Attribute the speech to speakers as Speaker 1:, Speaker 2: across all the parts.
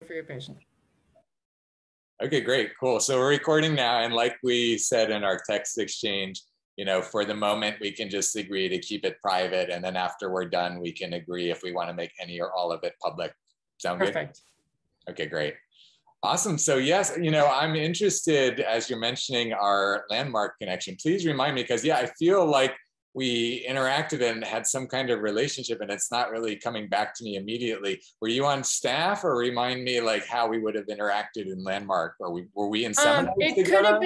Speaker 1: for your patient.
Speaker 2: Okay, great, cool. So we're recording now, and like we said in our text exchange, for the moment, we can just agree to keep it private, and then after we're done, we can agree if we want to make any or all of it public. Sound good?
Speaker 1: Perfect.
Speaker 2: Okay, great. Awesome. So yes, I'm interested, as you're mentioning our landmark connection. Please remind me, because I feel like we interacted and had some kind of relationship, and it's not really coming back to me immediately. Were you on staff, or remind me like how we would have interacted in landmark? Or were we in seminars together?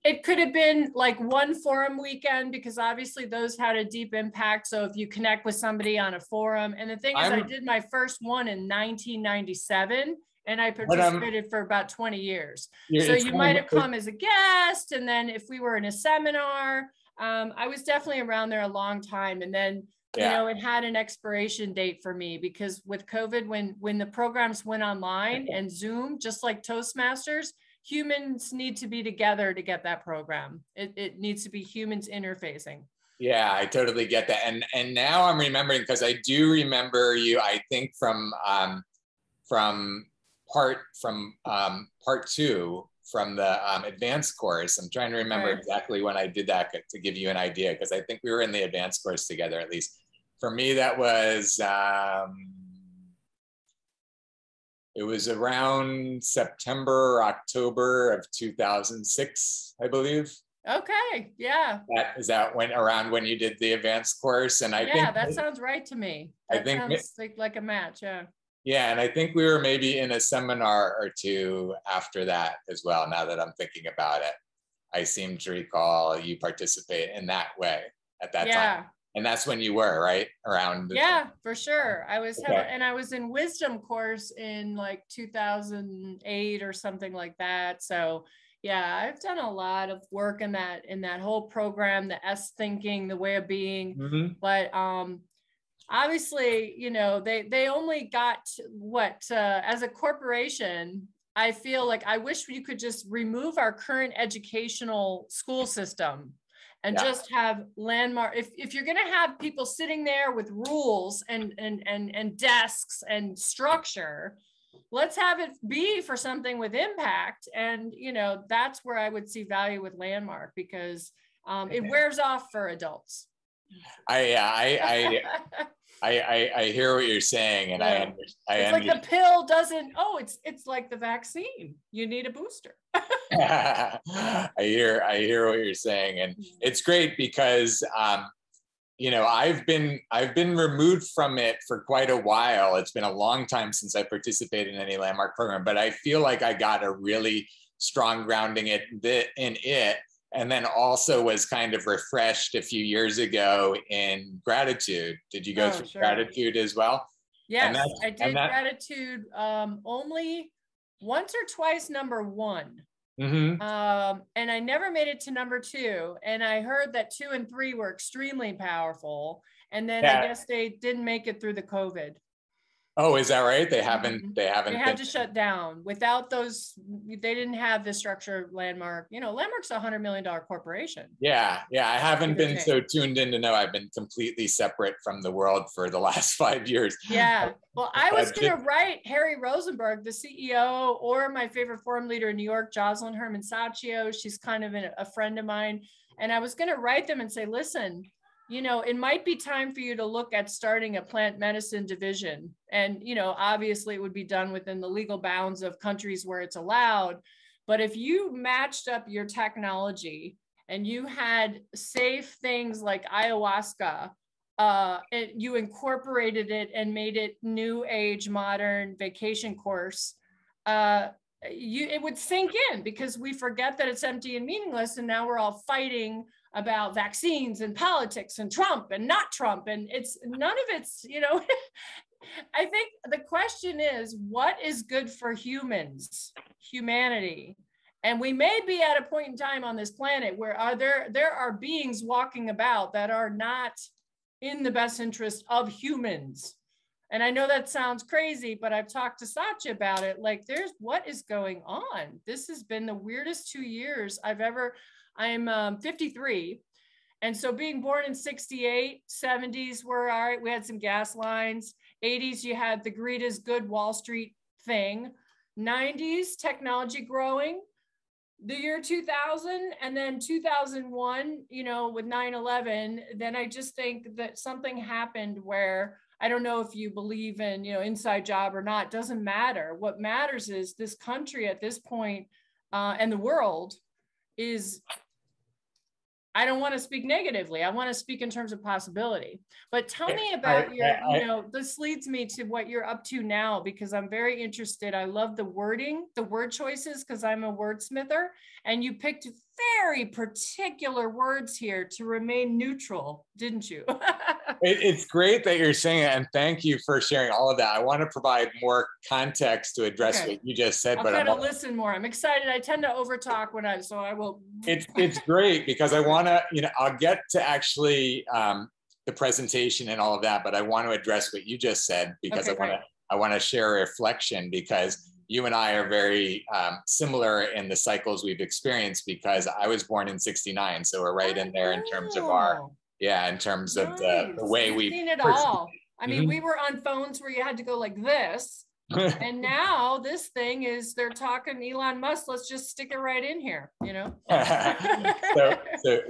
Speaker 1: It could have been like one forum weekend, because obviously those had a deep impact. So if you connect with somebody on a forum, and the thing is, I did my first one in 1997. And I participated for about 20 years. So you might have come as a guest. And then if we were in a seminar, I was definitely around there a long time. And then, it had an expiration date for me, because with COVID, when the programs went online and Zoom, just like Toastmasters, humans need to be together to get that program. It needs to be humans interfacing.
Speaker 2: Yeah, I totally get that. And now I'm remembering, because I do remember you, I think from part two from the advanced course. I'm trying to remember exactly when I did that to give you an idea, because I think we were in the advanced course together, at least. For me, that was, it was around September or October of 2006, I believe.
Speaker 1: Okay, yeah.
Speaker 2: Is that around when you did the advanced course? And I think
Speaker 1: that sounds right to me. That sounds like a match, yeah.
Speaker 2: Yeah, and I think we were maybe in a seminar or two after that as well, now that I'm thinking about it. I seem to recall you participate in that way at that time. And that's when you were, right? Around.
Speaker 1: For sure. I was and I was in wisdom course in like 2008 or something like that. So I've done a lot of work in that whole program, the S thinking, the way of being.
Speaker 2: Mm-hmm.
Speaker 1: But obviously, they only got as a corporation, I feel like I wish you could just remove our current educational school system and just have landmark. If you're going to have people sitting there with rules and desks and structure, let's have it be for something with impact. And, that's where I would see value with landmark, because it wears off for adults.
Speaker 2: I hear what you're saying, and
Speaker 1: it's like the pill doesn't. Oh, it's like the vaccine. You need a booster.
Speaker 2: I hear what you're saying, and it's great because I've been removed from it for quite a while. It's been a long time since I participated in any landmark program, but I feel like I got a really strong grounding in it. And then also was kind of refreshed a few years ago in gratitude. Did you go through gratitude as well?
Speaker 1: Yes, I did gratitude only once or twice, number one.
Speaker 2: Mm-hmm.
Speaker 1: And I never made it to number two. And I heard that 2 and 3 were extremely powerful. And then I guess they didn't make it through the COVID.
Speaker 2: Oh, is that right? They haven't. They
Speaker 1: had to shut down. Without those, they didn't have the structure of Landmark. Landmark's a $100 million corporation.
Speaker 2: Yeah. I haven't been so tuned in to know. I've been completely separate from the world for the last 5 years.
Speaker 1: Yeah. Well, I was going to write Harry Rosenberg, the CEO, or my favorite forum leader in New York, Jocelyn Herman Saccio. She's kind of a friend of mine. And I was going to write them and say, listen, it might be time for you to look at starting a plant medicine division. And, obviously it would be done within the legal bounds of countries where it's allowed. But if you matched up your technology and you had safe things like ayahuasca, you incorporated it and made it new age, modern vacation course, it would sink in, because we forget that it's empty and meaningless. And now we're all fighting about vaccines and politics and Trump and not Trump. And it's none of it's, I think the question is, what is good for humanity? And we may be at a point in time on this planet where there are beings walking about that are not in the best interest of humans. And I know that sounds crazy, but I've talked to Satya about it. Like, what is going on? This has been the weirdest 2 years I'm 53. And so being born in 68, 70s were all right. We had some gas lines. 80s, you had the greed is good Wall Street thing. 90s, technology growing, the year 2000, and then 2001, you know, with 9/11, then I just think that something happened where, I don't know if you believe in, you know, inside job or not, doesn't matter. What matters is this country at this point, and the world is, I don't want to speak negatively. I want to speak in terms of possibility. But tell me about your, you know, this leads me to what you're up to now, because I'm very interested. I love the wording, the word choices, because I'm a wordsmither, and you picked very particular words here to remain neutral, didn't you?
Speaker 2: It's great that you're saying it, and thank you for sharing all of that. I want to provide more context to address what you just said,
Speaker 1: I'll
Speaker 2: but
Speaker 1: kind of listen more. I'm excited. I tend to overtalk so I will.
Speaker 2: It's great because I want to, you know, I'll get to actually the presentation and all of that, but I want to address what you just said, because I want to share a reflection, because you and I are very similar in the cycles we've experienced, because I was born in '69, so we're right in there in terms of our. Yeah, in terms of the way we've
Speaker 1: seen it all. I mean, we were on phones where you had to go like this. And now this thing is, they're talking Elon Musk, let's just stick it right in here, you know?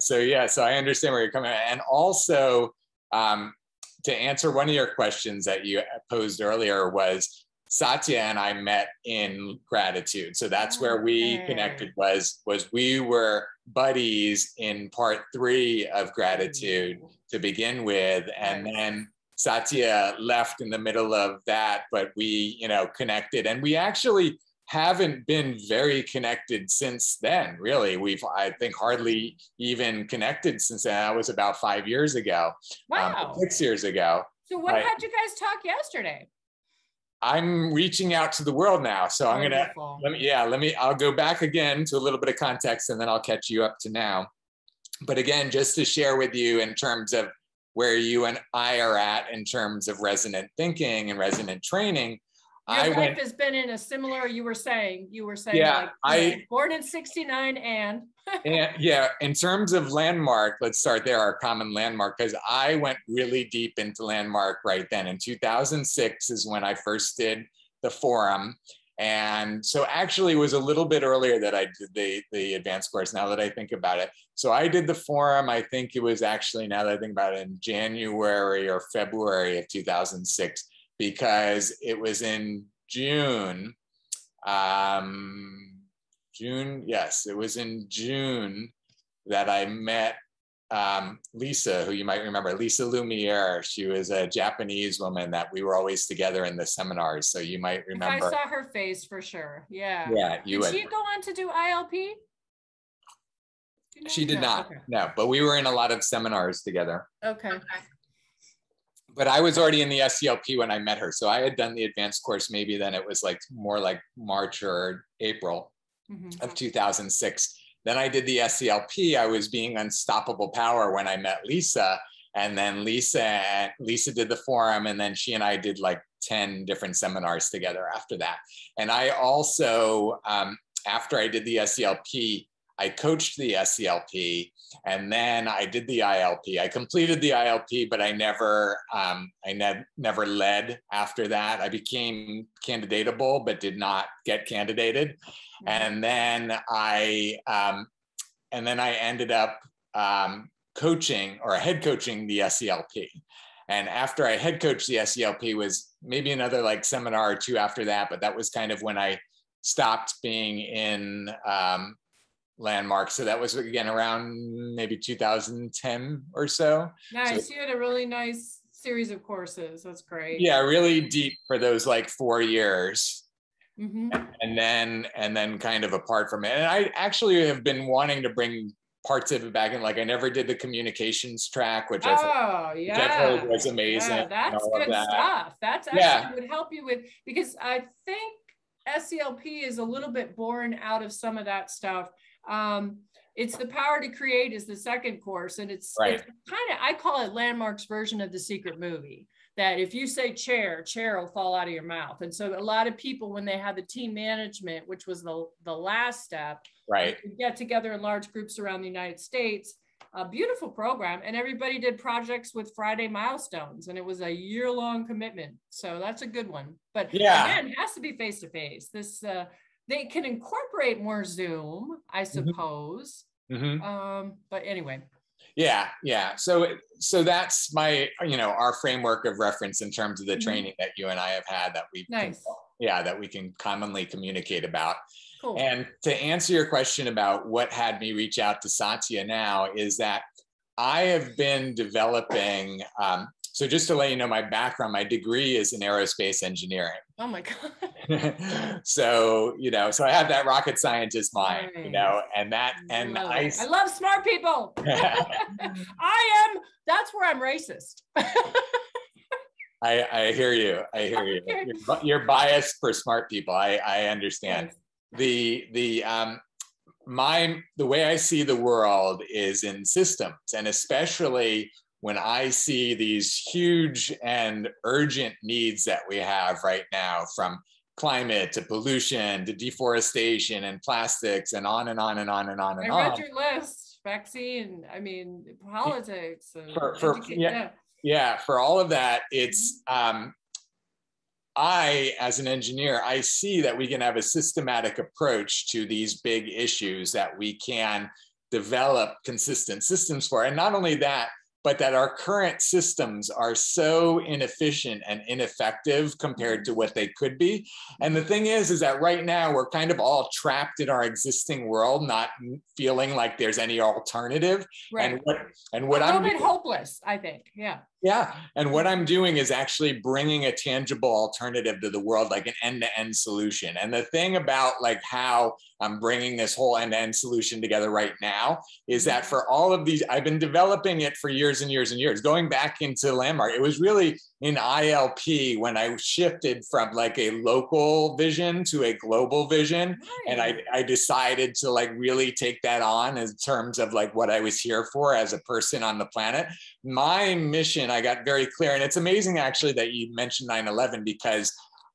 Speaker 2: So I understand where you're coming from. And also, to answer one of your questions that you posed earlier, was Satya and I met in gratitude. So that's where we connected, was we were buddies in part 3 of gratitude to begin with. And then Satya left in the middle of that, but we, you know, connected, and we actually haven't been very connected since then. Really, we've, I think, hardly even connected since then. That was about 5 years ago.
Speaker 1: Wow.
Speaker 2: 6 years ago.
Speaker 1: So what had you guys talk yesterday?
Speaker 2: I'm reaching out to the world now. So I'm going to, I'll go back again to a little bit of context, and then I'll catch you up to now. But again, just to share with you in terms of where you and I are at in terms of resonant thinking and resonant training.
Speaker 1: Your wife has been in a similar, you were saying like, born in '69 and
Speaker 2: yeah, in terms of landmark, let's start there, our common landmark, because I went really deep into landmark right then. In 2006 is when I first did the forum. And so actually it was a little bit earlier that I did the advanced course, now that I think about it. So I did the forum, I think it was actually, now that I think about it, in January or February of 2006, because it was in June. Yes, it was in June that I met Lisa, who you might remember, Lisa Lumiere. She was a Japanese woman that we were always together in the seminars. So you might remember.
Speaker 1: I saw her face for sure. Yeah.
Speaker 2: Yeah.
Speaker 1: Did she go on to do ILP?
Speaker 2: She did not. Okay. No, but we were in a lot of seminars together.
Speaker 1: Okay.
Speaker 2: But I was already in the SCLP when I met her. So I had done the advanced course, maybe then it was like more like March or April of 2006. Then I did the SCLP. I was being unstoppable power when I met Lisa. And then Lisa did the forum. And then she and I did like 10 different seminars together after that. And I also, after I did the SCLP, I coached the SCLP, and then I did the ILP. I completed the ILP, but I never led after that. I became candidatable, but did not get candidated. And then I ended up coaching or head coaching the SCLP. And after I head coached the SCLP was maybe another like seminar or two after that, but that was kind of when I stopped being in landmark. So that was again around maybe 2010 or so.
Speaker 1: Nice. So you had a really nice series of courses. That's great.
Speaker 2: Yeah, really deep for those like 4 years. And then kind of apart from it. And I actually have been wanting to bring parts of it back in. Like I never did the communications track, which I thought was amazing.
Speaker 1: Yeah, that's good stuff. That's actually would help you with, because I think SCLP is a little bit born out of some of that stuff. It's the power to create is the second course, and it's kind of, I call it Landmark's version of the secret movie, that if you say chair will fall out of your mouth. And so a lot of people, when they had the team management, which was the last step, get together in large groups around the United States, a beautiful program, and everybody did projects with Friday milestones, and it was a year-long commitment. So that's a good one. But
Speaker 2: yeah,
Speaker 1: again, it has to be face-to-face. This they can incorporate more Zoom, I suppose. But anyway.
Speaker 2: Yeah, yeah. So that's my, our framework of reference in terms of the training that you and I have had that we that we can commonly communicate about. Cool. And to answer your question about what had me reach out to Satya now is that I have been developing, so just to let you know my background, my degree is in aerospace engineering.
Speaker 1: Oh my God.
Speaker 2: So, so I have that rocket scientist mind, and
Speaker 1: I love smart people. That's where I'm racist.
Speaker 2: I hear you. I hear you. You're biased for smart people. I understand. Yes. The way I see the world is in systems, and especially when I see these huge and urgent needs that we have right now, from climate to pollution to deforestation and plastics and on and on and on and on and on.
Speaker 1: I read your list, vaccine, politics.
Speaker 2: For all of that, it's, I, as an engineer, I see that we can have a systematic approach to these big issues that we can develop consistent systems for. And not only that, but that our current systems are so inefficient and ineffective compared to what they could be. And the thing is that right now we're kind of all trapped in our existing world, not feeling like there's any alternative.
Speaker 1: Right.
Speaker 2: And what
Speaker 1: a little bit hopeless, I think. Yeah.
Speaker 2: Yeah. And what I'm doing is actually bringing a tangible alternative to the world, like an end-to-end solution. And the thing about like how I'm bringing this whole end-to-end solution together right now is that for all of these, I've been developing it for years and years and years, going back into Landmark. It was really in ILP when I shifted from like a local vision to a global vision. Right. And I decided to like really take that on in terms of like what I was here for as a person on the planet. My mission, I got very clear, and it's amazing actually that you mentioned 9/11, because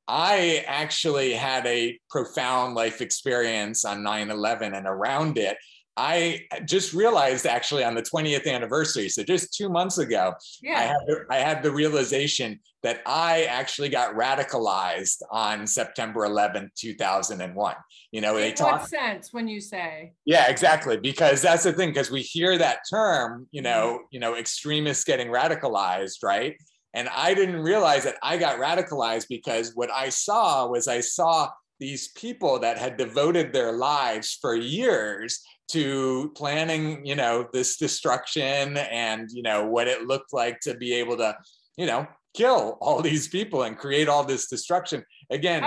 Speaker 2: I actually had a profound life experience on 9/11 and around it. I just realized actually on the 20th anniversary, so just 2 months ago, I had the realization that I actually got radicalized on September 11th, 2001.
Speaker 1: In what sense when you say?
Speaker 2: Yeah, exactly. Because that's the thing, because we hear that term, extremists getting radicalized, right? And I didn't realize that I got radicalized because what I saw these people that had devoted their lives for years to planning, this destruction and, what it looked like to be able to, kill all these people and create all this destruction again.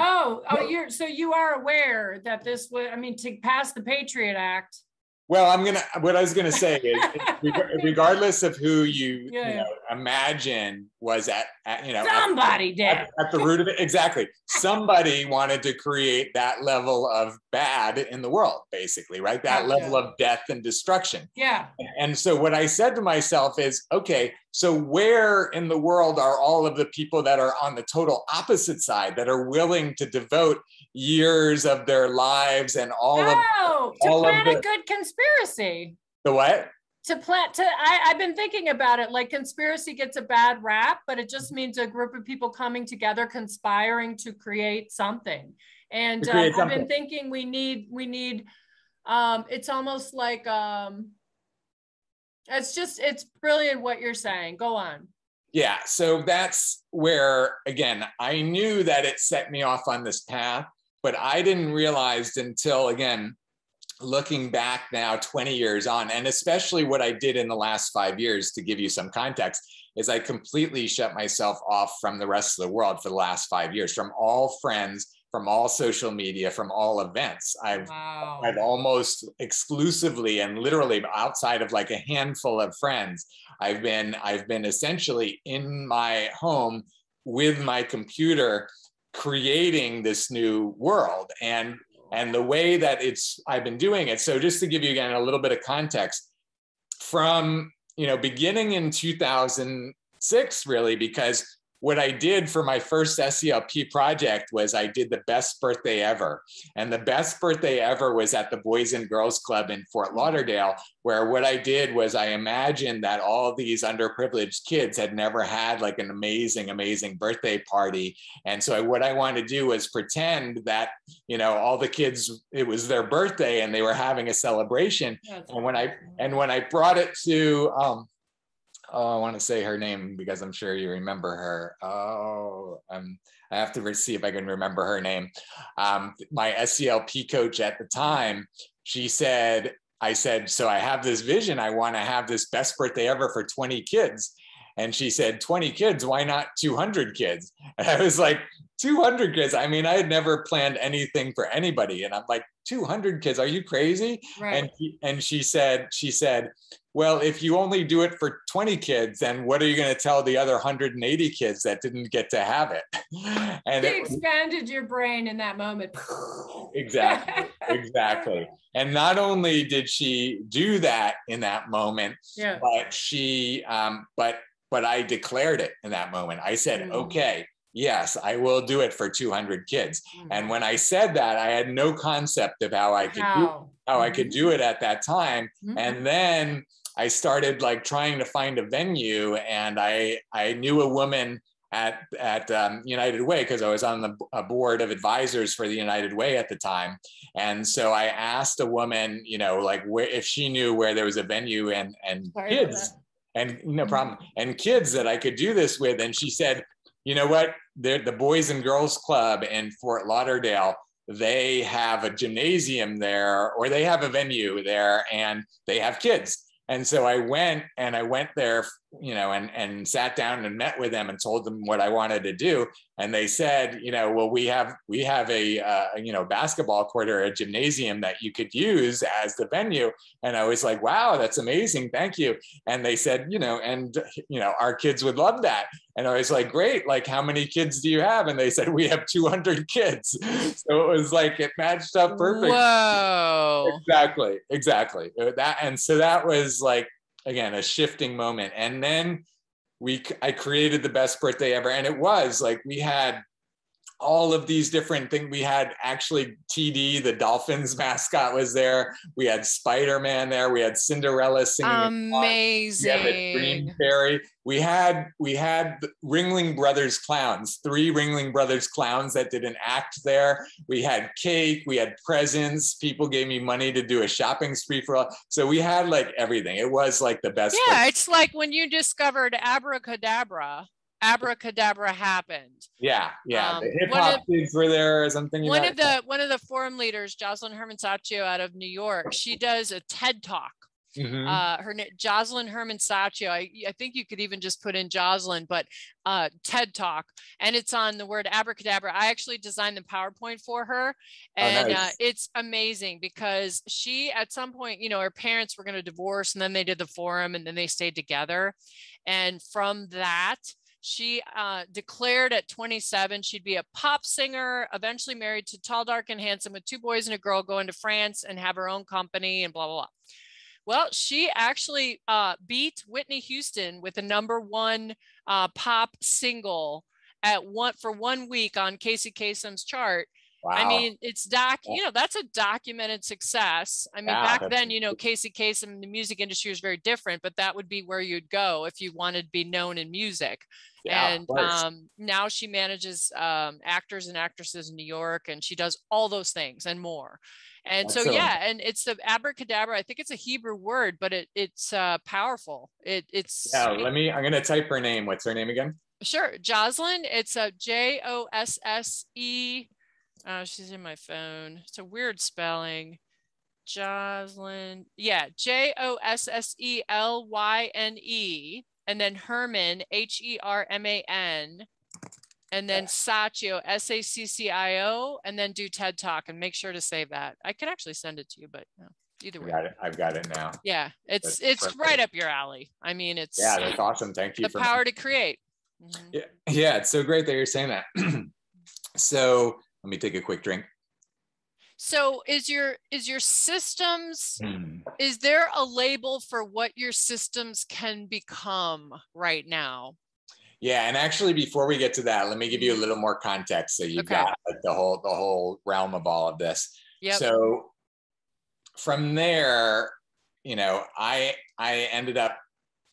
Speaker 1: So you are aware that this was, to pass the Patriot Act.
Speaker 2: Well, what I was gonna say is, regardless of who you imagine was at
Speaker 1: somebody
Speaker 2: at the root of it, exactly. Somebody wanted to create that level of bad in the world, basically, right? That level of death and destruction.
Speaker 1: Yeah.
Speaker 2: And so what I said to myself is, okay, so where in the world are all of the people that are on the total opposite side, that are willing to devote years of their lives and
Speaker 1: to plan a good conspiracy?
Speaker 2: The what?
Speaker 1: I've been thinking about it, like conspiracy gets a bad rap, but it just means a group of people coming together, conspiring to create something. And I've been thinking we need it's almost like it's brilliant what you're saying. Go on.
Speaker 2: Yeah, so that's where, again, I knew that it set me off on this path, but I didn't realize until, again, looking back now 20 years on, and especially what I did in the last 5 years, to give you some context, is I completely shut myself off from the rest of the world for the last 5 years, from all friends, from all social media, from all events. I've almost exclusively and literally, outside of like a handful of friends, I've been essentially in my home with my computer creating this new world. And the way that I've been doing it. So just to give you again a little bit of context, from beginning in 2006, really, because what I did for my first SELP project was I did the best birthday ever. And the best birthday ever was at the Boys and Girls Club in Fort Lauderdale, where what I did was I imagined that all these underprivileged kids had never had like an amazing, amazing birthday party. And so what I wanted to do was pretend that, you know, all the kids, it was their birthday and they were having a celebration. And when I brought it to, oh, I want to say her name because I'm sure you remember her. Oh, I have to see if I can remember her name. My SELP coach at the time, she said, I said, so I have this vision. I want to have this best birthday ever for 20 kids. And she said, 20 kids, why not 200 kids? And I was like, 200 kids. I mean, I had never planned anything for anybody. And I'm like, 200 kids, are you crazy?
Speaker 1: Right.
Speaker 2: And she said, well, if you only do it for 20 kids, then what are you going to tell the other 180 kids that didn't get to have it? And
Speaker 1: it expanded your brain in that moment.
Speaker 2: Exactly. And not only did she do that in that moment, but she, but I declared it in that moment. I said, okay, yes, I will do it for 200 kids. And when I said that, I had no concept of how I could do it at that time. And then I started like trying to find a venue, and I knew a woman at United Way because I was on a board of advisors for the United Way at the time. And so I asked a woman, you know, like if she knew where there was a venue and kids, and no problem, and kids that I could do this with. And she said, you know what, the Boys and Girls Club in Fort Lauderdale, they have a gymnasium there, or they have a venue there, and they have kids. And so I went there, you know, and sat down and met with them and told them what I wanted to do. And they said, you know, well, we have a you know, basketball court or a gymnasium that you could use as the venue. And I was like, wow, that's amazing. Thank you. And they said, you know, our kids would love that. And I was like, great. Like, how many kids do you have? And they said, we have 200 kids. So it was like, it matched up perfect.
Speaker 3: Whoa.
Speaker 2: Exactly. And so that was like, again, a shifting moment. And then I created the best birthday ever. And it was like, we had all of these different things. We had actually TD, the Dolphins mascot, was there. We had Spider-Man there. We had Cinderella singing.
Speaker 3: Amazing.
Speaker 2: We had the Green Fairy. We had Ringling Brothers clowns, 3 Ringling Brothers clowns that did an act there. We had cake. We had presents. People gave me money to do a shopping spree for all. So we had like everything. It was like the best.
Speaker 3: Yeah, it's like when you discovered abracadabra. Abracadabra happened.
Speaker 2: Yeah. The hip hop kids were there or something.
Speaker 3: One of the forum leaders, Jocelyn Herman Saccio out of New York, she does a TED Talk. Her name, Jocelyn Herman Saccio. I think you could even just put in Jocelyn, but TED Talk, and it's on the word abracadabra. I actually designed the PowerPoint for her, and nice. It's amazing because she, at some point, you know, her parents were going to divorce, and then they did the forum, and then they stayed together, and from that, she declared at 27 she'd be a pop singer, eventually married to tall, dark, and handsome with 2 boys and a girl, going to France and have her own company and blah, blah, blah. Well, she actually beat Whitney Houston with a #1 pop single for 1 week on Casey Kasem's chart. Wow. I mean, it's you know, that's a documented success. I mean, back then, you know, Casey Kasem, the music industry was very different, but that would be where you'd go if you wanted to be known in music. Yeah, and now she manages actors and actresses in New York, and she does all those things and more. And so, yeah, and it's the abracadabra. I think it's a Hebrew word, but it's powerful. It's
Speaker 2: I'm going to type her name. What's her name again?
Speaker 3: Sure. Jocelyn. It's a Josse. Oh, she's in my phone. It's a weird spelling. Jocelyn. Yeah. Josselyne. And then Herman, Herman. And then Saccio, Saccio. And then do TED Talk, and make sure to save that. I could actually send it to you, but no, either way.
Speaker 2: I've got it now.
Speaker 3: Yeah. It's right up your alley. I mean,
Speaker 2: that's awesome. Thank you.
Speaker 3: The power to create.
Speaker 2: Mm-hmm. Yeah. It's so great that you're saying that. So let me take a quick drink.
Speaker 3: So is your systems, is there a label for what your systems can become right now?
Speaker 2: Yeah, and actually, before we get to that, let me give you a little more context so you've got like the whole realm of all of this.
Speaker 3: Yep.
Speaker 2: So from there, you know, I ended up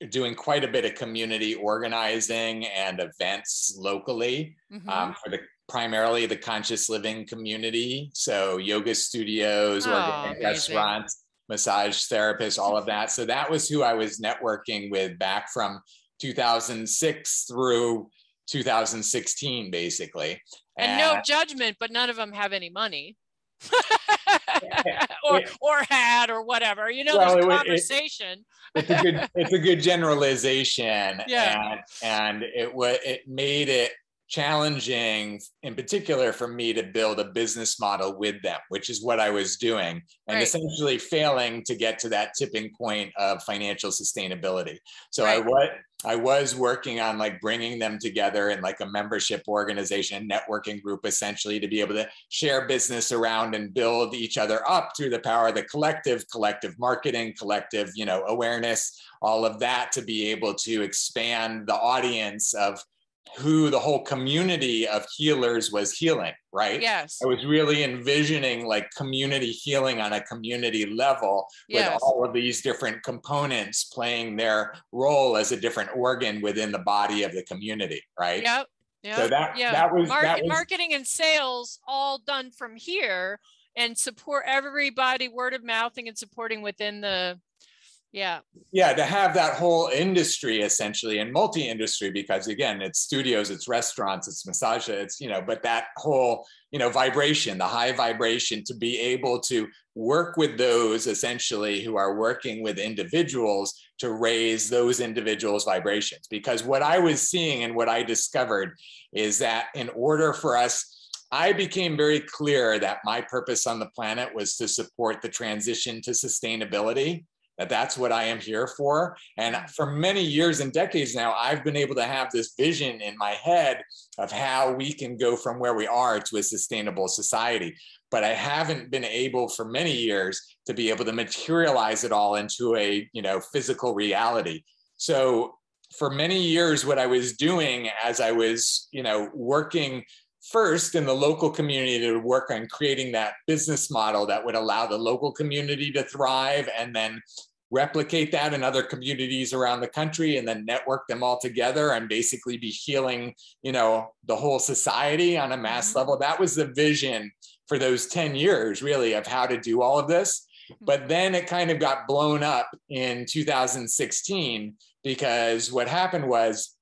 Speaker 2: doing quite a bit of community organizing and events locally for the primarily the conscious living community. So yoga studios, organic restaurants, massage therapists, all of that. So that was who I was networking with back from 2006 through 2016, basically.
Speaker 3: And no judgment, but none of them have any money. or had or whatever, you know, well, there's conversation.
Speaker 2: It's a good generalization.
Speaker 3: Yeah.
Speaker 2: And it made it challenging in particular for me to build a business model with them, which is what I was doing, and essentially failing to get to that tipping point of financial sustainability. So I was working on like bringing them together in like a membership organization, networking group, essentially to be able to share business around and build each other up through the power of the collective marketing, collective, you know, awareness, all of that, to be able to expand the audience of who the whole community of healers was healing, right?
Speaker 3: Yes.
Speaker 2: I was really envisioning like community healing on a community level with all of these different components playing their role as a different organ within the body of the community, right?
Speaker 3: Yep.
Speaker 2: So that was
Speaker 3: marketing and sales all done from here, and support everybody, word of mouthing and supporting within the
Speaker 2: to have that whole industry essentially, and multi-industry, because again, it's studios, it's restaurants, it's massage, it's, you know, but that whole, you know, vibration, the high vibration, to be able to work with those essentially who are working with individuals to raise those individuals' vibrations. Because what I was seeing and what I discovered is that in order for us, I became very clear that my purpose on the planet was to support the transition to sustainability. That's what I am here for. And for many years and decades now, I've been able to have this vision in my head of how we can go from where we are to a sustainable society. But I haven't been able for many years to be able to materialize it all into a, you know, physical reality. So for many years, what I was doing as I was, you know, working first in the local community to work on creating that business model that would allow the local community to thrive, and then replicate that in other communities around the country, and then network them all together and basically be healing, you know, the whole society on a mass level. That was the vision for those 10 years, really, of how to do all of this. But then it kind of got blown up in 2016, because what happened was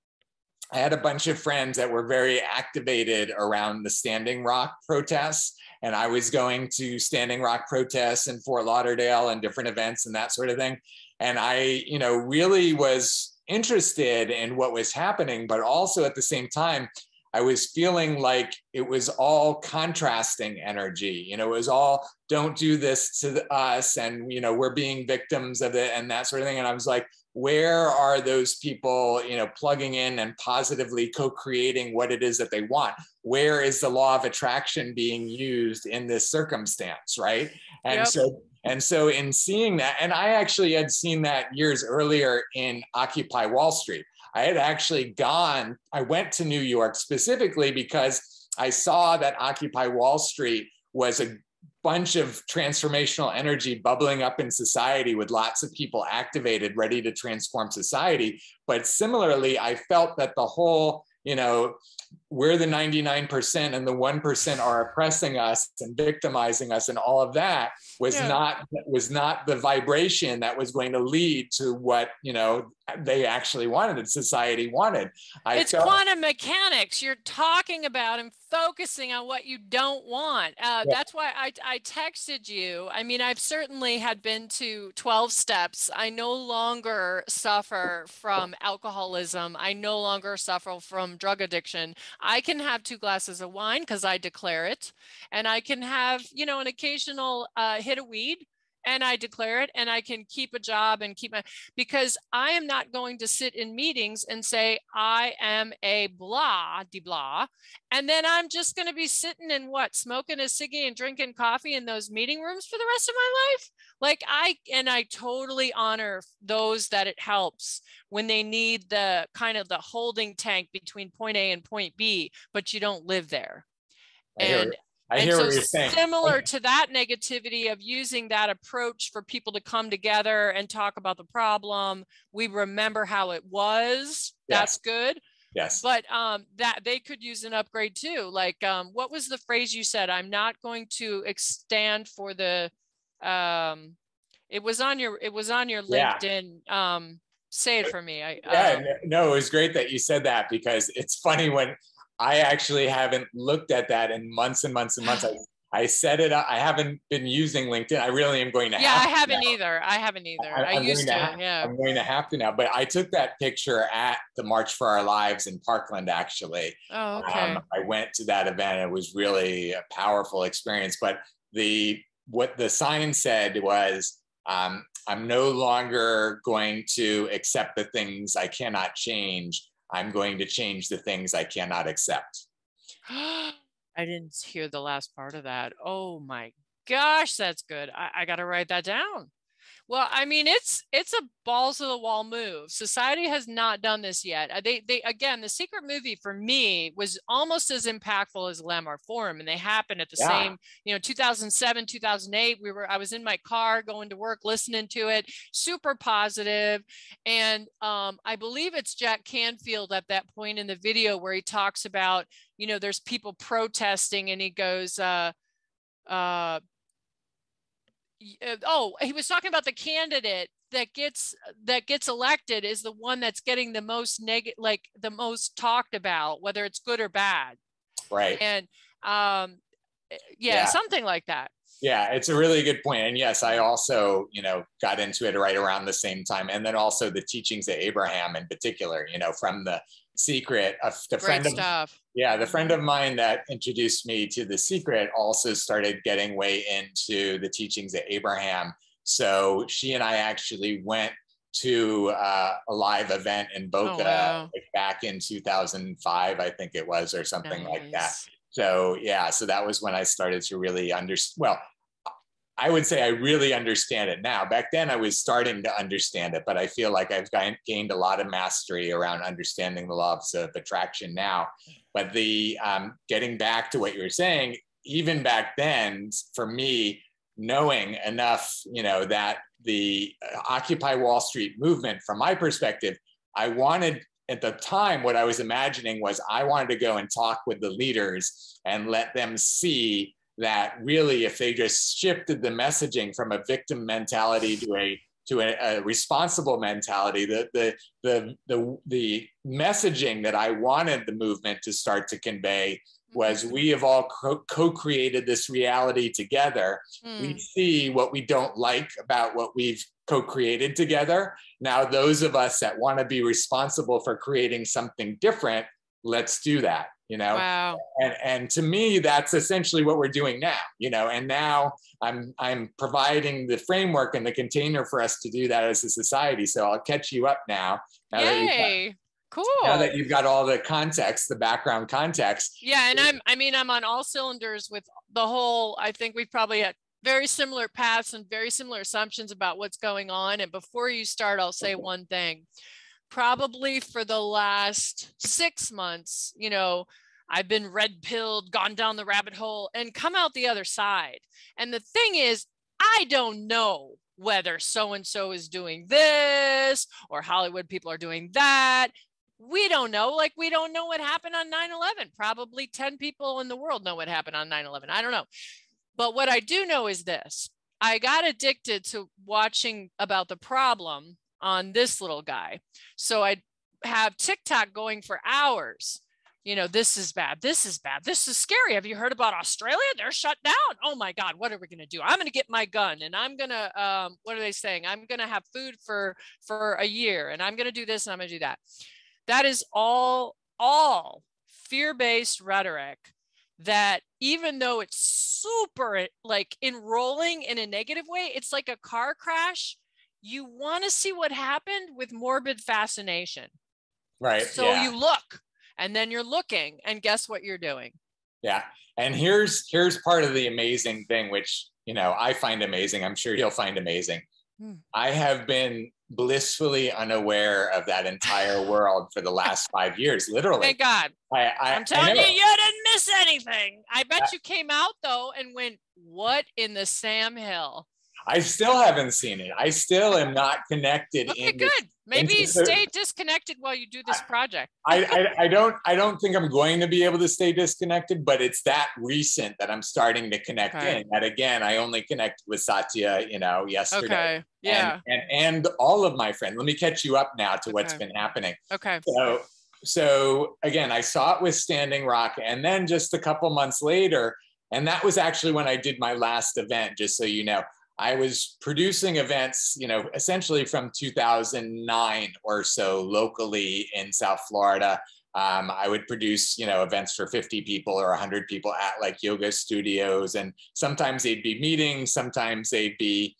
Speaker 2: I had a bunch of friends that were very activated around the Standing Rock protests. And I was going to Standing Rock protests in Fort Lauderdale and different events and that sort of thing. And I, you know, really was interested in what was happening, but also at the same time, I was feeling like it was all contrasting energy. You know, it was all, don't do this to us, and, you know, we're being victims of it and that sort of thing. And I was like, where are those people, you know, plugging in and positively co-creating what it is that they want? Where is the law of attraction being used in this circumstance, right? And so in seeing that, and I actually had seen that years earlier in Occupy Wall Street. I had actually I went to New York specifically because I saw that Occupy Wall Street was a bunch of transformational energy bubbling up in society with lots of people activated, ready to transform society. But similarly, I felt that the whole, you know, we're the 99% and the 1% are oppressing us and victimizing us, and all of that was not the vibration that was going to lead to what, you know, they actually wanted and society wanted.
Speaker 3: It's quantum mechanics. You're talking about and focusing on what you don't want. That's why I texted you. I mean, I've certainly had been to 12 steps. I no longer suffer from alcoholism. I no longer suffer from drug addiction. I can have 2 glasses of wine because I declare it. And I can have, you know, an occasional hit of weed. and I declare it, and I can keep a job and because I am not going to sit in meetings and say, I am a blah, de blah. And then I'm just going to be sitting and smoking a ciggy and drinking coffee in those meeting rooms for the rest of my life. Like I totally honor those that it helps when they need the kind of the holding tank between point A and point B, but you don't live there.
Speaker 2: I hear what you're saying.
Speaker 3: Similar to that negativity of using that approach for people to come together and talk about the problem, we remember how it was. That's good.
Speaker 2: Yes.
Speaker 3: But that they could use an upgrade too. Like, what was the phrase you said? I'm not going to stand for the. It was on your LinkedIn. Say it for me.
Speaker 2: No, it was great that you said that, because it's funny when I actually haven't looked at that in months and months and months. I set it up. I haven't been using LinkedIn. I really am going to have to.
Speaker 3: I haven't either. I used to.
Speaker 2: I'm going to have to now. But I took that picture at the March for Our Lives in Parkland, actually.
Speaker 3: Oh, okay.
Speaker 2: I went to that event. It was really a powerful experience. But what the sign said was, I'm no longer going to accept the things I cannot change. I'm going to change the things I cannot accept.
Speaker 3: I didn't hear the last part of that. Oh my gosh, that's good. I got to write that down. Well, I mean, it's a balls to the wall move. Society has not done this yet. They again, the secret movie for me was almost as impactful as Lamar Forum, and they happened at the same, 2007, 2008. I was in my car going to work, listening to it, super positive. And I believe it's Jack Canfield at that point in the video where he talks about, there's people protesting, and he goes, he was talking about the candidate that gets elected is the one that's getting the most the most talked about, whether it's good or bad.
Speaker 2: Right.
Speaker 3: And something like that.
Speaker 2: Yeah, it's a really good point. And yes, I also, got into it right around the same time. And then also the teachings of Abraham in particular, from the Secret. The friend of mine that introduced me to The Secret also started getting way into the teachings of Abraham. So she and I actually went to a live event in Boca back in 2005, I think it was, or something like that. So so that was when I started to really understand. Well, I would say I really understand it now. Back then I was starting to understand it, but I feel like I've gained a lot of mastery around understanding the laws of attraction now. But the getting back to what you were saying, even back then, for me, knowing enough, that the Occupy Wall Street movement, from my perspective, I wanted, at the time, what I was imagining was I wanted to go and talk with the leaders and let them see that really, if they just shifted the messaging from a victim mentality to a responsible mentality, the messaging that I wanted the movement to start to convey was, we have all co-created this reality together. We see what we don't like about what we've co-created together. Now, those of us that want to be responsible for creating something different, let's do that.
Speaker 3: Wow.
Speaker 2: And to me, that's essentially what we're doing now, and now I'm providing the framework and the container for us to do that as a society. So I'll catch you up now.
Speaker 3: Yay. Cool.
Speaker 2: Now that you've got all the context, the background context.
Speaker 3: Yeah. And I'm on all cylinders with the whole, I think we've probably had very similar paths and very similar assumptions about what's going on. And before you start, I'll say one thing. Probably for the last 6 months, I've been red pilled, gone down the rabbit hole, and come out the other side. And the thing is, I don't know whether so-and-so is doing this or Hollywood people are doing that. We don't know. Like, we don't know what happened on 9/11. Probably 10 people in the world know what happened on 9/11. I don't know. But what I do know is this. I got addicted to watching about the problem on this little guy. So I have TikTok going for hours. This is bad. This is bad. This is scary. Have you heard about Australia? They're shut down. Oh my God, what are we going to do? I'm going to get my gun and I'm going to, what are they saying? I'm going to have food for a year, and I'm going to do this and I'm going to do that. That is all fear-based rhetoric that even though it's super like enrolling in a negative way, it's like a car crash. You want to see what happened with morbid fascination.
Speaker 2: Right.
Speaker 3: So you look, and then you're looking, and guess what you're doing?
Speaker 2: Yeah. And here's part of the amazing thing, which, you know, I find amazing. I'm sure you'll find amazing. I have been blissfully unaware of that entire world for the last 5 years, literally.
Speaker 3: Thank God. I'm telling you, you didn't miss anything. I bet you came out though and went, what in the Sam Hill?
Speaker 2: I still haven't seen it. I still am not connected.
Speaker 3: Okay, good. Maybe stay disconnected while you do this project.
Speaker 2: I don't think I'm going to be able to stay disconnected, but it's that recent that I'm starting to connect in. That again, I only connected with Satya, you know, yesterday.
Speaker 3: Okay. Yeah.
Speaker 2: And all of my friends. Let me catch you up now to what's been happening.
Speaker 3: Okay.
Speaker 2: So again, I saw it with Standing Rock, and then just a couple months later, and that was actually when I did my last event, just so you know. I was producing events, you know, essentially from 2009 or so locally in South Florida. I would produce, you know, events for 50 people or 100 people at like yoga studios. And sometimes they'd be meetings, sometimes they'd be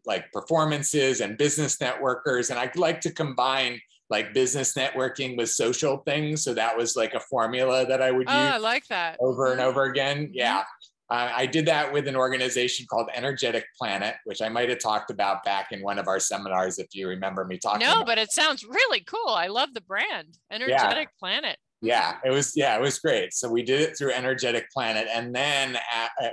Speaker 2: like performances and business networkers. And I'd like to combine like business networking with social things. So that was like a formula that I would use.
Speaker 3: I like that.
Speaker 2: Over and over again. Yeah. I did that with an organization called Energetic Planet, which I might have talked about back in one of our seminars, if you remember me talking about.
Speaker 3: But it sounds really cool. I love the brand, Energetic Planet.
Speaker 2: Yeah, it was great. So we did it through Energetic Planet. And then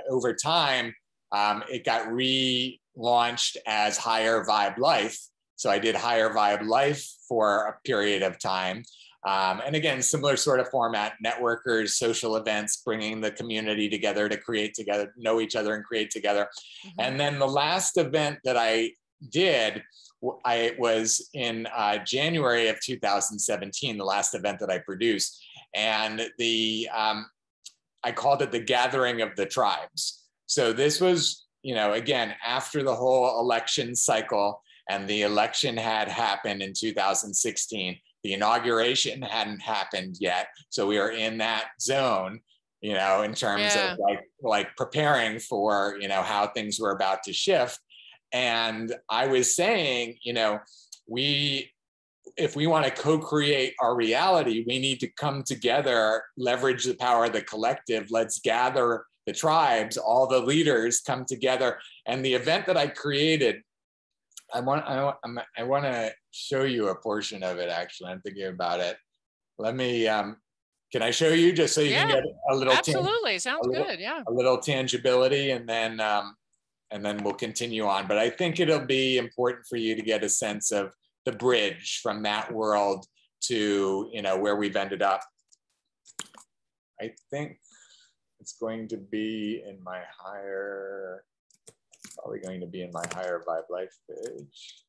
Speaker 2: over time, it got relaunched as Higher Vibe Life. So I did Higher Vibe Life for a period of time. And again, similar sort of format, networkers, social events, bringing the community together to create together, know each other and create together. And then the last event that I did, I was in January of 2017, the last event that I produced. And I called it the Gathering of the Tribes. So this was, you know, again, after the whole election cycle, and the election had happened in 2016. The inauguration hadn't happened yet. So we were in that zone, you know, in terms of like preparing for, you know, how things were about to shift. And I was saying, you know, if we want to co-create our reality, we need to come together, leverage the power of the collective. Let's gather the tribes, all the leaders come together. And the event that I created, I want to show you a portion of it. Actually, I'm thinking about it. Let me. Can I show you just so you can get a little?
Speaker 3: Absolutely, sounds good. Yeah,
Speaker 2: a little tangibility, and then we'll continue on. But I think it'll be important for you to get a sense of the bridge from that world to, you know, where we've ended up. I think it's going to be in my higher. Probably going to be in my Higher Vibe Life page.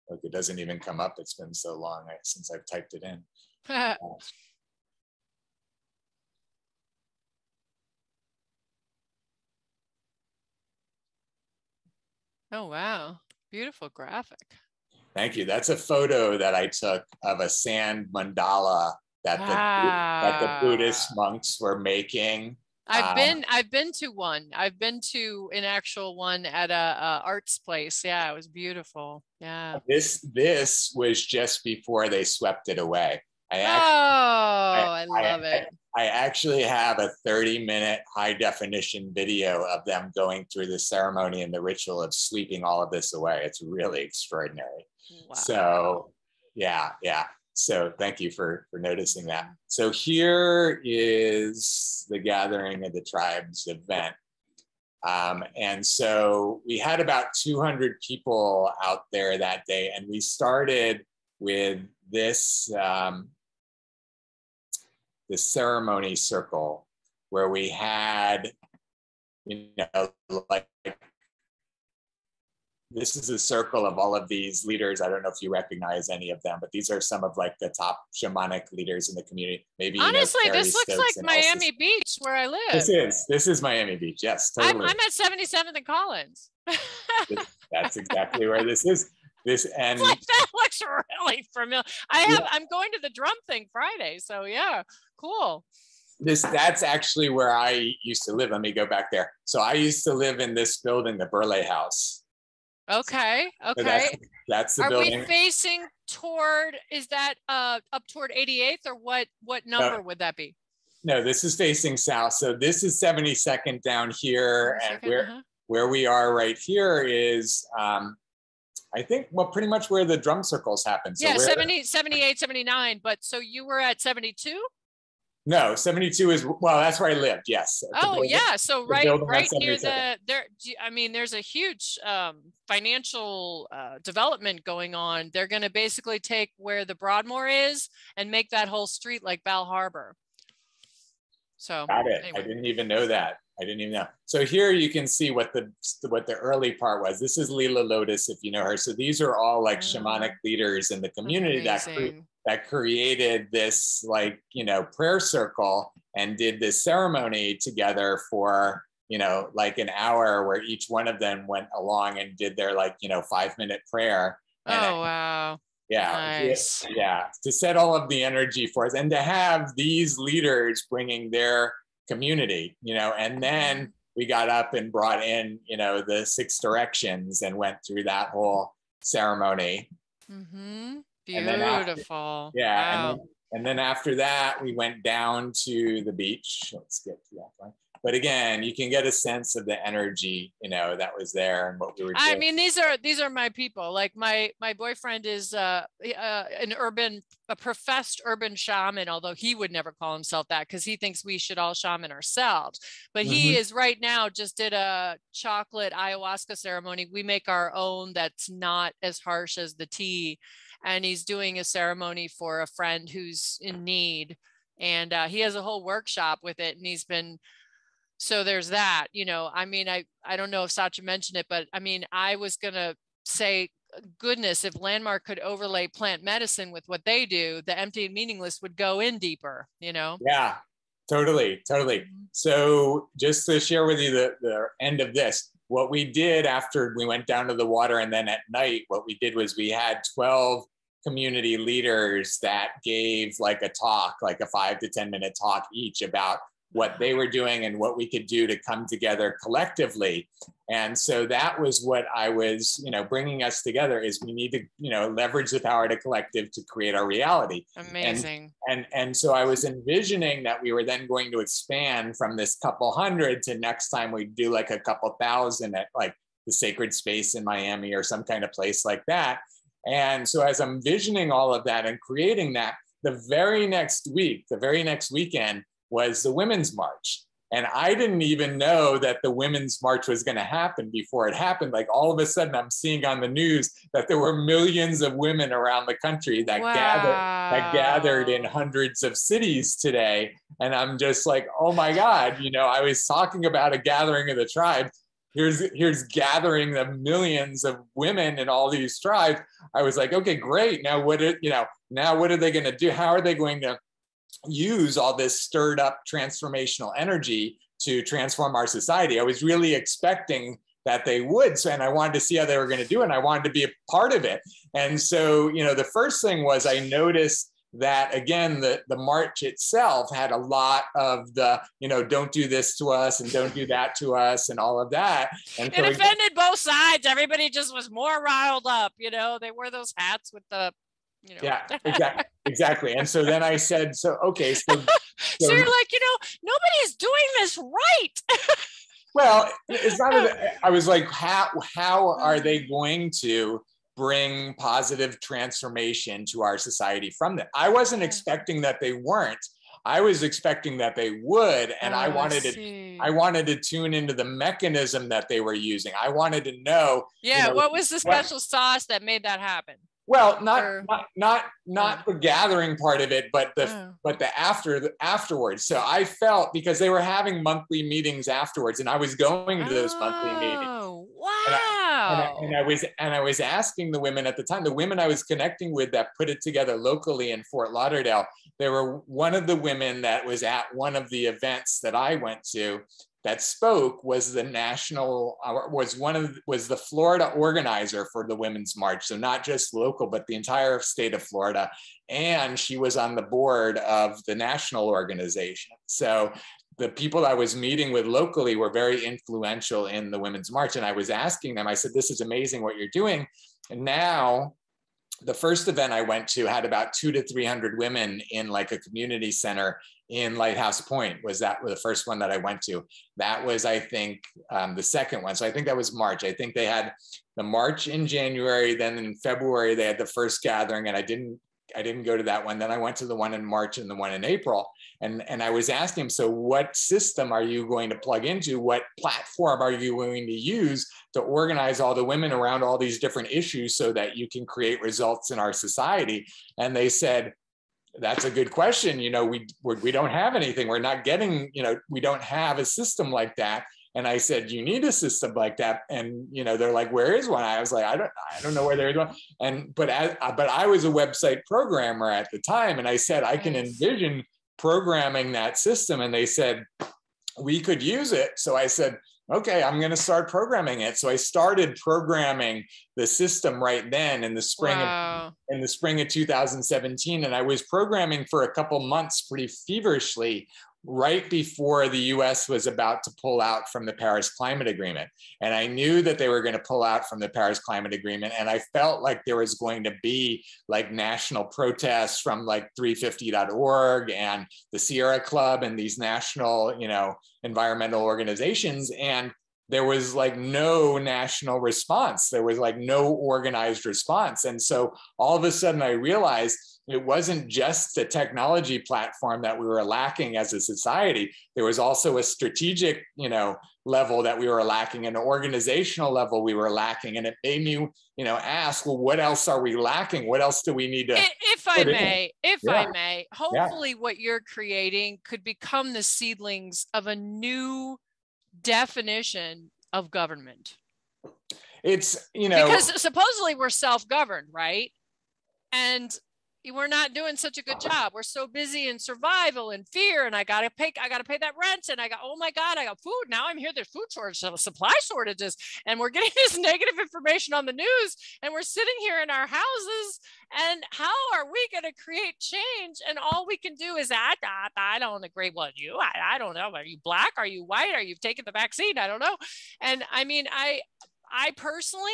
Speaker 2: Look, it doesn't even come up. It's been so long since I've typed it in.
Speaker 3: Oh, wow. Beautiful graphic.
Speaker 2: Thank you. That's a photo that I took of a sand mandala that the Buddhist monks were making.
Speaker 3: I've been to one. I've been to an actual one at a arts place. Yeah, it was beautiful. Yeah.
Speaker 2: This was just before they swept it away.
Speaker 3: I love it.
Speaker 2: I actually have a 30-minute high definition video of them going through the ceremony and the ritual of sweeping all of this away. It's really extraordinary. Wow. So yeah. So thank you for noticing that. So here is the Gathering of the Tribes event. And so we had about 200 people out there that day. And we started with this, the ceremony circle where we had, you know, like, this is a circle of all of these leaders. I don't know if you recognize any of them, but these are some of like the top shamanic leaders in the community. Maybe
Speaker 3: honestly,
Speaker 2: you know,
Speaker 3: this looks like Miami Beach where I live.
Speaker 2: This is Miami Beach. Yes, totally.
Speaker 3: I'm at 77th and Collins.
Speaker 2: That's exactly where this is. And
Speaker 3: like, that looks really familiar. I'm going to the drum thing Friday, so yeah, cool.
Speaker 2: That's actually where I used to live. Let me go back there. So I used to live in this building, the Burleigh House.
Speaker 3: Okay.
Speaker 2: So
Speaker 3: Okay.
Speaker 2: that's the
Speaker 3: Are
Speaker 2: building.
Speaker 3: we facing toward, is that up toward 88th, or what number would that be?
Speaker 2: No, this is facing south. So this is 72nd down here. And where we are right here is, I think, well, pretty much where the drum circles happen. So
Speaker 3: yeah, 70, 78, 79. But so you were at 72?
Speaker 2: No, 72 is, well, that's where I lived. Yes.
Speaker 3: Oh, yeah. So right near there. I mean, there's a huge financial development going on. They're going to basically take where the Broadmoor is and make that whole street like Bal Harbor. So
Speaker 2: got it. Anyway. I didn't even know that. I didn't even know. So here you can see what the early part was. This is Leela Lotus, if you know her. So these are all like shamanic leaders in the community that created this, like, you know, prayer circle and did this ceremony together for, you know, like an hour, where each one of them went along and did their, like, you know, 5-minute prayer.
Speaker 3: Wow.
Speaker 2: Yeah.
Speaker 3: Nice.
Speaker 2: Yeah. To set all of the energy for us and to have these leaders bringing their community, you know, and then we got up and brought in, you know, the 6 directions and went through that whole ceremony.
Speaker 3: Mm-hmm. Beautiful.
Speaker 2: Wow. And then after that, we went down to the beach. Let's get to that one. But again, you can get a sense of the energy, you know, that was there and what we were doing.
Speaker 3: I mean, these are my people. Like my boyfriend is a professed urban shaman, although he would never call himself that because he thinks we should all shaman ourselves. But he is right now just did a chocolate ayahuasca ceremony. We make our own that's not as harsh as the tea. And he's doing a ceremony for a friend who's in need. And he has a whole workshop with it. And he's been, so there's that, you know, I mean, I don't know if Satya mentioned it, but I mean, I was going to say, goodness, if Landmark could overlay plant medicine with what they do, the Empty and Meaningless would go in deeper, you know?
Speaker 2: Yeah, totally. So just to share with you the end of this, what we did after we went down to the water and then at night, what we did was we had 12 community leaders that gave like a talk, like a 5 to 10 minute talk each about what they were doing and what we could do to come together collectively. And so that was what I was, you know, bringing us together is we need to, you know, leverage the power of the collective to create our reality.
Speaker 3: Amazing.
Speaker 2: And so I was envisioning that we were then going to expand from this couple hundred to next time we do like a couple thousand at like the Sacred Space in Miami or some kind of place like that. And so as I'm visioning all of that and creating that, the very next weekend, was the Women's March. And I didn't even know that the Women's March was going to happen before it happened. Like all of a sudden I'm seeing on the news that there were millions of women around the country that gathered in hundreds of cities today. And I'm just like, oh my God, you know, I was talking about a gathering of the tribes. Here's gathering the millions of women in all these tribes. I was like, okay, great. Now what are they going to do? How are they going to use all this stirred up transformational energy to transform our society? I was really expecting that they would. So, and I wanted to see how they were going to do it. And I wanted to be a part of it. And so, you know, the first thing was I noticed that, again, the march itself had a lot of the, you know, don't do this to us and don't do that to us and all of that. And
Speaker 3: it offended both sides. Everybody just was more riled up. You know, they wear those hats with the, you know.
Speaker 2: Yeah, exactly. And so then I said, so you're like,
Speaker 3: you know, nobody's doing this right.
Speaker 2: Well, it's not, I was like, how are they going to bring positive transformation to our society from that? I wasn't expecting that they weren't. I was expecting that they would, and I wanted to tune into the mechanism that they were using. I wanted to know.
Speaker 3: Yeah, you know, what was the special sauce that made that happen?
Speaker 2: Well, not the gathering part of it, but the afterwards. So I felt, because they were having monthly meetings afterwards, and I was going to those monthly meetings.
Speaker 3: Oh, wow.
Speaker 2: And I was asking the women at the time, the women I was connecting with that put it together locally in Fort Lauderdale. There were one of the women that was at one of the events that I went to that spoke was the was the Florida organizer for the Women's March. So not just local, but the entire state of Florida. And she was on the board of the national organization. So the people I was meeting with locally were very influential in the Women's March. And I was asking them, I said, this is amazing what you're doing. And now the first event I went to had about 200 to 300 women in like a community center in Lighthouse Point. Was the first one that I went to. That was, I think, the second one. So I think that was March. I think they had the March in January, then in February, they had the first gathering, and I didn't go to that one. Then I went to the one in March and the one in April. And I was asking him, so what system are you going to plug into? What platform are you going to use to organize all the women around all these different issues so that you can create results in our society? And they said, that's a good question. You know, we don't have anything. We're not getting, you know, we don't have a system like that. And I said, you need a system like that. And, you know, they're like, where is one? I was like, I don't know where there is one. But I was a website programmer at the time. And I said, I can envision programming that system. And they said, we could use it. So I said, okay, I'm going to start programming it. So I started programming the system right then in the spring, in the spring of 2017. And I was programming for a couple months pretty feverishly right before the US was about to pull out from the Paris Climate Agreement. And I knew that they were going to pull out from the Paris Climate Agreement. And I felt like there was going to be like national protests from like 350.org and the Sierra Club and these national, you know, environmental organizations. And there was like no national response. There was like no organized response. And so all of a sudden I realized it wasn't just the technology platform that we were lacking as a society. There was also a strategic, you know, level that we were lacking, an organizational level we were lacking. And it made me, you know, ask, well, what else are we lacking? What else do we need to?
Speaker 3: If I may, hopefully what you're creating could become the seedlings of a new definition of government.
Speaker 2: It's, you know,
Speaker 3: because supposedly we're self-governed, right? And we're not doing such a good job. We're so busy in survival and fear, and I gotta pay that rent, and oh my God, I got food. Now I'm here, there's food shortage, supply shortages, and we're getting this negative information on the news, and we're sitting here in our houses, and how are we gonna create change? And all we can do is I don't agree with you. I don't know. Are you black? Are you white? Are you taking the vaccine? I don't know. And I mean, I personally,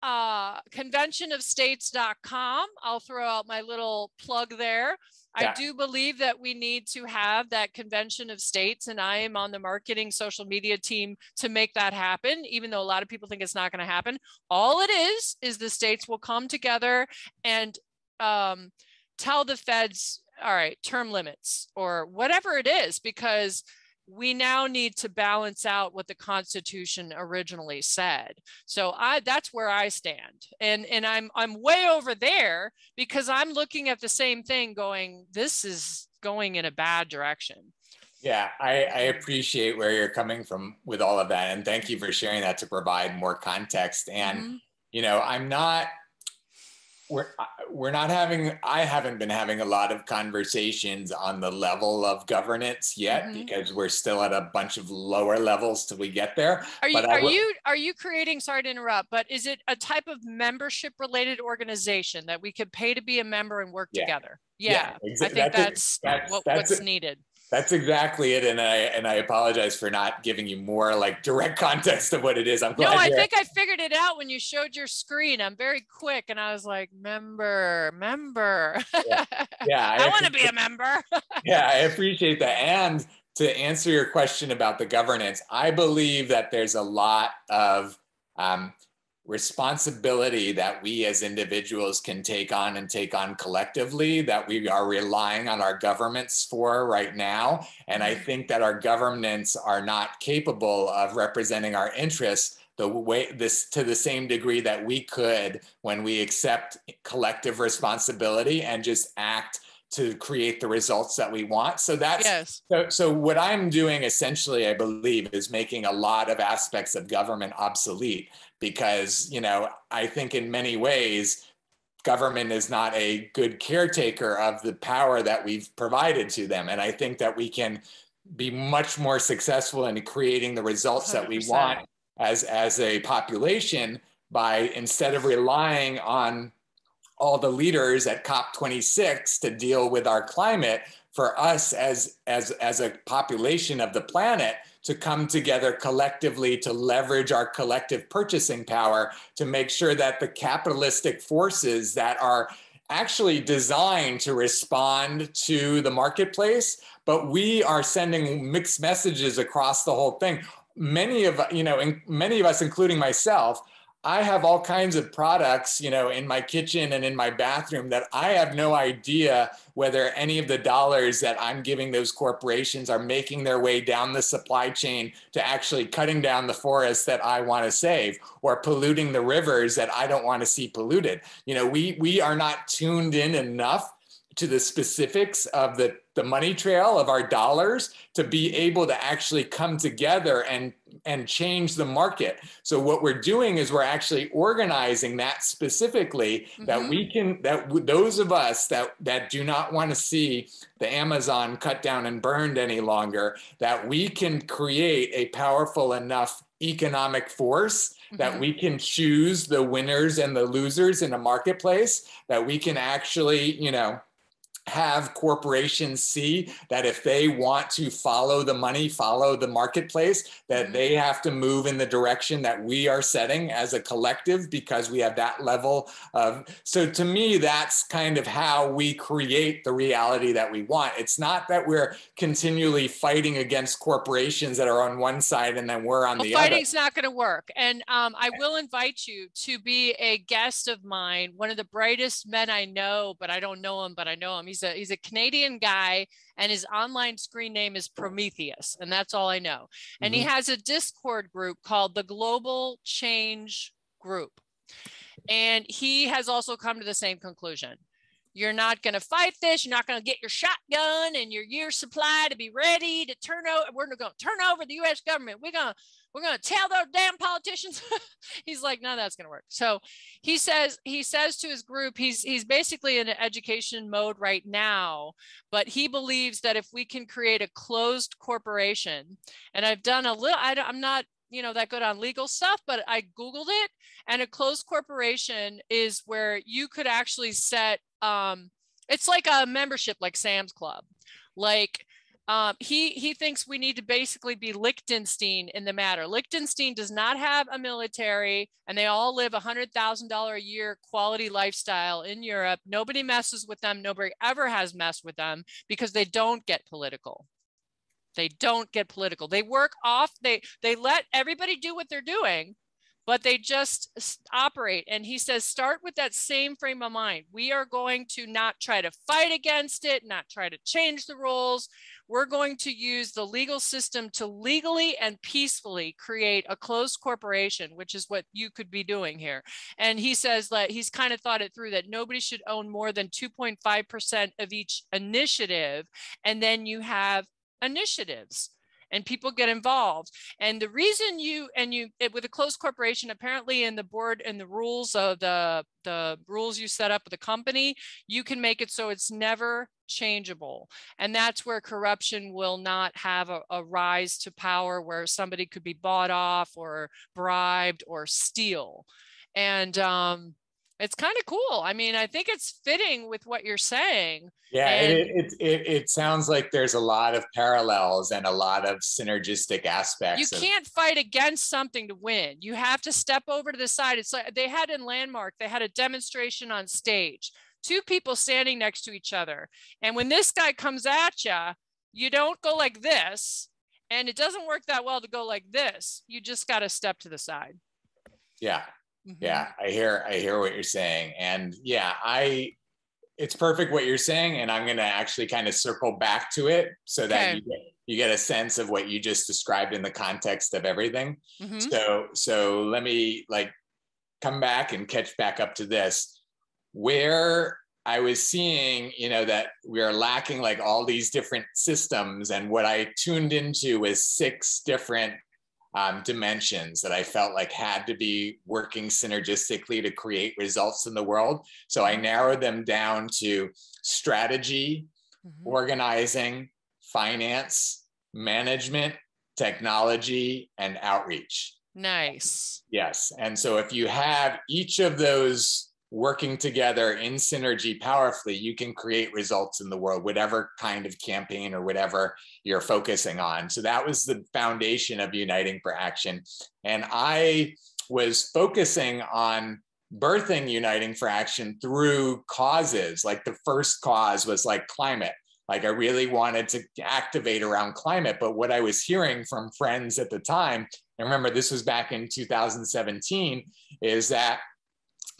Speaker 3: conventionofstates.com. I'll throw out my little plug there. Yeah. I do believe that we need to have that convention of states, and I am on the marketing social media team to make that happen, even though a lot of people think it's not going to happen. All it is the states will come together and tell the feds, all right, term limits or whatever it is, because we now need to balance out what the Constitution originally said. So that's where I stand. And I'm way over there because I'm looking at the same thing going, this is going in a bad direction.
Speaker 2: Yeah, I appreciate where you're coming from with all of that. And thank you for sharing that to provide more context. And, you know, I haven't been having a lot of conversations on the level of governance yet, because we're still at a bunch of lower levels till we get there.
Speaker 3: Are you creating, sorry to interrupt, but is it a type of membership related organization that we could pay to be a member and work together? Yeah, I think that's what's needed.
Speaker 2: That's exactly it. And I apologize for not giving you more like direct context of what it is. I'm glad.
Speaker 3: No, I think I figured it out when you showed your screen. I'm very quick. And I was like, member. Yeah, I want to be a member.
Speaker 2: Yeah, I appreciate that. And to answer your question about the governance, I believe that there's a lot of responsibility that we as individuals can take on collectively that we are relying on our governments for right now. And I think that our governments are not capable of representing our interests to the same degree that we could when we accept collective responsibility and just act to create the results that we want. So that's,
Speaker 3: yes.
Speaker 2: so what I'm doing essentially, I believe, is making a lot of aspects of government obsolete, because, you know, I think in many ways, government is not a good caretaker of the power that we've provided to them. And I think that we can be much more successful in creating the results 100%. That we want as a population by, instead of relying on all the leaders at COP26 to deal with our climate, for us as a population of the planet to come together collectively to leverage our collective purchasing power to make sure that the capitalistic forces that are actually designed to respond to the marketplace, but we are sending mixed messages across the whole thing. Many of us, including myself, I have all kinds of products, you know, in my kitchen and in my bathroom that I have no idea whether any of the dollars that I'm giving those corporations are making their way down the supply chain to actually cutting down the forests that I want to save, or polluting the rivers that I don't want to see polluted. You know, we are not tuned in enough to the specifics of the money trail of our dollars to be able to actually come together and change the market. So what we're doing is we're actually organizing that specifically, that we can, that those of us that do not want to see the Amazon cut down and burned any longer, that we can create a powerful enough economic force that we can choose the winners and the losers in a marketplace, that we can actually, you know, have corporations see that if they want to follow the money, follow the marketplace, that they have to move in the direction that we are setting as a collective, because we have that level of, so to me, that's kind of how we create the reality that we want. It's not that we're continually fighting against corporations that are on one side and then we're on the other.
Speaker 3: Fighting's not going to work. And I will invite you to be a guest of mine, one of the brightest men I know, but I don't know him, but I know him. He's a Canadian guy, and his online screen name is Prometheus, and that's all I know. And he has a Discord group called the Global Change Group. And he has also come to the same conclusion. You're not going to fight this. You're not going to get your shotgun and your year's supply to be ready to turn over. We're going to turn over the U.S. government. We're going to tell those damn politicians. He's like, no, that's going to work. So he says to his group, he's basically in an education mode right now, but he believes that if we can create a closed corporation, and I've done a little, I'm not, you know, that good on legal stuff, but I Googled it, and a closed corporation is where you could actually set, it's like a membership, like Sam's Club. Like he thinks we need to basically be Liechtenstein in the matter. Liechtenstein does not have a military, and they all live $100,000 a year quality lifestyle in Europe. Nobody messes with them. Nobody ever has messed with them because they don't get political. They don't get political. They work off, they let everybody do what they're doing, but they just operate. And he says, start with that same frame of mind. We are going to not try to fight against it, not try to change the rules. We're going to use the legal system to legally and peacefully create a closed corporation, which is what you could be doing here. And he says that he's kind of thought it through, that nobody should own more than 2.5% of each initiative. And then you have initiatives and people get involved. And the reason with a closed corporation, apparently in the board and the rules of the rules you set up with the company, you can make it so it's never changeable. And that's where corruption will not have a rise to power, where somebody could be bought off or bribed or steal. And it's kind of cool. I mean, I think it's fitting with what you're saying.
Speaker 2: Yeah, it sounds like there's a lot of parallels and a lot of synergistic aspects.
Speaker 3: You can't fight against something to win. You have to step over to the side. It's like they had in Landmark, they had a demonstration on stage, two people standing next to each other. And when this guy comes at you, you don't go like this. And it doesn't work that well to go like this. You just got to step to the side.
Speaker 2: Yeah. Yeah, I hear what you're saying. And yeah, it's perfect what you're saying. And I'm going to actually kind of circle back to it so that you get a sense of what you just described in the context of everything. So let me come back and catch back up to this. Where I was seeing, that we are lacking like all these different systems. And what I tuned into was 6 different dimensions that I felt like had to be working synergistically to create results in the world. So I narrowed them down to strategy, organizing, finance, management, technology, and outreach.
Speaker 3: Nice.
Speaker 2: Yes. And so if you have each of those working together in synergy powerfully, you can create results in the world, whatever kind of campaign or whatever you're focusing on. So that was the foundation of Uniting for Action. And I was focusing on birthing Uniting for Action through causes. Like the first cause was like climate. Like I really wanted to activate around climate. But what I was hearing from friends at the time, and remember this was back in 2017, is that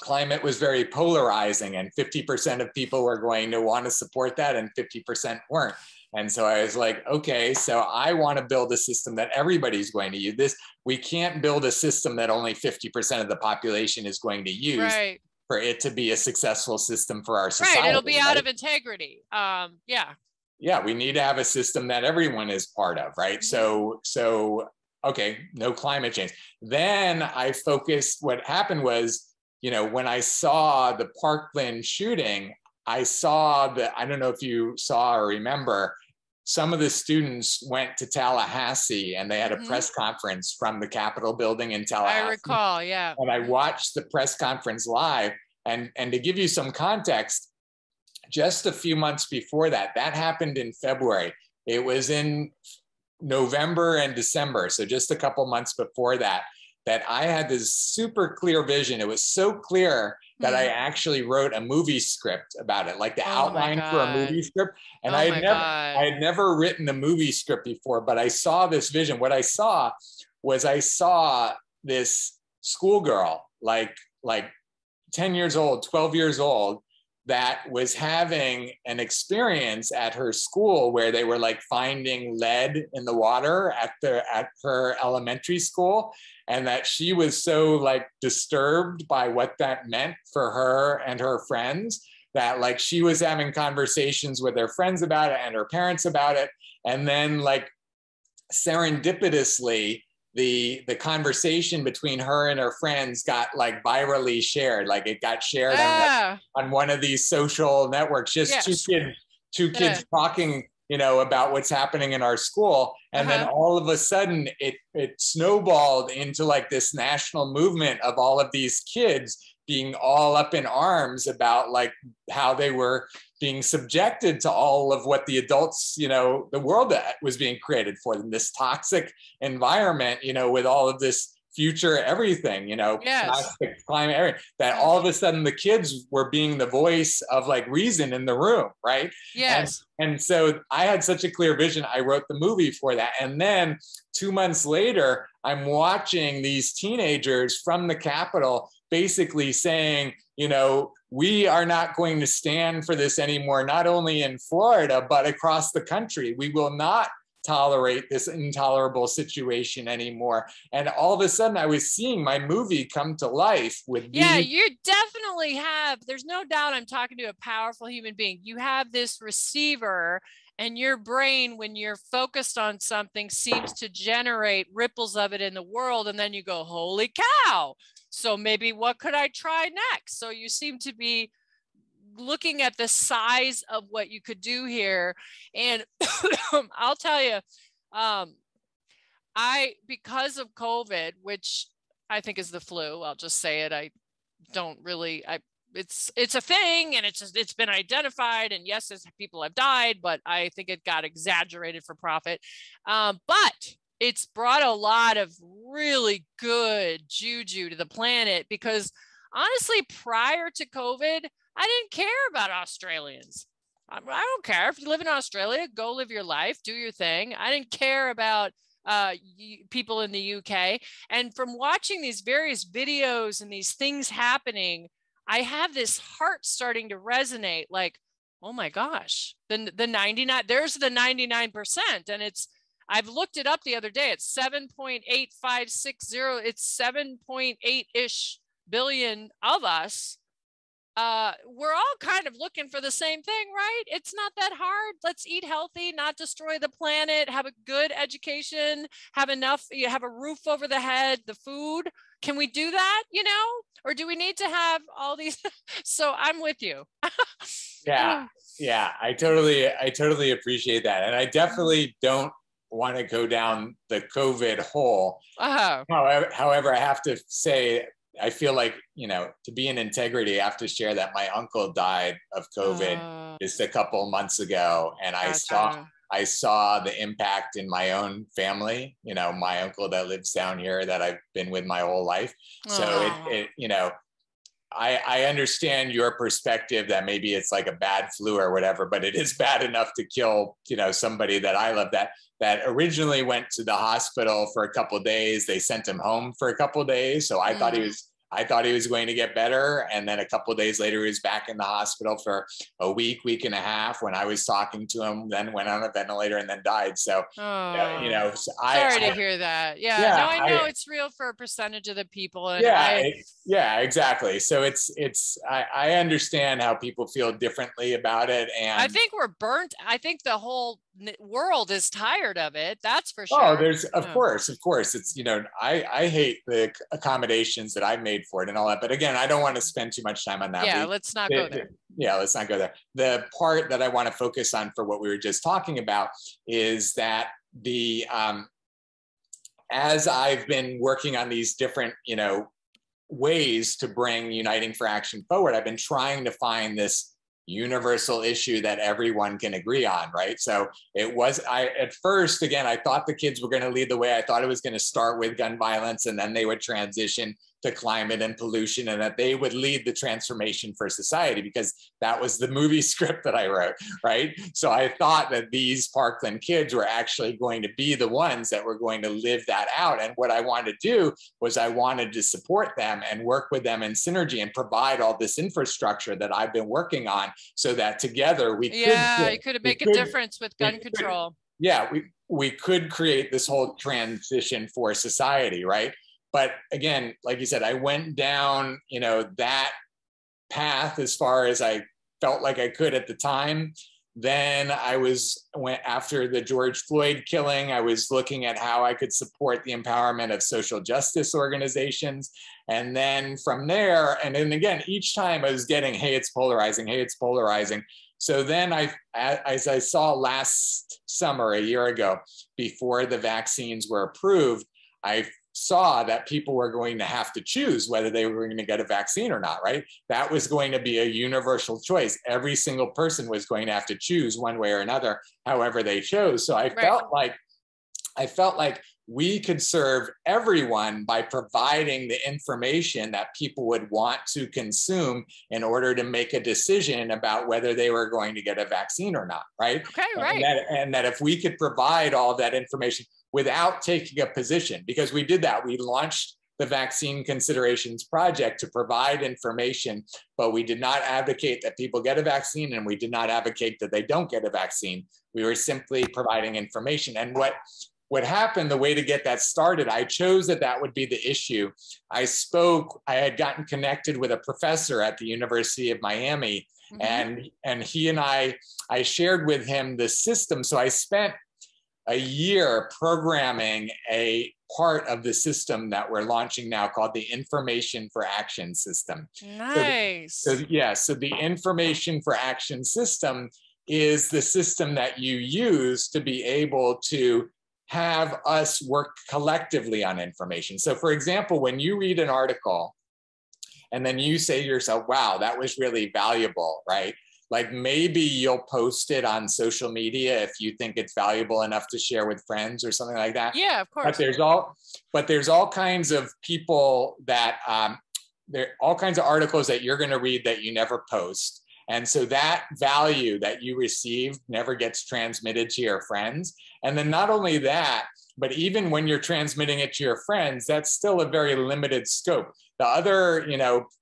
Speaker 2: climate was very polarizing and 50% of people were going to want to support that and 50% weren't. And so I was like, okay, so I want to build a system that everybody's going to use. This, we can't build a system that only 50% of the population is going to use for it to be a successful system for our society.
Speaker 3: Right, it'll be out of integrity.
Speaker 2: Yeah, we need to have a system that everyone is part of, right? So okay, no climate change. Then I focused, what happened was, when I saw the Parkland shooting, I saw that, I don't know if you saw or remember, some of the students went to Tallahassee and they had a press conference from the Capitol building in Tallahassee.
Speaker 3: I recall, yeah.
Speaker 2: And I watched the press conference live. And to give you some context, just a few months before that, that happened in February. It was in November and December. So just a couple months before that I had this super clear vision. It was so clear that I actually wrote a movie script about it, like the outline for a movie script. And I had never written a movie script before, but I saw this vision. What I saw was this schoolgirl, like 10 years old, 12 years old, that was having an experience at her school where they were like finding lead in the water at her elementary school, and that she was so like disturbed by what that meant for her and her friends that like she was having conversations with her friends about it and her parents about it, and then like serendipitously the conversation between her and her friends got like virally shared. Like it got shared on one of these social networks, just two kids talking, about what's happening in our school. And then all of a sudden it snowballed into like this national movement of all of these kids being all up in arms about like how they were being subjected to all of what the adults, the world that was being created for them, this toxic environment, with all of this future everything, plastic, climate, everything, that all of a sudden the kids were being the voice of like reason in the room, right?
Speaker 3: Yes.
Speaker 2: And so I had such a clear vision. I wrote the movie for that. And then 2 months later, I'm watching these teenagers from the Capitol basically saying, we are not going to stand for this anymore, not only in Florida, but across the country. We will not tolerate this intolerable situation anymore. And all of a sudden I was seeing my movie come to life with
Speaker 3: you definitely have, there's no doubt I'm talking to a powerful human being. You have this receiver, and your brain, when you're focused on something, seems to generate ripples of it in the world. And then you go, holy cow. So maybe what could I try next? So you seem to be looking at the size of what you could do here. And I'll tell you, because of COVID, which I think is the flu, I'll just say it. It's a thing, and it's been identified, and yes, people have died, but I think it got exaggerated for profit. But it's brought a lot of really good juju to the planet, because honestly, prior to COVID, I didn't care about Australians. I don't care. If you live in Australia, go live your life, do your thing. I didn't care about people in the UK. And from watching these various videos and these things happening, I have this heart starting to resonate, like, oh my gosh, the 99, there's the 99%. And I've looked it up the other day. It's 7.8560. It's 7.8-ish billion of us. we're all kind of looking for the same thing, right? It's not that hard. Let's eat healthy, not destroy the planet, have a good education, have enough, you have a roof over the head, the food. Can we do that, or do we need to have all these? So I'm with you.
Speaker 2: Yeah. Yeah. I totally appreciate that. And I definitely don't want to go down the COVID hole. However, I have to say, I feel like, to be in integrity, I have to share that my uncle died of COVID just a couple months ago. And I saw the impact in my own family, my uncle that lives down here that I've been with my whole life. So I understand your perspective that maybe it's like a bad flu or whatever, but it is bad enough to kill, somebody that I love that originally went to the hospital for a couple of days. They sent him home for a couple of days. So I thought he was going to get better. And then a couple of days later, he was back in the hospital for a week and a half. When I was talking to him, then went on a ventilator and then died. So,
Speaker 3: sorry to hear that. I know it's real for a percentage of the people. And
Speaker 2: exactly. So I understand how people feel differently about it. And
Speaker 3: I think we're burnt. I think the whole world is tired of it. That's for sure.
Speaker 2: Of course. It's, I hate the accommodations that I've made for it and all that. But again, I don't want to spend too much time on that.
Speaker 3: Yeah, let's not go there.
Speaker 2: Let's not go there. The part that I want to focus on for what we were just talking about is that as I've been working on these different, ways to bring Uniting for Action forward, I've been trying to find this universal issue that everyone can agree on, right? So at first, again, I thought the kids were going to lead the way. I thought it was going to start with gun violence, and then they would transition to climate and pollution, and that they would lead the transformation for society, because that was the movie script that I wrote, right? So I thought that these Parkland kids were actually going to be the ones that were going to live that out. And what I wanted to do was I wanted to support them and work with them in synergy and provide all this infrastructure that I've been working on, so that together we
Speaker 3: could make a difference with gun control.
Speaker 2: We could create this whole transition for society, right? But again, like you said, I went down, that path as far as I felt like I could at the time. Then went after the George Floyd killing. I was looking at how I could support the empowerment of social justice organizations. And then from there, and then again, each time I was getting, hey, it's polarizing. Hey, it's polarizing. So then as I saw last summer, a year ago, before the vaccines were approved, I saw that people were going to have to choose whether they were going to get a vaccine or not, right? That was going to be a universal choice. Every single person was going to have to choose one way or another, however they chose. So I felt like we could serve everyone by providing the information that people would want to consume in order to make a decision about whether they were going to get a vaccine or not, right?
Speaker 3: Okay, right.
Speaker 2: And that if we could provide all of that information without taking a position, because we did that. We launched the Vaccine Considerations Project to provide information, but we did not advocate that people get a vaccine, and we did not advocate that they don't get a vaccine. We were simply providing information. And what happened, the way to get that started, I chose that would be the issue. I had gotten connected with a professor at the University of Miami, and he and I shared with him the system. So I spent a year programming a part of the system that we're launching now called the Information for Action system.
Speaker 3: Nice.
Speaker 2: So the Information for Action system is the system that you use to be able to have us work collectively on information. So for example, when you read an article and then you say to yourself, wow, that was really valuable, right? Like maybe you'll post it on social media if you think it's valuable enough to share with friends or something like that.
Speaker 3: Yeah, of course.
Speaker 2: But there's all kinds of people that, there are all kinds of articles that you're going to read that you never post. And so that value that you receive never gets transmitted to your friends. And then not only that, but even when you're transmitting it to your friends, that's still a very limited scope. The other,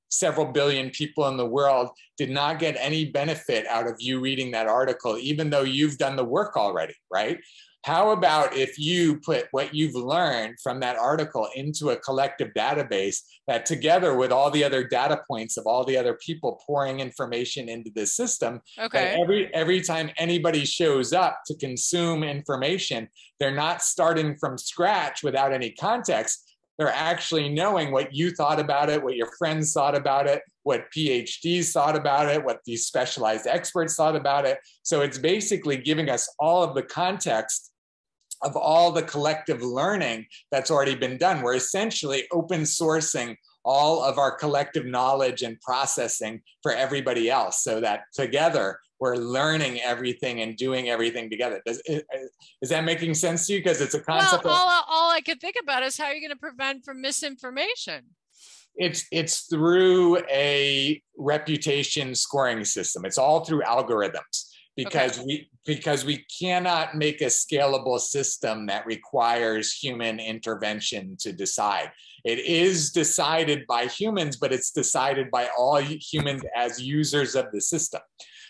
Speaker 2: several billion people in the world did not get any benefit out of you reading that article, even though you've done the work already, right? How about if you put what you've learned from that article into a collective database that, together with all the other data points of all the other people pouring information into the system,
Speaker 3: okay,
Speaker 2: that every time anybody shows up to consume information, they're not starting from scratch without any context. They're actually knowing what you thought about it, what your friends thought about it, what PhDs thought about it, what these specialized experts thought about it. So it's basically giving us all of the context of all the collective learning that's already been done. We're essentially open sourcing all of our collective knowledge and processing for everybody else, so that together we're learning everything and doing everything together. Is that making sense to you? Because it's a concept.
Speaker 3: Well, all I could think about is how you're going to prevent from misinformation.
Speaker 2: It's through a reputation scoring system. It's all through algorithms. Because we cannot make a scalable system that requires human intervention to decide. It is decided by humans, but it's decided by all humans as users of the system.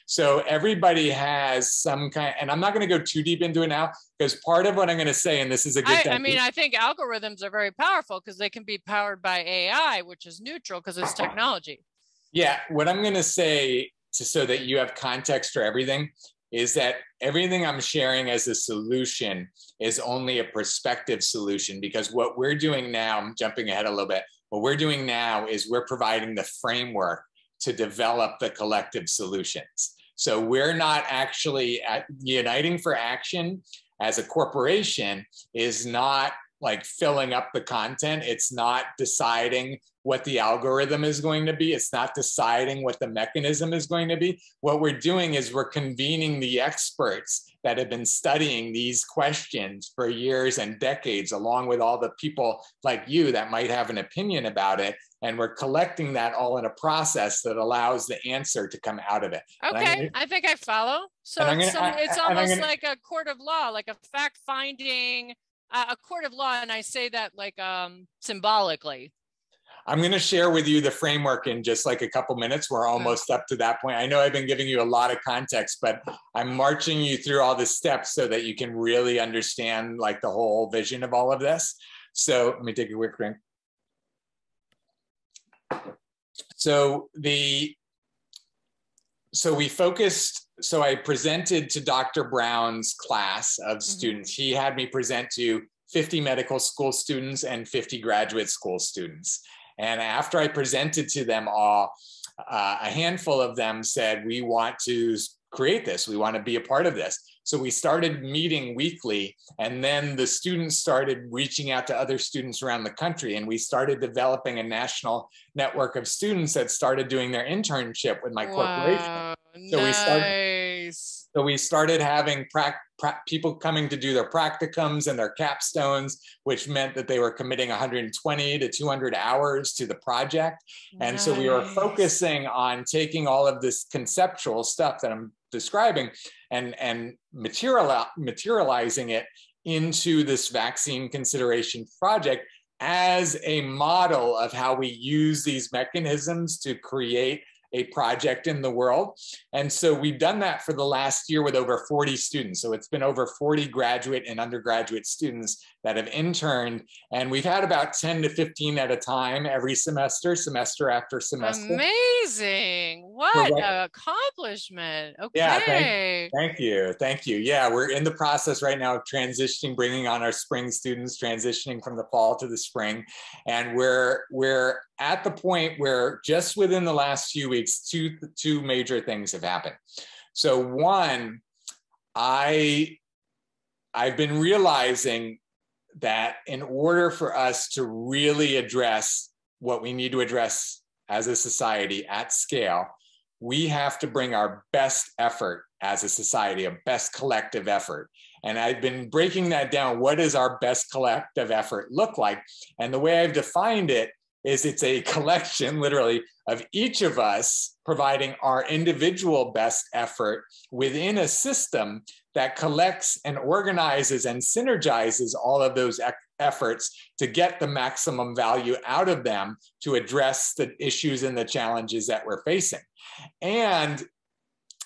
Speaker 2: So everybody has some kind, and I'm not going to go too deep into it now, because part of what I'm going to say, and this is a good thing.
Speaker 3: I mean, I think algorithms are very powerful because they can be powered by AI, which is neutral because it's technology.
Speaker 2: Yeah, what I'm going to say, so that you have context for everything, is that everything I'm sharing as a solution is only a prospective solution, because what we're doing now, I'm jumping ahead a little bit, what we're doing now is we're providing the framework to develop the collective solutions. So we're not actually Uniting for Action as a corporation is not like filling up the content. It's not deciding what the algorithm is going to be. It's not deciding what the mechanism is going to be. What we're doing is we're convening the experts that have been studying these questions for years and decades, along with all the people like you that might have an opinion about it. And we're collecting that all in a process that allows the answer to come out of it.
Speaker 3: Okay, I think I follow. So it's almost like a court of law, like a fact-finding, a court of law, and I say that like symbolically.
Speaker 2: I'm going to share with you the framework in just like a couple minutes. We're almost up to that point. I know I've been giving you a lot of context, but I'm marching you through all the steps so that you can really understand like the whole vision of all of this. So let me take a quick drink. So I presented to Dr. Brown's class of students. He had me present to 50 medical school students and 50 graduate school students. And after I presented to them all, a handful of them said, we want to create this. We want to be a part of this. So we started meeting weekly, and then the students started reaching out to other students around the country. And we started developing a national network of students that started doing their internship with my corporation. So we started having people coming to do their practicums and their capstones, which meant that they were committing 120 to 200 hours to the project. And so we were focusing on taking all of this conceptual stuff that I'm describing and materializing it into this vaccine consideration project as a model of how we use these mechanisms to create a project in the world. And so we've done that for the last year with over 40 students. So it's been over 40 graduate and undergraduate students that have interned. And we've had about 10 to 15 at a time every semester, semester after semester.
Speaker 3: Amazing. What an accomplishment. Okay.
Speaker 2: Yeah, thank you. Thank you. Yeah, we're in the process right now of transitioning, bringing on our spring students, transitioning from the fall to the spring. And we're at the point where just within the last few weeks, two major things have happened. So one, I've been realizing that in order for us to really address what we need to address as a society at scale, we have to bring our best effort as a society, a best collective effort. And I've been breaking that down. What does our best collective effort look like? And the way I've defined it is it's a collection, literally, of each of us providing our individual best effort within a system that collects and organizes and synergizes all of those efforts to get the maximum value out of them to address the issues and the challenges that we're facing. And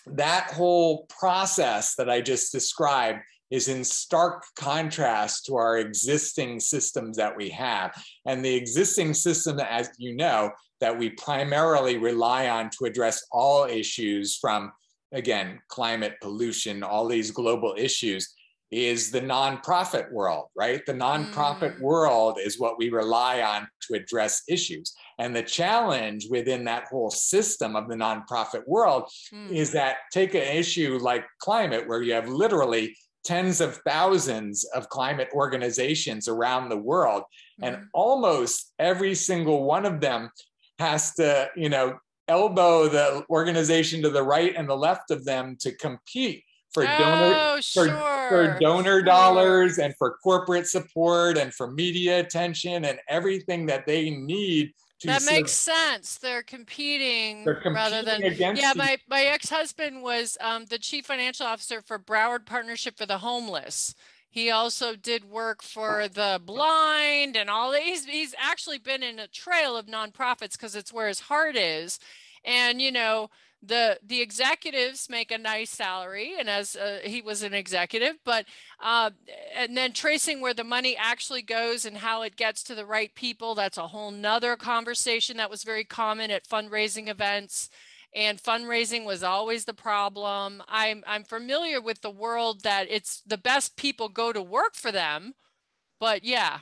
Speaker 2: that whole process that I just described is in stark contrast to our existing systems that we have. And the existing system, as you know, that we primarily rely on to address all issues from, again, climate, pollution, all these global issues, is the nonprofit world, right? The nonprofit world is what we rely on to address issues. And the challenge within that whole system of the nonprofit world is that take an issue like climate, where you have literally tens of thousands of climate organizations around the world, and almost every single one of them has to, you know, elbow the organization to the right and the left of them to compete for donor dollars and for corporate support and for media attention and everything that they need.
Speaker 3: That makes sense. They're competing rather than
Speaker 2: against.
Speaker 3: Yeah, my ex-husband was the chief financial officer for Broward Partnership for the Homeless. He also did work for the blind and all. He's actually been in a trail of nonprofits because it's where his heart is. And, you know, the executives make a nice salary, and as he was an executive, but and then tracing where the money actually goes and how it gets to the right people, that's a whole nother conversation that was very common at fundraising events. And fundraising was always the problem. I'm familiar with the world that it's the best people go to work for them, but yeah.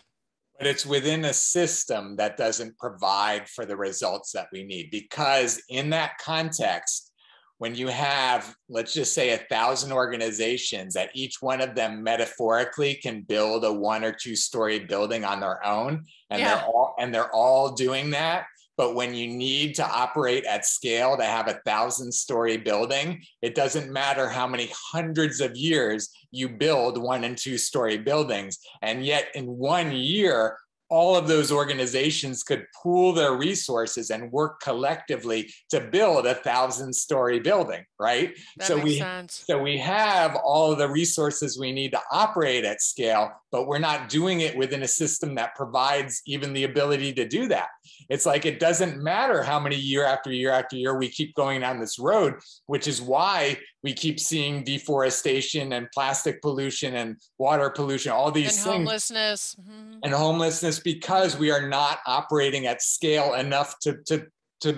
Speaker 2: But it's within a system that doesn't provide for the results that we need, because in that context, when you have, let's just say, 1,000 organizations that each one of them metaphorically can build a 1 or 2 story building on their own, and they're all doing that. But when you need to operate at scale to have 1,000-story building, it doesn't matter how many hundreds of years you build 1 and 2 story buildings. And yet in 1 year, all of those organizations could pool their resources and work collectively to build 1,000-story building, right?
Speaker 3: That makes sense.
Speaker 2: So we have all of the resources we need to operate at scale, but we're not doing it within a system that provides even the ability to do that. It's like, it doesn't matter how many year after year after year we keep going down this road, which is why we keep seeing deforestation and plastic pollution and water pollution, all these things.
Speaker 3: Homelessness.
Speaker 2: And homelessness, because we are not operating at scale enough to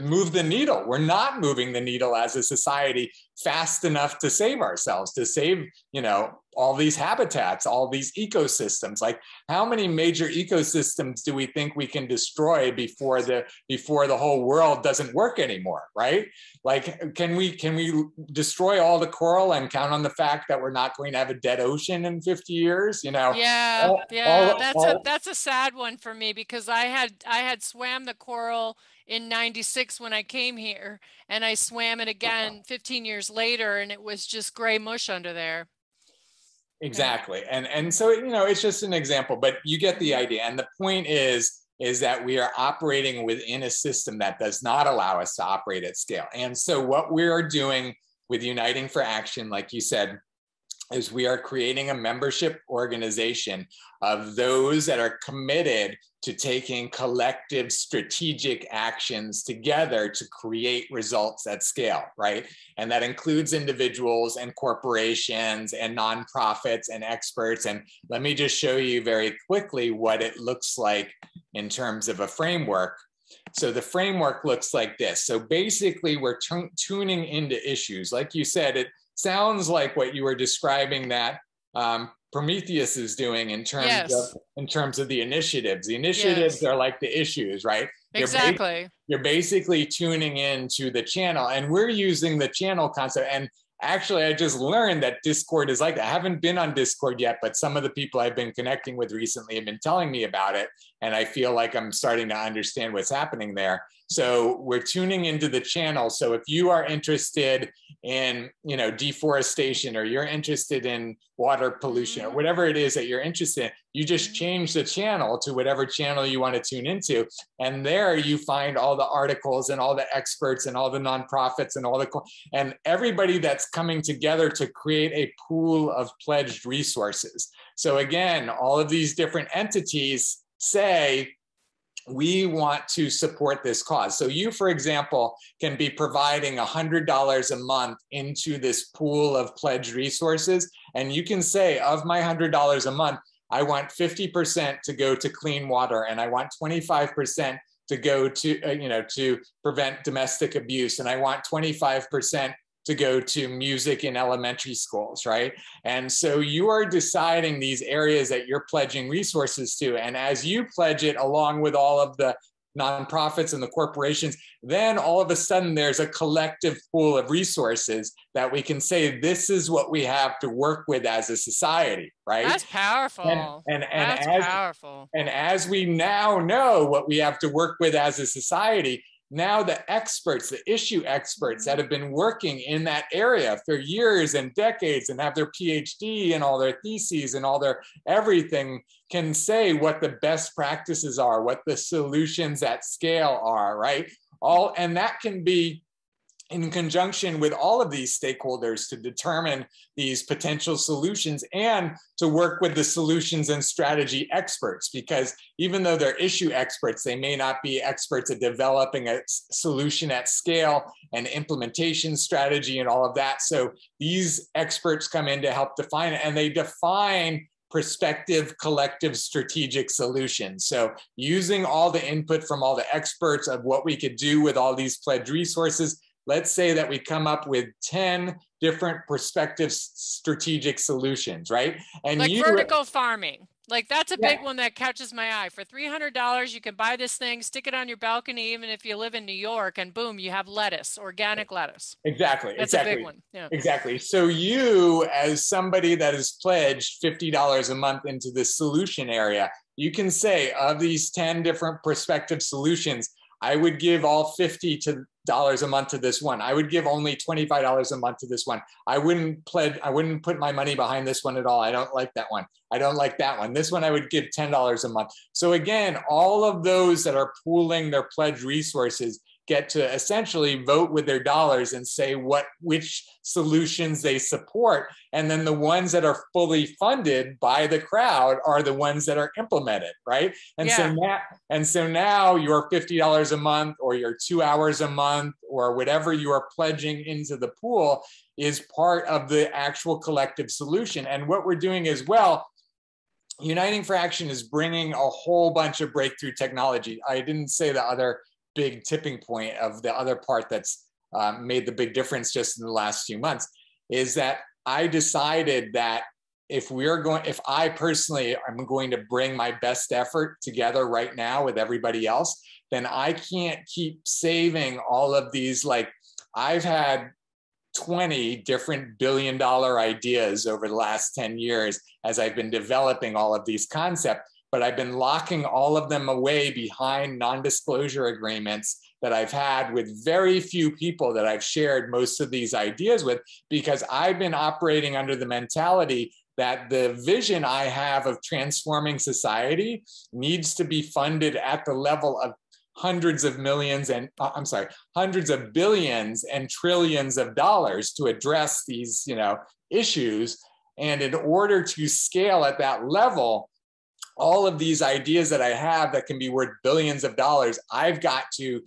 Speaker 2: move the needle. We're not moving the needle as a society fast enough to save ourselves, to save, you know, all these habitats, all these ecosystems. Like, how many major ecosystems do we think we can destroy before the whole world doesn't work anymore, right? Like, can we destroy all the coral and count on the fact that we're not going to have a dead ocean in 50 years? You know?
Speaker 3: That's a sad one for me, because I had swam the coral in 96 when I came here, and I swam it again 15 years later, and it was just gray mush under there.
Speaker 2: Exactly. And so, you know, it's just an example, but you get the idea. And the point is that we are operating within a system that does not allow us to operate at scale. And so what we are doing with Uniting for Action, like you said, is we are creating a membership organization of those that are committed to taking collective strategic actions together to create results at scale, right? And that includes individuals and corporations and nonprofits and experts. And let me just show you very quickly what it looks like in terms of a framework. So the framework looks like this. So basically, we're tuning into issues. Like you said, it sounds like what you were describing that Prometheus is doing in terms of the initiatives. The initiatives are like the issues, right?
Speaker 3: Exactly.
Speaker 2: You're basically tuning into the channel, and we're using the channel concept. And actually, I just learned that Discord is like that. I haven't been on Discord yet, but some of the people I've been connecting with recently have been telling me about it. And I feel like I'm starting to understand what's happening there. So we're tuning into the channel. So if you are interested in, you know, deforestation, or you're interested in water pollution, or whatever it is that you're interested in, you just change the channel to whatever channel you want to tune into. And there you find all the articles and all the experts and all the nonprofits and everybody that's coming together to create a pool of pledged resources. So again, all of these different entities say, we want to support this cause. So you, for example, can be providing $100 a month into this pool of pledged resources, And you can say, of my $100 a month, I want 50% to go to clean water, and I want 25% to go to, to prevent domestic abuse, and I want 25% to go to music in elementary schools, right? And so you are deciding these areas that you're pledging resources to. And as you pledge it along with all of the nonprofits and the corporations, then all of a sudden there's a collective pool of resources that we can say, this is what we have to work with as a society, right?
Speaker 3: That's powerful. That's powerful.
Speaker 2: And as we now know what we have to work with as a society, now the experts, the issue experts that have been working in that area for years and decades and have their PhD and all their theses and all their everything can say what the best practices are, what the solutions at scale are, right? And that can be in conjunction with all of these stakeholders to determine these potential solutions and to work with the solutions and strategy experts, because even though they're issue experts, they may not be experts at developing a solution at scale and implementation strategy and all of that. So these experts come in to help define it, and they define prospective collective strategic solutions. So using all the input from all the experts of what we could do with all these pledged resources, let's say that we come up with 10 different prospective strategic solutions, right? And
Speaker 3: like vertical farming. Like that's a big one that catches my eye. For $300, you can buy this thing, stick it on your balcony, even if you live in New York, and boom, you have lettuce, organic lettuce.
Speaker 2: Exactly.
Speaker 3: That's a big one. Yeah.
Speaker 2: Exactly. So you, as somebody that has pledged $50 a month into the solution area, you can say, of these 10 different prospective solutions, I would give all $50 a month to this one. I would give only $25 a month to this one. I wouldn't put my money behind this one at all. I don't like that one. I don't like that one. This one I would give $10 a month. So again, all of those that are pooling their pledged resources get to essentially vote with their dollars and say which solutions they support. And then the ones that are fully funded by the crowd are the ones that are implemented, right? And so now your $50 a month or your 2 hours a month or whatever you are pledging into the pool is part of the actual collective solution. And what we're doing as well, Uniting for Action is bringing a whole bunch of breakthrough technology. I didn't say the other big tipping point of the other part that's made the big difference just in the last few months is that I decided that if I personally am going to bring my best effort together right now with everybody else, then I can't keep saving all of these. Like I've had 20 different billion-dollar ideas over the last 10 years as I've been developing all of these concepts. But I've been locking all of them away behind non-disclosure agreements that I've had with very few people that I've shared most of these ideas with, because I've been operating under the mentality that the vision I have of transforming society needs to be funded at the level of hundreds of billions and trillions of dollars to address these, issues. And in order to scale at that level, all of these ideas that I have that can be worth billions of dollars, I've got to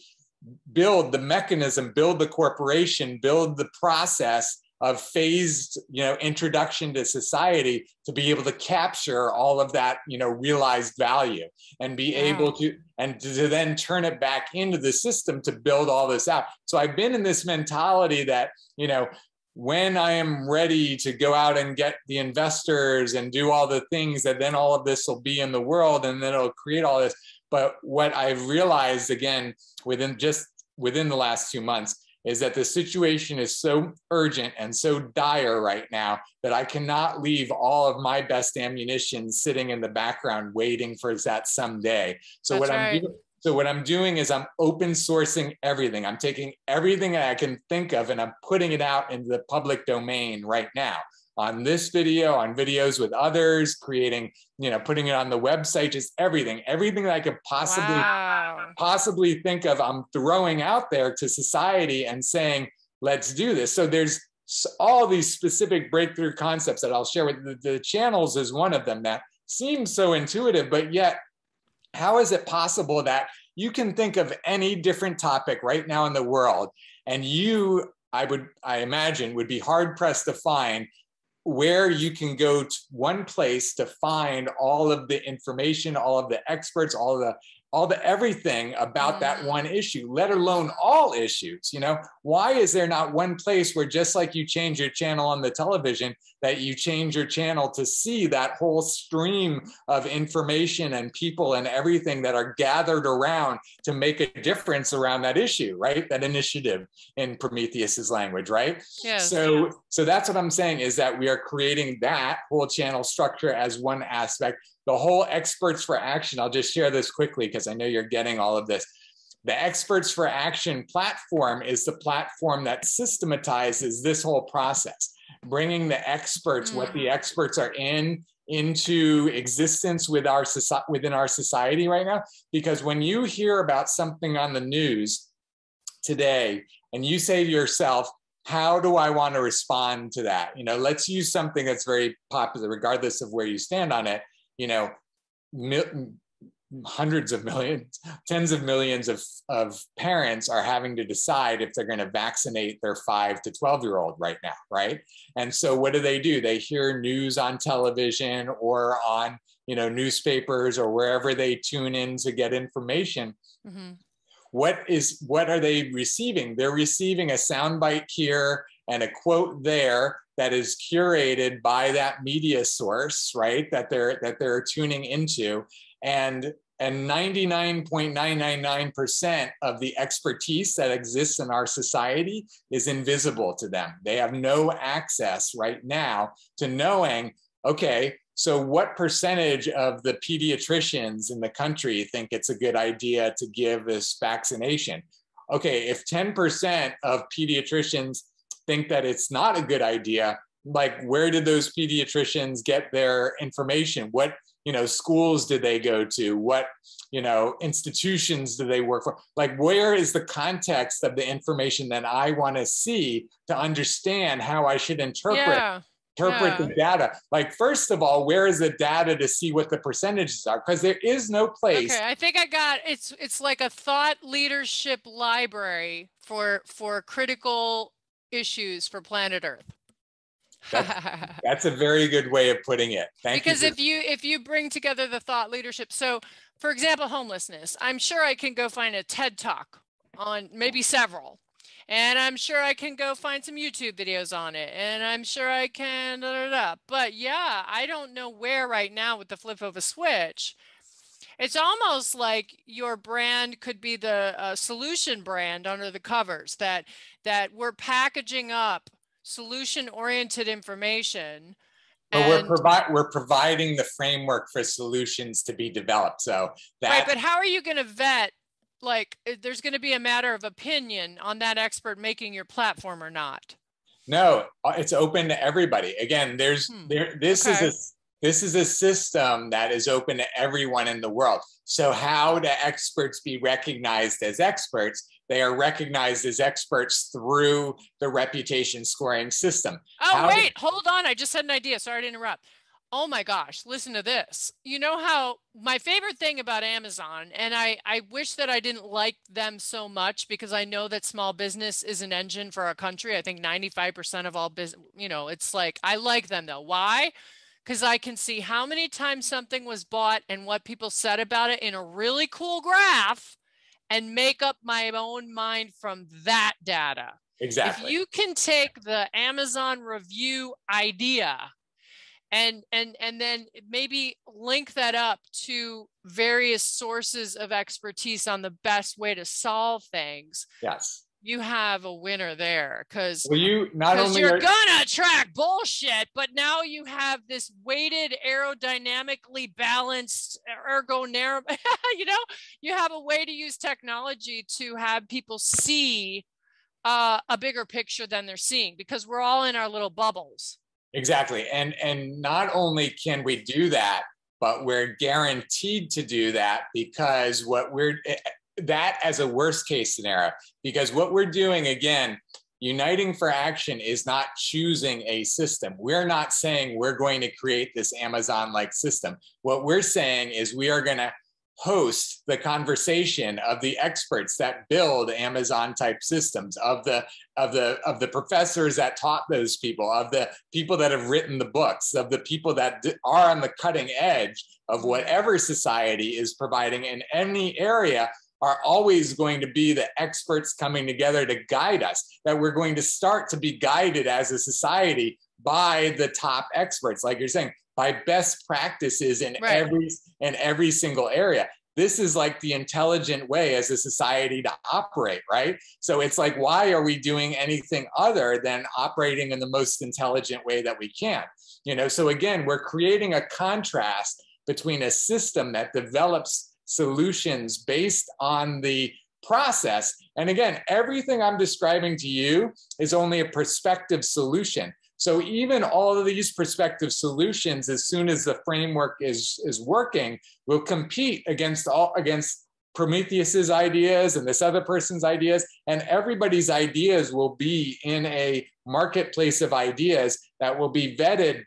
Speaker 2: build the mechanism, build the corporation, build the process of phased, introduction to society to be able to capture all of that, realized value and be able to then turn it back into the system to build all this out. So I've been in this mentality that, when I am ready to go out and get the investors and do all the things, that then all of this will be in the world and then it'll create all this. But what I've realized again, within the last 2 months, is that the situation is so urgent and so dire right now that I cannot leave all of my best ammunition sitting in the background waiting for that someday. So what I'm doing is I'm open sourcing everything. I'm taking everything I can think of and I'm putting it out into the public domain right now. On this video, on videos with others, creating, putting it on the website, just everything that I could possibly think of, I'm throwing out there to society and saying, let's do this. So there's all these specific breakthrough concepts that I'll share with the channels is one of them that seems so intuitive, but yet how is it possible that you can think of any different topic right now in the world and I imagine, would be hard pressed to find where you can go to one place to find all of the information, all of the experts, all the everything about that one issue, let alone all issues. You know, why is there not one place where, just like you change your channel on the television, that you change your channel to see that whole stream of information and people and everything that are gathered around to make a difference around that issue, right? That initiative in Prometheus's language, right?
Speaker 3: Yes.
Speaker 2: So that's what I'm saying, is that we are creating that whole channel structure as one aspect. The whole Experts for Action, I'll just share this quickly because I know you're getting all of this. The Experts for Action platform is the platform that systematizes this whole process, bringing the experts, what the experts are into existence within our society right now. Because when you hear about something on the news today and you say to yourself, how do I want to respond to that? You know, let's use something that's very popular, regardless of where you stand on it. You know, hundreds of millions, tens of millions of parents are having to decide if they're going to vaccinate their 5 to 12-year-old right now, right? And so what do? They hear news on television or on, you know, newspapers or wherever they tune in to get information. What are they receiving? They're receiving a soundbite here and a quote there that is curated by that media source, right? That they're tuning into, and 99.999% of the expertise that exists in our society is invisible to them. They have no access right now to knowing, okay, so what percentage of the pediatricians in the country think it's a good idea to give this vaccination? Okay, if 10% of pediatricians think that it's not a good idea, like, where did those pediatricians get their information? What, you know, schools did they go to? What, you know, institutions do they work for? Like, where is the context of the information that I want to see to understand how I should interpret the data? Like, first of all, where is the data to see what the percentages are? Because there is no place.
Speaker 3: Okay, I think I got it's like a thought leadership library for critical issues for planet Earth.
Speaker 2: That's a very good way of putting it. Thank you.
Speaker 3: Because if you bring together the thought leadership, so for example, homelessness, I'm sure I can go find a TED Talk on, maybe several, and I'm sure I can go find some YouTube videos on it, and I'm sure I can but yeah, I don't know where right now with the flip of a switch. It's almost like your brand could be the solution brand under the covers, that we're packaging up solution-oriented information.
Speaker 2: But we're providing the framework for solutions to be developed. So that,
Speaker 3: right, but how are you going to vet? Like, there's going to be a matter of opinion on that expert making your platform or not?
Speaker 2: No, it's open to everybody. Again, this is a system that is open to everyone in the world. So how do experts be recognized as experts? They are recognized as experts through the reputation scoring system.
Speaker 3: Oh, hold on. I just had an idea. Sorry to interrupt. Oh my gosh, listen to this. You know how my favorite thing about Amazon, and I wish that I didn't like them so much, because I know that small business is an engine for our country. I think 95% of all business, you know, it's like, I like them though. Why? Because I can see how many times something was bought and what people said about it in a really cool graph, and make up my own mind from that data.
Speaker 2: Exactly.
Speaker 3: If you can take the Amazon review idea and then maybe link that up to various sources of expertise on the best way to solve things.
Speaker 2: Yes.
Speaker 3: You have a winner there, because
Speaker 2: you're
Speaker 3: gonna attract bullshit, but now you have this weighted, aerodynamically balanced, you know, you have a way to use technology to have people see a bigger picture than they're seeing, because we're all in our little bubbles.
Speaker 2: Exactly. And not only can we do that, but we're guaranteed to do that, because that as a worst case scenario, because what we're doing, again, Uniting for Action is not choosing a system. We're not saying we're going to create this Amazon-like system. What we're saying is we are going to host the conversation of the experts that build Amazon type systems, of the professors that taught those people, of the people that have written the books, of the people that are on the cutting edge of whatever society is providing in any area, are always going to be the experts coming together to guide us, that we're going to start to be guided as a society by the top experts, like you're saying, by best practices in every single area. This is like the intelligent way as a society to operate, right? So it's like, why are we doing anything other than operating in the most intelligent way that we can? You know, so again, we're creating a contrast between a system that develops solutions based on the process. And again, everything I'm describing to you is only a prospective solution. So even all of these prospective solutions, as soon as the framework is working, will compete against Prometheus's ideas and this other person's ideas, and everybody's ideas will be in a marketplace of ideas that will be vetted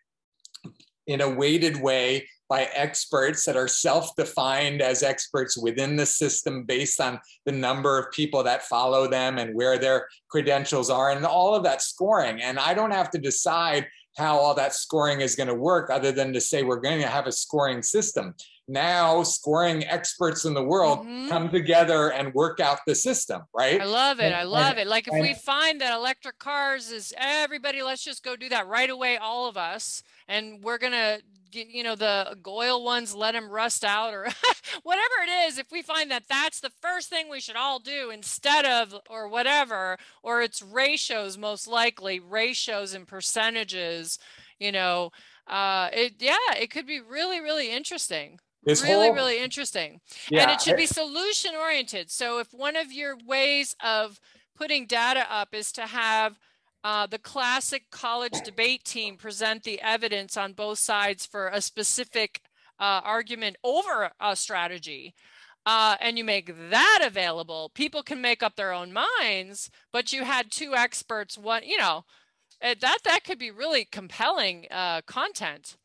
Speaker 2: in a weighted way by experts that are self-defined as experts within the system based on the number of people that follow them and where their credentials are and all of that scoring. And I don't have to decide how all that scoring is going to work other than to say we're going to have a scoring system. Now scoring experts in the world come together and work out the system, right?
Speaker 3: I love it. I love it. Like if we find that electric cars is everybody, let's just go do that right away, all of us. And we're going to, you know, the oil ones, let them rust out or whatever it is. If we find that that's the first thing we should all do instead of, or whatever, or it's ratios, most likely ratios and percentages, you know, it could be really, really interesting. Really interesting. And it should be solution oriented. So if one of your ways of putting data up is to have the classic college debate team present the evidence on both sides for a specific argument over a strategy, and you make that available, people can make up their own minds, but you had two experts, one, you know, that could be really compelling content.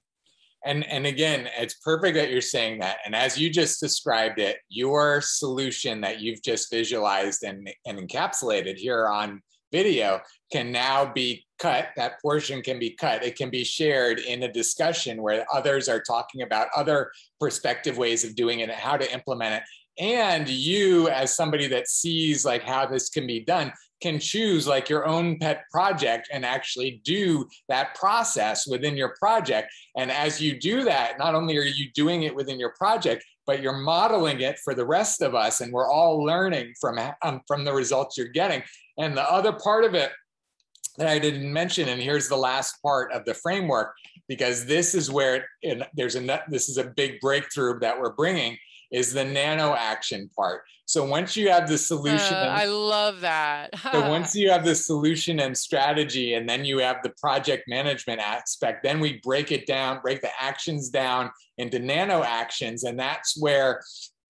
Speaker 2: And again, it's perfect that you're saying that. And as you just described it, your solution that you've just visualized and encapsulated here on video can now be cut. That portion can be cut. It can be shared in a discussion where others are talking about other perspective ways of doing it and how to implement it. And you, as somebody that sees like how this can be done, can choose like your own pet project and actually do that process within your project. And as you do that, not only are you doing it within your project, but you're modeling it for the rest of us. And we're all learning from the results you're getting. And the other part of it that I didn't mention, and here's the last part of the framework, because this is where this is a big breakthrough that we're bringing, is the nano action part. So once you have the solution,
Speaker 3: I love that.
Speaker 2: So once you have the solution and strategy, and then you have the project management aspect, then we break it down, break the actions down into nano actions. And that's where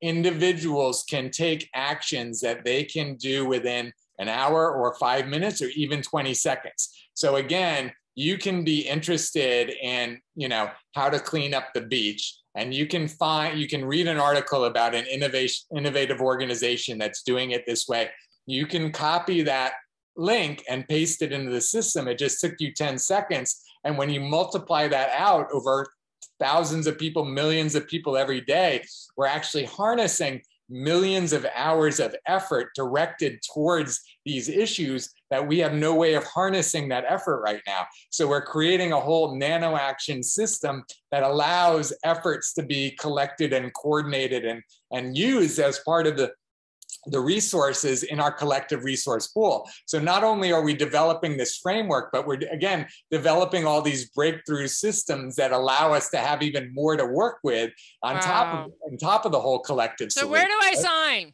Speaker 2: individuals can take actions that they can do within an hour or 5 minutes or even 20 seconds. So again, you can be interested in, you know, how to clean up the beach. And you can read an article about an innovative organization that's doing it this way. You can copy that link and paste it into the system. It just took you 10 seconds. And when you multiply that out over thousands of people, millions of people every day, we're actually harnessing millions of hours of effort directed towards these issues that we have no way of harnessing that effort right now. So we're creating a whole nano action system that allows efforts to be collected and coordinated and used as part of the resources in our collective resource pool. So not only are we developing this framework, but we're, again, developing all these breakthrough systems that allow us to have even more to work with on top of the whole collective
Speaker 3: So
Speaker 2: solution.
Speaker 3: Where do I sign?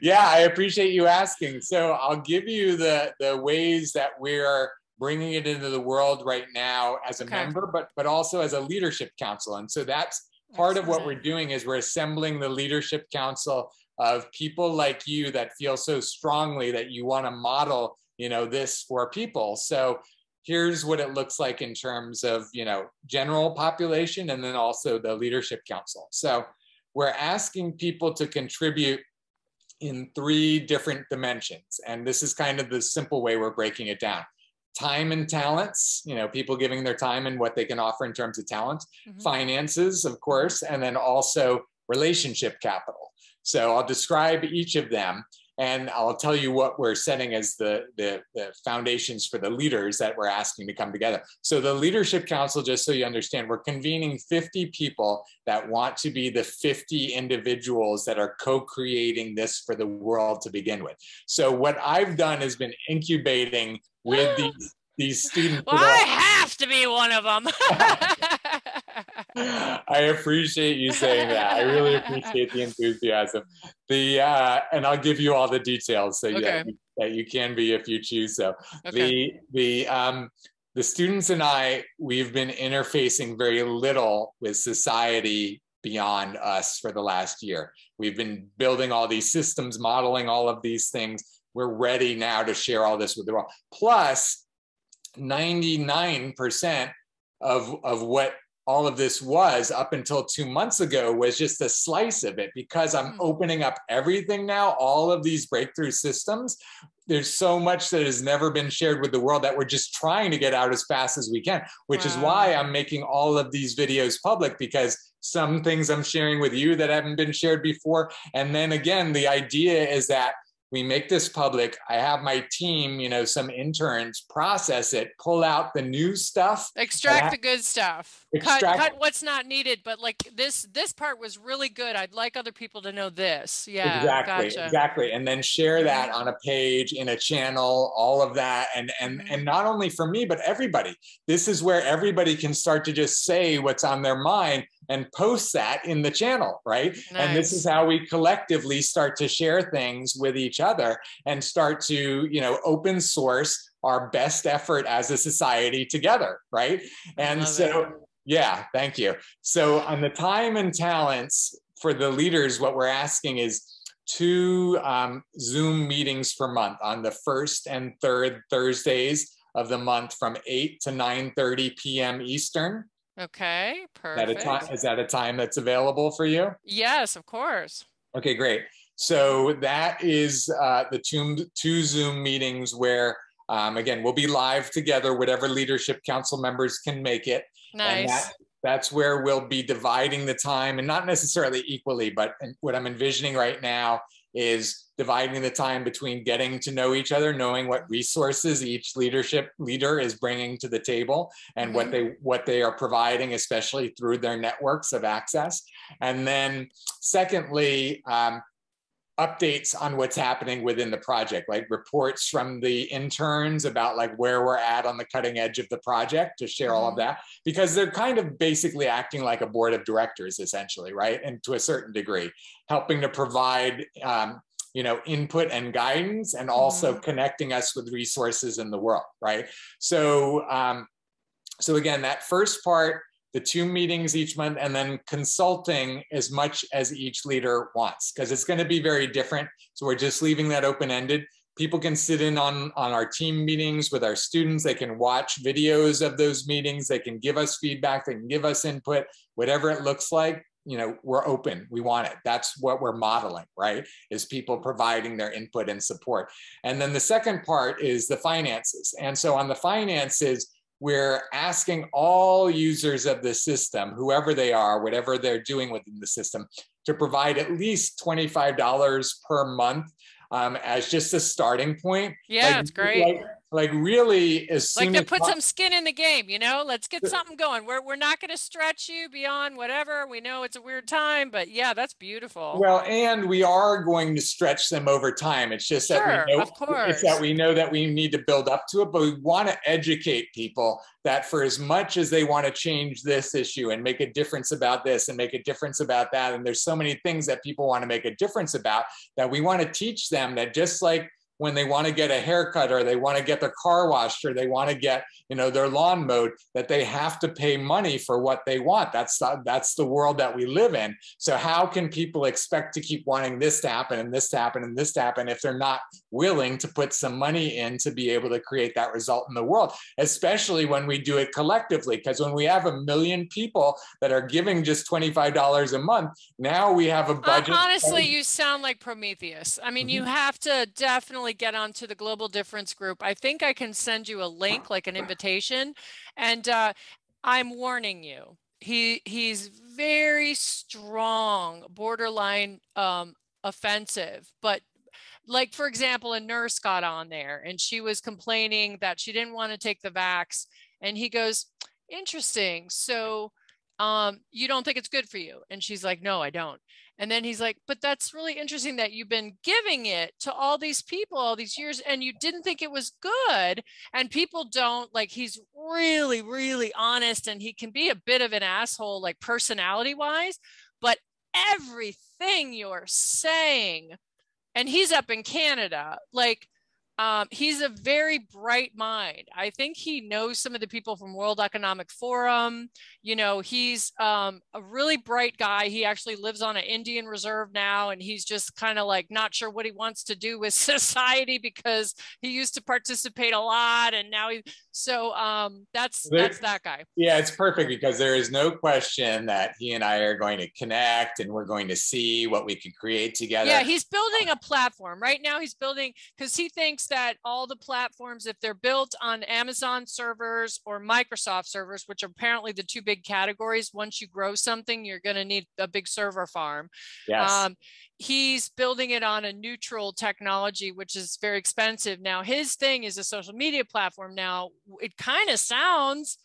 Speaker 2: Yeah, I appreciate you asking. So I'll give you the ways that we're bringing it into the world right now as a member, but also as a leadership council. And so that's part of what we're doing, is we're assembling the leadership council of people like you that feel so strongly that you want to model, you know, this for people. So here's what it looks like in terms of, general population and then also the leadership council. So we're asking people to contribute in 3 different dimensions. And this is kind of the simple way we're breaking it down. Time and talents, people giving their time and what they can offer in terms of talent, finances, of course, and then also relationship capital. So I'll describe each of them, and I'll tell you what we're setting as the foundations for the leaders that we're asking to come together. So the Leadership Council, just so you understand, we're convening 50 people that want to be the 50 individuals that are co-creating this for the world to begin with. So what I've done has been incubating with these students.
Speaker 3: Well, I have to be one of them.
Speaker 2: I appreciate you saying that. I really appreciate the enthusiasm. And I'll give you all the details so that you can be if you choose so. Okay. The students and I, we've been interfacing very little with society beyond us for the last year. We've been building all these systems, modeling all of these things. We're ready now to share all this with the world. Plus, 99% of what all of this was up until 2 months ago was just a slice of it, because I'm opening up everything now, all of these breakthrough systems. There's so much that has never been shared with the world that we're just trying to get out as fast as we can, which is why I'm making all of these videos public, because some things I'm sharing with you that haven't been shared before. And then again, the idea is that we make this public. I have my team, some interns process it, pull out the new stuff.
Speaker 3: Extract the good stuff. Cut what's not needed. But like this part was really good. I'd like other people to know this. Yeah,
Speaker 2: exactly. And then share that on a page, in a channel, all of that. And not only for me, but everybody. This is where everybody can start to just say what's on their mind and post that in the channel, right? Nice. And this is how we collectively start to share things with each other and start to, open source our best effort as a society together, right? And so, yeah, thank you. So on the time and talents for the leaders, what we're asking is 2 Zoom meetings per month on the 1st and 3rd Thursdays of the month from 8 to 9:30 p.m. Eastern.
Speaker 3: Okay, perfect.
Speaker 2: Is that a time that's available for you?
Speaker 3: Yes, of course.
Speaker 2: Okay, great. So that is the 2 Zoom meetings where, again, we'll be live together, whatever Leadership Council members can make it.
Speaker 3: Nice.
Speaker 2: And that's where we'll be dividing the time, and not necessarily equally, but what I'm envisioning right now is dividing the time between getting to know each other, knowing what resources each leader is bringing to the table, and what they are providing, especially through their networks of access. And then secondly, updates on what's happening within the project, like reports from the interns about like where we're at on the cutting edge of the project, to share all of that, because they're kind of basically acting like a board of directors essentially, right? And to a certain degree, helping to provide input and guidance, and also connecting us with resources in the world, right? So, so again, that first part, the 2 meetings each month, and then consulting as much as each leader wants, because it's going to be very different. So we're just leaving that open-ended. People can sit in on our team meetings with our students. They can watch videos of those meetings. They can give us feedback. They can give us input, whatever it looks like. We're open. We want it. That's what we're modeling, right? Is people providing their input and support. And then the second part is the finances. And so on the finances, we're asking all users of the system, whoever they are, whatever they're doing within the system, to provide at least $25 per month as just a starting point.
Speaker 3: Yeah, it's great.
Speaker 2: Like really, as soon
Speaker 3: as put some skin in the game, let's get something going. We're not going to stretch you beyond whatever. We know it's a weird time, but yeah, that's beautiful.
Speaker 2: Well, and we are going to stretch them over time. It's just that we know that we need to build up to it, but we want to educate people that for as much as they want to change this issue and make a difference about this and make a difference about that, and there's so many things that people want to make a difference about, that we want to teach them that just like when they want to get a haircut, or they want to get their car washed, or they want to get, their lawn mowed, that they have to pay money for what they want. That's the world that we live in. So how can people expect to keep wanting this to happen and this to happen and this to happen if they're not willing to put some money in to be able to create that result in the world, especially when we do it collectively? Because when we have 1 million people that are giving just $25 a month, now we have a budget.
Speaker 3: Honestly, you sound like Prometheus. I mean, you have to definitely get onto the Global Difference group. I think I can send you a link, like an invitation. And I'm warning you, he's very strong, borderline offensive. But like, for example, a nurse got on there and she was complaining that she didn't want to take the vax. And he goes, interesting. So you don't think it's good for you? And she's like, no, I don't. And then he's like, but that's really interesting that you've been giving it to all these people all these years and you didn't think it was good. And people don't, like, he's really, really honest, and he can be a bit of an asshole, like personality wise, but everything you're saying, and he's up in Canada, like, he's a very bright mind. I think he knows some of the people from World Economic Forum. He's a really bright guy. He actually lives on an Indian reserve now, and he's just kind of like not sure what he wants to do with society because he used to participate a lot, and now that's that guy.
Speaker 2: Yeah, it's perfect because there is no question that he and I are going to connect, and we're going to see what we can create together.
Speaker 3: Yeah, he's building a platform right now. He's building, because he thinks that all the platforms, if they're built on Amazon servers or Microsoft servers, which are apparently the two big categories, once you grow something, you're going to need a big server farm.
Speaker 2: Yes.
Speaker 3: He's building it on a neutral technology, which is very expensive. Now, his thing is a social media platform. Now, it kind of sounds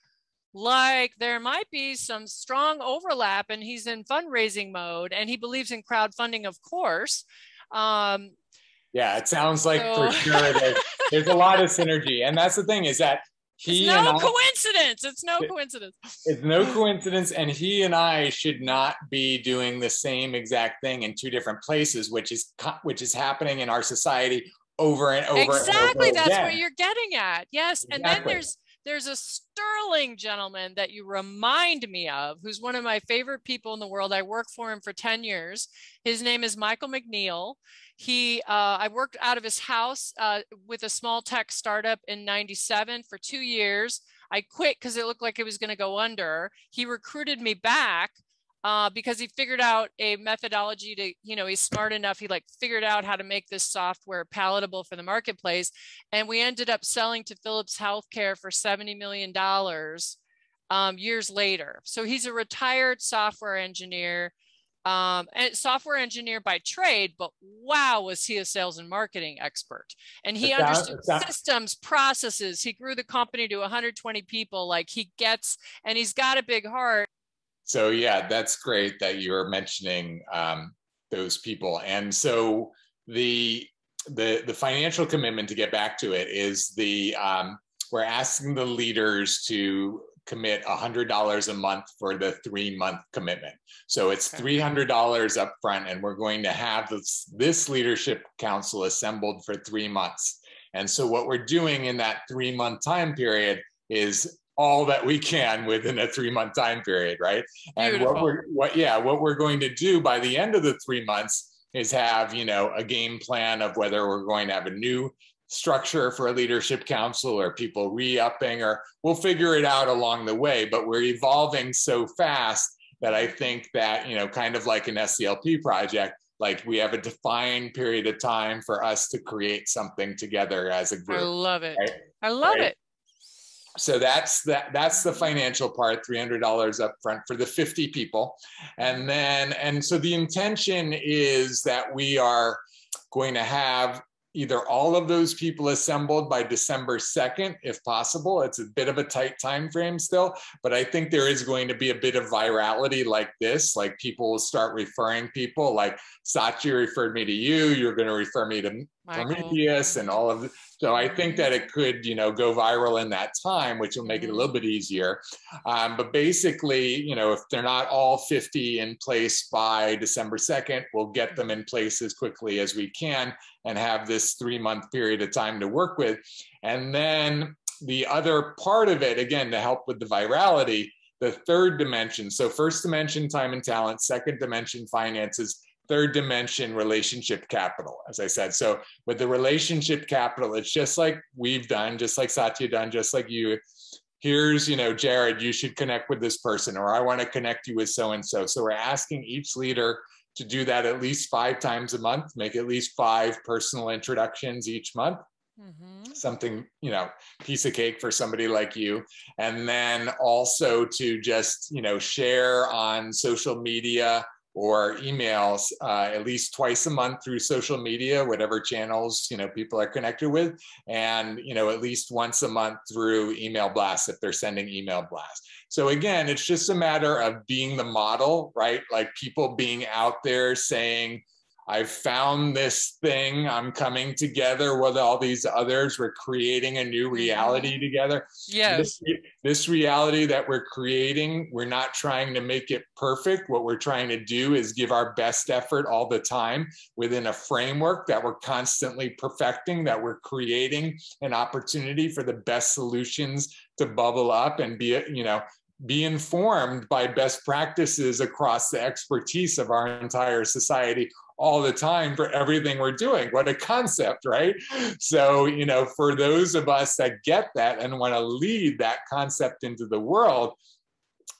Speaker 3: like there might be some strong overlap, and he's in fundraising mode, and he believes in crowdfunding, of course.
Speaker 2: Yeah, it sounds like for sure there's a lot of synergy. And that's the thing, is that
Speaker 3: it's no coincidence. It's no coincidence.
Speaker 2: It's no coincidence. And he and I should not be doing the same exact thing in two different places, which is happening in our society over and over.
Speaker 3: Exactly.
Speaker 2: And over
Speaker 3: That's
Speaker 2: again.
Speaker 3: what you're getting at. Yes.
Speaker 2: Exactly.
Speaker 3: And then there's a sterling gentleman that you remind me of, who's one of my favorite people in the world. I worked for him for 10 years. His name is Michael McNeil. I worked out of his house with a small tech startup in '97 for 2 years. I quit because it looked like it was going to go under. He recruited me back because he figured out a methodology to, he's smart enough. He figured out how to make this software palatable for the marketplace. And we ended up selling to Philips Healthcare for $70 million years later. So he's a retired software engineer. And software engineer by trade, but wow, was he a sales and marketing expert. And he understood systems, processes. He grew the company to 120 people. And he's got a big heart.
Speaker 2: So yeah, that's great that you're mentioning those people. And so the financial commitment, to get back to it, is we're asking the leaders to commit $100 a month for the 3-month commitment. So it's $300 up front, and we're going to have this leadership council assembled for 3 months. And so what we're doing in that 3-month time period is all that we can within a 3-month time period, right? And
Speaker 3: Beautiful.
Speaker 2: what we're going to do by the end of the 3 months is have, a game plan of whether we're going to have a new structure for a leadership council or people re-upping, or we'll figure it out along the way. But we're evolving so fast that I think that, kind of like an SCLP project, we have a defined period of time for us to create something together as a group.
Speaker 3: I love it.
Speaker 2: Right?
Speaker 3: I love it.
Speaker 2: So that's the financial part, $300 up front for the 50 people. And so the intention is that we are going to have either all of those people assembled by December 2nd, if possible. It's a bit of a tight time frame still, but I think there is going to be a bit of virality like this. People will start referring people, like Sachi referred me to you, you're going to refer me to Prometheus and all of it. So I think that it could, go viral in that time, which will make it a little bit easier. But basically, if they're not all 50 in place by December 2nd, we'll get them in place as quickly as we can and have this 3-month period of time to work with. And then the other part of it, again, to help with the virality, the third dimension. So first dimension, time and talent, second dimension, finances, third dimension, relationship capital, as I said. So with the relationship capital, it's just like we've done, just like Satya done, just like you. Here's, Jared, you should connect with this person, or I want to connect you with so-and-so. So we're asking each leader to do that at least 5 times a month, make at least 5 personal introductions each month. Something, piece of cake for somebody like you. And then also to just, share on social media or emails at least twice a month through social media, whatever channels, people are connected with, and, at least once a month through email blasts if they're sending email blasts. So again, it's just a matter of being the model, right? Like people being out there saying, I've found this thing, I'm coming together with all these others, we're creating a new reality together.
Speaker 3: Yes.
Speaker 2: This reality that we're creating, we're not trying to make it perfect. What we're trying to do is give our best effort all the time within a framework that we're constantly perfecting, that we're creating an opportunity for the best solutions to bubble up and be informed by best practices across the expertise of our entire society all the time for everything we're doing. What a concept, right? So, for those of us that get that and want to lead that concept into the world,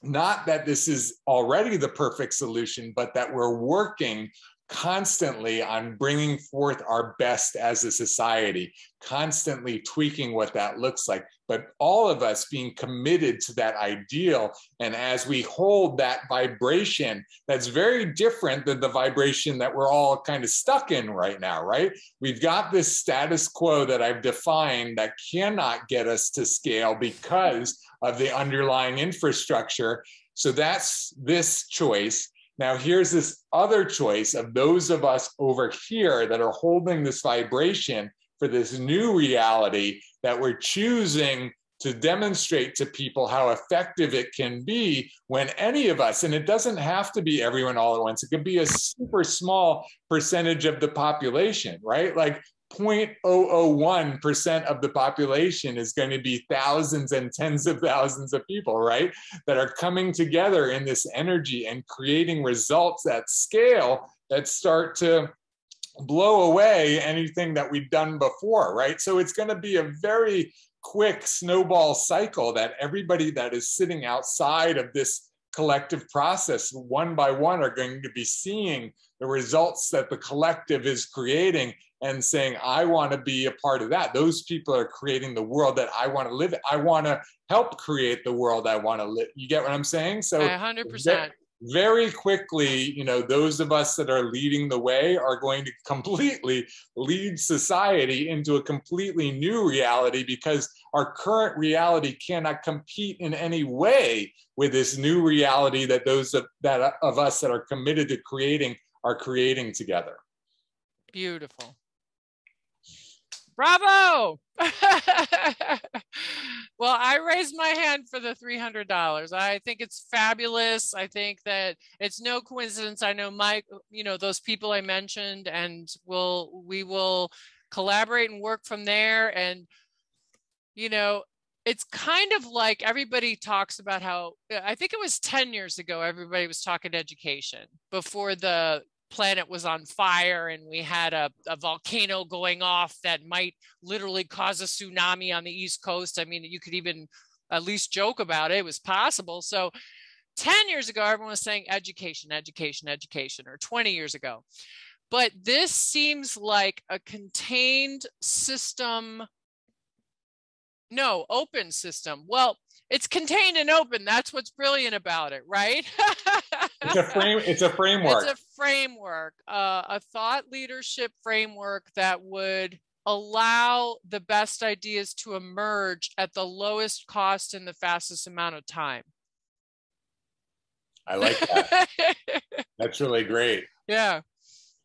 Speaker 2: not that this is already the perfect solution, but that we're working constantly on bringing forth our best as a society, constantly tweaking what that looks like, but all of us being committed to that ideal. And as we hold that vibration, that's very different than the vibration that we're all kind of stuck in right now, right? We've got this status quo that I've defined that cannot get us to scale because of the underlying infrastructure. So that's this choice. Now, here's this other choice of those of us over here that are holding this vibration for this new reality that we're choosing to demonstrate to people how effective it can be when any of us, and it doesn't have to be everyone all at once, it could be a super small percentage of the population, right? Like 0.001% of the population is going to be thousands and tens of thousands of people, right? That are coming together in this energy and creating results at scale that start to blow away anything that we've done before, right? So it's going to be a very quick snowball cycle that everybody that is sitting outside of this collective process, one by one, are going to be seeing the results that the collective is creating and saying, I want to be a part of that. Those people are creating the world that I want to live in. I want to help create the world I want to live. You get what I'm saying? So
Speaker 3: 100%.
Speaker 2: Very quickly, those of us that are leading the way are going to completely lead society into a completely new reality, because our current reality cannot compete in any way with this new reality that those of us that are committed to creating are creating together.
Speaker 3: Beautiful. Bravo. Well, I raised my hand for the $300. I think it's fabulous. I think that it's no coincidence. I know Mike, those people I mentioned, and we will collaborate and work from there. And, it's kind of like everybody talks about how, I think it was 10 years ago, everybody was talking education before the planet was on fire and we had a volcano going off that might literally cause a tsunami on the East Coast. I mean, you could even at least joke about it. It was possible. So 10 years ago, everyone was saying education, education, education, or 20 years ago. But this seems like a contained system. No, open system. Well, it's contained and open. That's what's brilliant about it, right?
Speaker 2: It's a framework. It's a
Speaker 3: framework, a thought leadership framework that would allow the best ideas to emerge at the lowest cost in the fastest amount of time.
Speaker 2: I like that. That's really great.
Speaker 3: Yeah.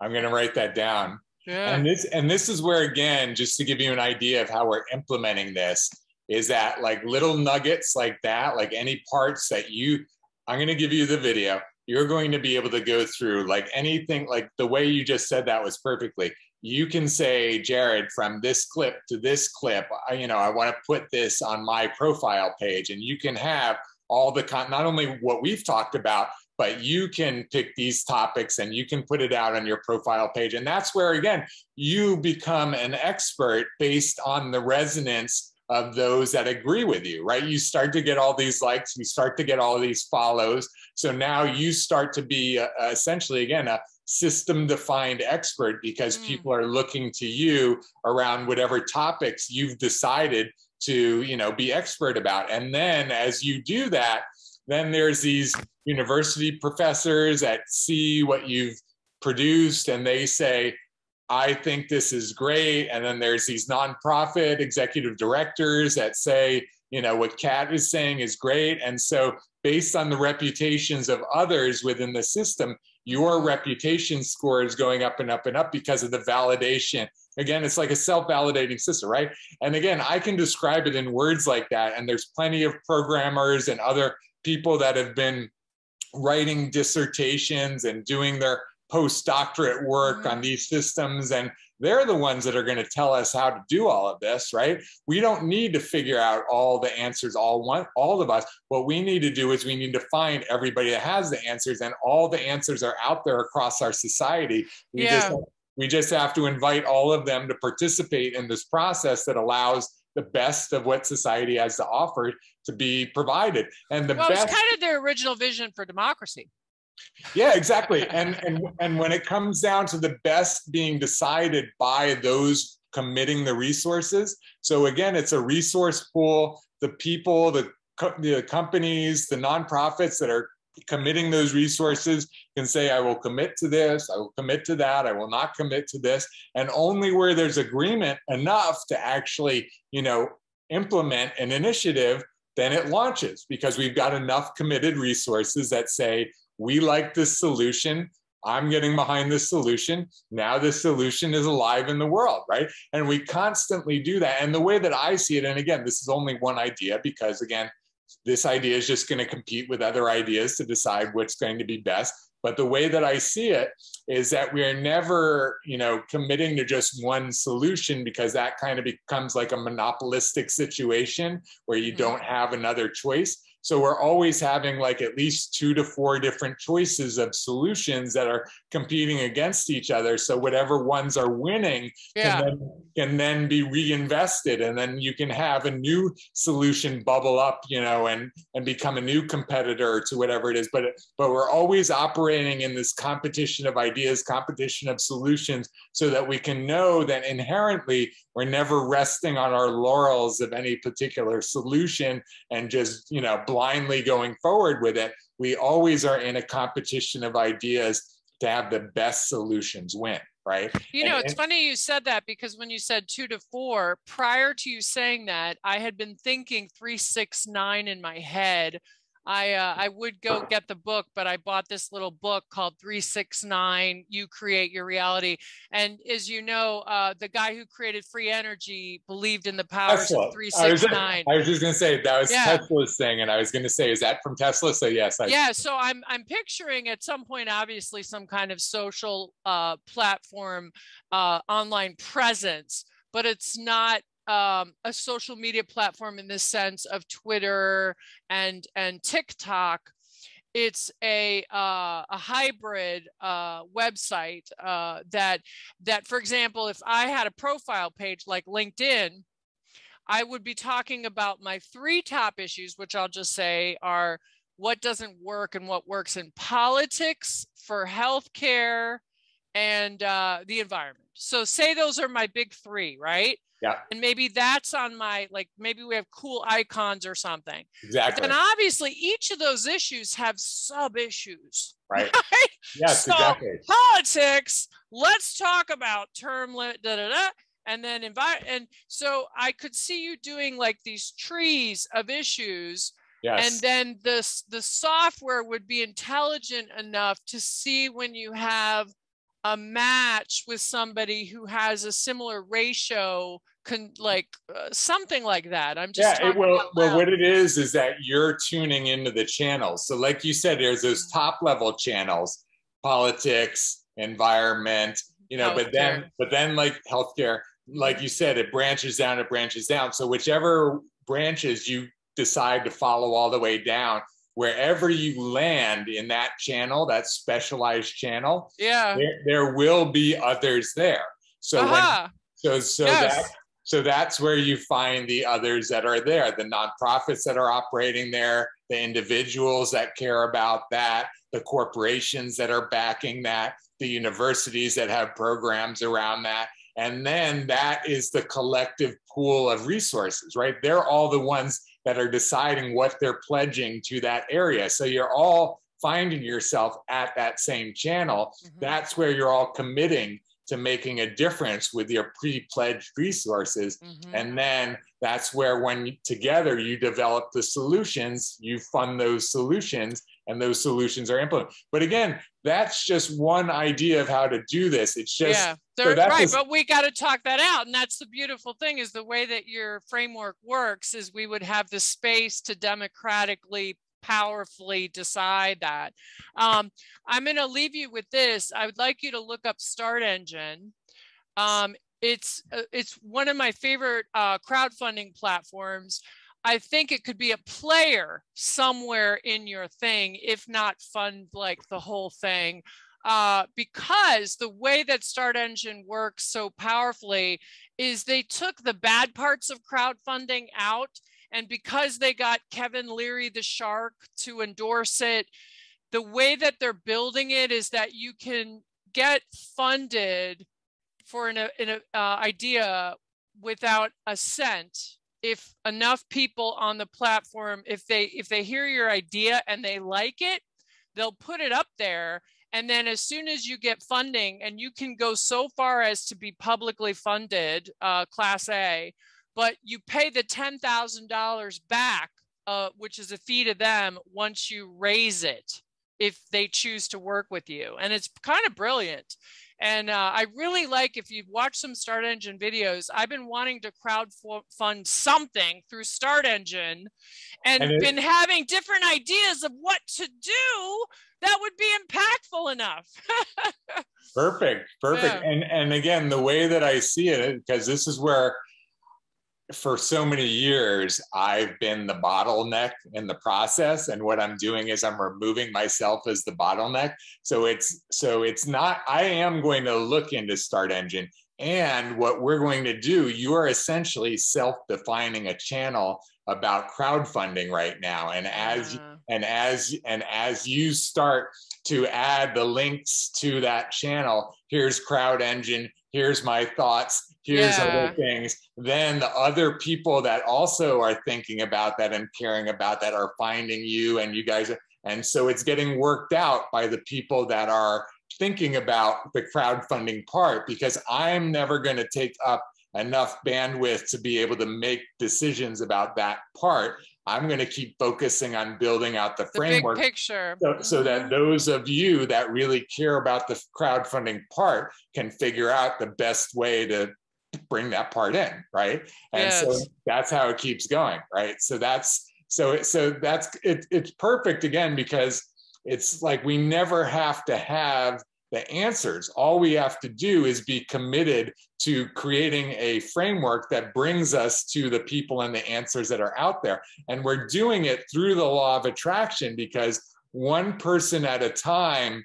Speaker 2: I'm going to write that down.
Speaker 3: Yeah.
Speaker 2: And this is where, again, just to give you an idea of how we're implementing this, is that like little nuggets like that, like any parts that I'm going to give you the video. You're going to be able to go through like anything, like the way you just said that was perfectly. You can say, Jared, from this clip to this clip, I want to put this on my profile page, and you can have all the not only what we've talked about, but you can pick these topics and you can put it out on your profile page. And that's where, again, you become an expert based on the resonance of those that agree with you, right? You start to get all these likes, you start to get all of these follows. So now you start to be essentially, again, a system-defined expert, because people are looking to you around whatever topics you've decided to, be expert about. And then as you do that, then there's these university professors that see what you've produced and they say, I think this is great. And then there's these nonprofit executive directors that say, what Kat is saying is great. And so based on the reputations of others within the system, your reputation score is going up and up and up because of the validation. Again, it's like a self-validating system, right? And again, I can describe it in words like that. And there's plenty of programmers and other people that have been writing dissertations and doing their postdoctorate work on these systems. And they're the ones that are going to tell us how to do all of this, right? We don't need to figure out all the answers, all of us. What we need to do is we need to find everybody that has the answers, and all the answers are out there across our society. We just have to invite all of them to participate in this process that allows the best of what society has to offer to be provided. And
Speaker 3: it's kind of their original vision for democracy.
Speaker 2: Yeah, exactly. And when it comes down to the best being decided by those committing the resources. So again, it's a resource pool. The people, the companies, the nonprofits that are committing those resources can say, I will commit to this, I will commit to that, I will not commit to this. And only where there's agreement enough to actually, implement an initiative, then it launches, because we've got enough committed resources that say, we like this solution, I'm getting behind this solution, now this solution is alive in the world, right? And we constantly do that. And the way that I see it, and again, this is only one idea, because again, this idea is just going to compete with other ideas to decide what's going to be best. But the way that I see it is that we are never, committing to just one solution, because that kind of becomes like a monopolistic situation where you don't have another choice. So we're always having like at least 2 to 4 different choices of solutions that are competing against each other. So whatever ones are winning can then be reinvested, and then you can have a new solution bubble up, and become a new competitor to whatever it is. But we're always operating in this competition of ideas, competition of solutions, so that we can know that inherently we're never resting on our laurels of any particular solution and just, blindly going forward with it. We always are in a competition of ideas to have the best solutions win, right?
Speaker 3: It's funny you said that, because when you said 2 to 4, prior to you saying that, I had been thinking 3, 6, 9 in my head. I would go get the book, but I bought this little book called 369, You Create Your Reality. And as you know, the guy who created free energy believed in the powers of 369.
Speaker 2: I was just going to say, that was Tesla's thing. And I was going to say, is that from Tesla? So yes.
Speaker 3: So I'm picturing at some point, obviously, some kind of social platform, online presence, but it's not a social media platform in the sense of Twitter and TikTok. It's a hybrid website that, for example, if I had a profile page like LinkedIn, I would be talking about my 3 top issues, which I'll just say are what doesn't work and what works in politics, for healthcare, and the environment. So say those are my big 3, right?
Speaker 2: Yeah.
Speaker 3: And maybe that's on my, maybe we have cool icons or something.
Speaker 2: Exactly.
Speaker 3: But then obviously each of those issues have sub issues.
Speaker 2: Right. Yes,
Speaker 3: so
Speaker 2: exactly.
Speaker 3: Politics, let's talk about term limit, and then and so I could see you doing like these trees of issues.
Speaker 2: Yes.
Speaker 3: And then the software would be intelligent enough to see when you have a match with somebody who has a similar ratio, something like that. I'm just talking
Speaker 2: well, what it is that you're tuning into the channels. So like you said, there's those top level channels, politics, environment, you know, but then like healthcare, like you said, it branches down. So whichever branches you decide to follow all the way down, wherever you land in that channel, that specialized channel, there will be others there. So so that's where you find the others that are there, the nonprofits that are operating there, the individuals that care about that, the corporations that are backing that, the universities that have programs around that. And then that is the collective pool of resources, right? They're all the ones that are deciding what they're pledging to that area. So you're all finding yourself at that same channel. That's where you're all committing to making a difference with your pre-pledged resources. And then that's where, when together you develop the solutions, you fund those solutions, and those solutions are implemented. But again, that's just one idea of how to do this. It's just,
Speaker 3: right, but we got to talk that out. And that's the beautiful thing, is the way that your framework works is we would have the space to democratically, powerfully decide that. I'm going to leave you with this. I would like you to look up Start Engine. It's one of my favorite crowdfunding platforms. I think it could be a player somewhere in your thing, if not fund like the whole thing. Because the way that Start Engine works so powerfully is they took the bad parts of crowdfunding out. And because they got Kevin Leary, the shark, to endorse it, the way that they're building it is that you can get funded for an idea without a cent. If enough people on the platform, if they hear your idea and they like it, they'll put it up there. And then as soon as you get funding, and you can go so far as to be publicly funded, Class A, but you pay the $10,000 back, which is a fee to them once you raise it, if they choose to work with you. And it's kind of brilliant. And I really like, if you've watched some Start Engine videos, I've been wanting to crowdfund something through Start Engine and been having different ideas of what to do that would be impactful enough.
Speaker 2: Perfect. Yeah. And again, the way that I see it, because this is where, for so many years, I've been the bottleneck in the process. And what I'm doing is I'm removing myself as the bottleneck. So it's not, I am going to look into Start Engine. And what we're going to do, you are essentially self-defining a channel about crowdfunding right now. And as you start to add the links to that channel, here's Crowd Engine, here's my thoughts, here's other things, then the other people that also are thinking about that and caring about that are finding you, and you guys are, and so it's getting worked out by the people that are thinking about the crowdfunding part, because I'm never going to take up enough bandwidth to be able to make decisions about that part. I'm going to keep focusing on building out the framework,
Speaker 3: big picture,
Speaker 2: so that those of you that really care about the crowdfunding part can figure out the best way to bring that part in, right? And so that's how it keeps going, right? So that's it's perfect, again, because it's like we never have to have the answers. All we have to do is be committed to creating a framework that brings us to the people and the answers that are out there. And we're doing it through the law of attraction, because one person at a time.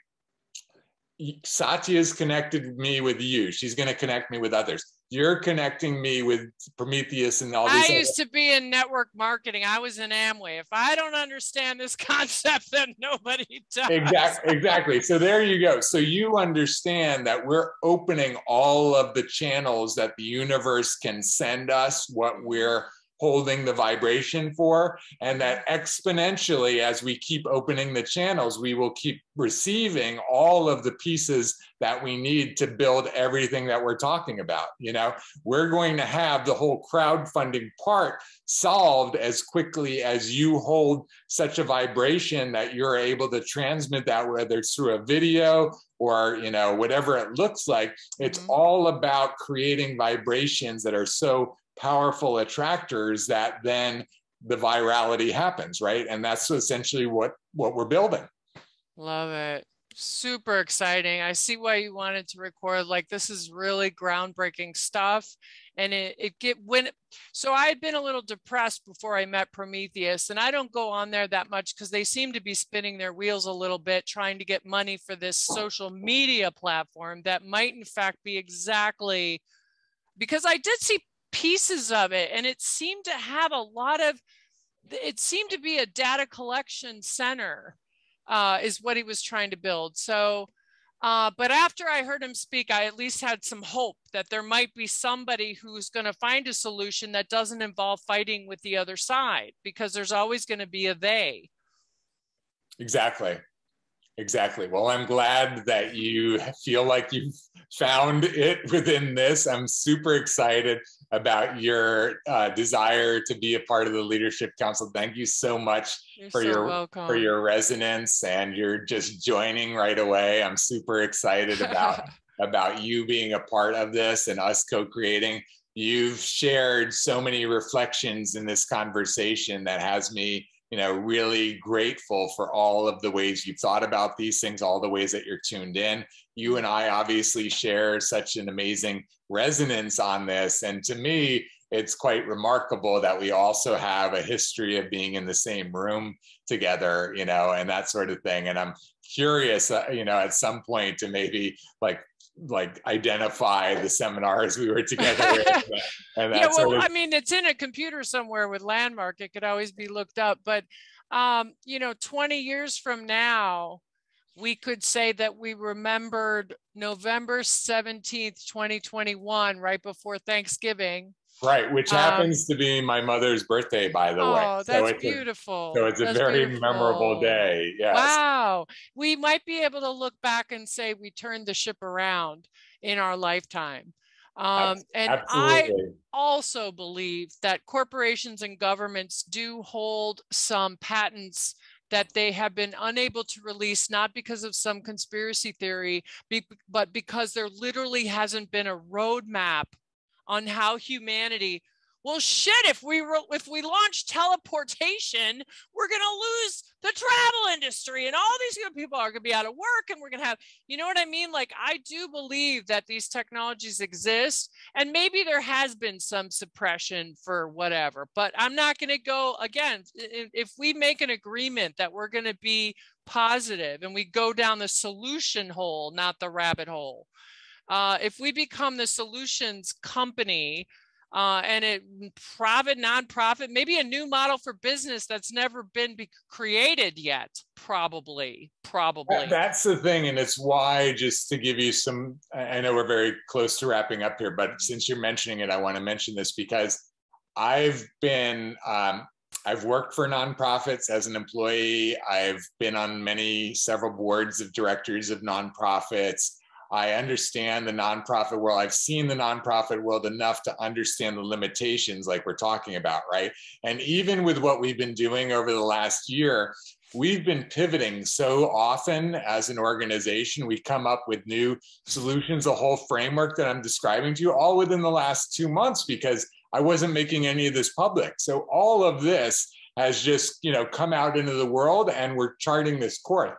Speaker 2: Satya's connected me with you. She's going to connect me with others. You're connecting me with Prometheus and all these.
Speaker 3: I used to be in network marketing. I was in Amway. If I don't understand this concept, then nobody does.
Speaker 2: Exactly. So there you go. So you understand that we're opening all of the channels that the universe can send us what we're holding the vibration for, and that exponentially, as we keep opening the channels, we will keep receiving all of the pieces that we need to build everything that we're talking about. You know, we're going to have the whole crowdfunding part solved as quickly as you hold such a vibration that you're able to transmit that, whether it's through a video or, you know, whatever it looks like. It's all about creating vibrations that are so powerful attractors that then the virality happens, right? And that's essentially what we're building. Love
Speaker 3: it. Super exciting. I see why you wanted to record. Like, this is really groundbreaking stuff. And so I had been a little depressed before I met Prometheus, and I don't go on there that much because they seem to be spinning their wheels a little bit, trying to get money for this social media platform that might in fact be exactly, because I did see pieces of it, and it seemed to have it seemed to be a data collection center, is what he was trying to build. So, but after I heard him speak, I at least had some hope that there might be somebody who's going to find a solution that doesn't involve fighting with the other side, because there's always going to be a they.
Speaker 2: Exactly. Well, I'm glad that you feel like you've found it within this. I'm super excited about your desire to be a part of the Leadership Council. Thank you so much for your resonance, and you're just joining right away. I'm super excited about you being a part of this and us co-creating. You've shared so many reflections in this conversation that has me, you know, really grateful for all of the ways you've thought about these things, all the ways that you're tuned in. You and I obviously share such an amazing resonance on this. And to me, it's quite remarkable that we also have a history of being in the same room together, you know, and that sort of thing. And I'm curious, you know, at some point to maybe like identify the seminars we were together with. And
Speaker 3: yeah, well, I mean, it's in a computer somewhere with Landmark. It could always be looked up. But, you know, 20 years from now, we could say that we remembered November 17th, 2021, right before Thanksgiving.
Speaker 2: Right, which happens to be my mother's birthday, by the way.
Speaker 3: Oh, that's beautiful.
Speaker 2: So it's a very memorable day. Yes.
Speaker 3: Wow. We might be able to look back and say we turned the ship around in our lifetime. And absolutely. I also believe that corporations and governments do hold some patents that they have been unable to release, not because of some conspiracy theory, but because there literally hasn't been a roadmap on how humanity, well, shit, if we launch teleportation, we're going to lose the travel industry, and all these people are going to be out of work, and we're going to have, you know what I mean? Like, I do believe that these technologies exist, and maybe there has been some suppression for whatever, but I'm not going to go, again, if we make an agreement that we're going to be positive and we go down the solution hole, not the rabbit hole, if we become the solutions company, and it private, nonprofit, maybe a new model for business that's never been created yet, probably.
Speaker 2: That's the thing, and it's why, just to give you some, I know we're very close to wrapping up here, but since you're mentioning it, I want to mention this because I've worked for nonprofits as an employee. I've been on several boards of directors of nonprofits. I understand the nonprofit world. I've seen the nonprofit world enough to understand the limitations like we're talking about, right? And even with what we've been doing over the last year, we've been pivoting so often as an organization. We've come up with new solutions, a whole framework that I'm describing to you, all within the last 2 months, because I wasn't making any of this public. So all of this has just, you know, come out into the world, and we're charting this course.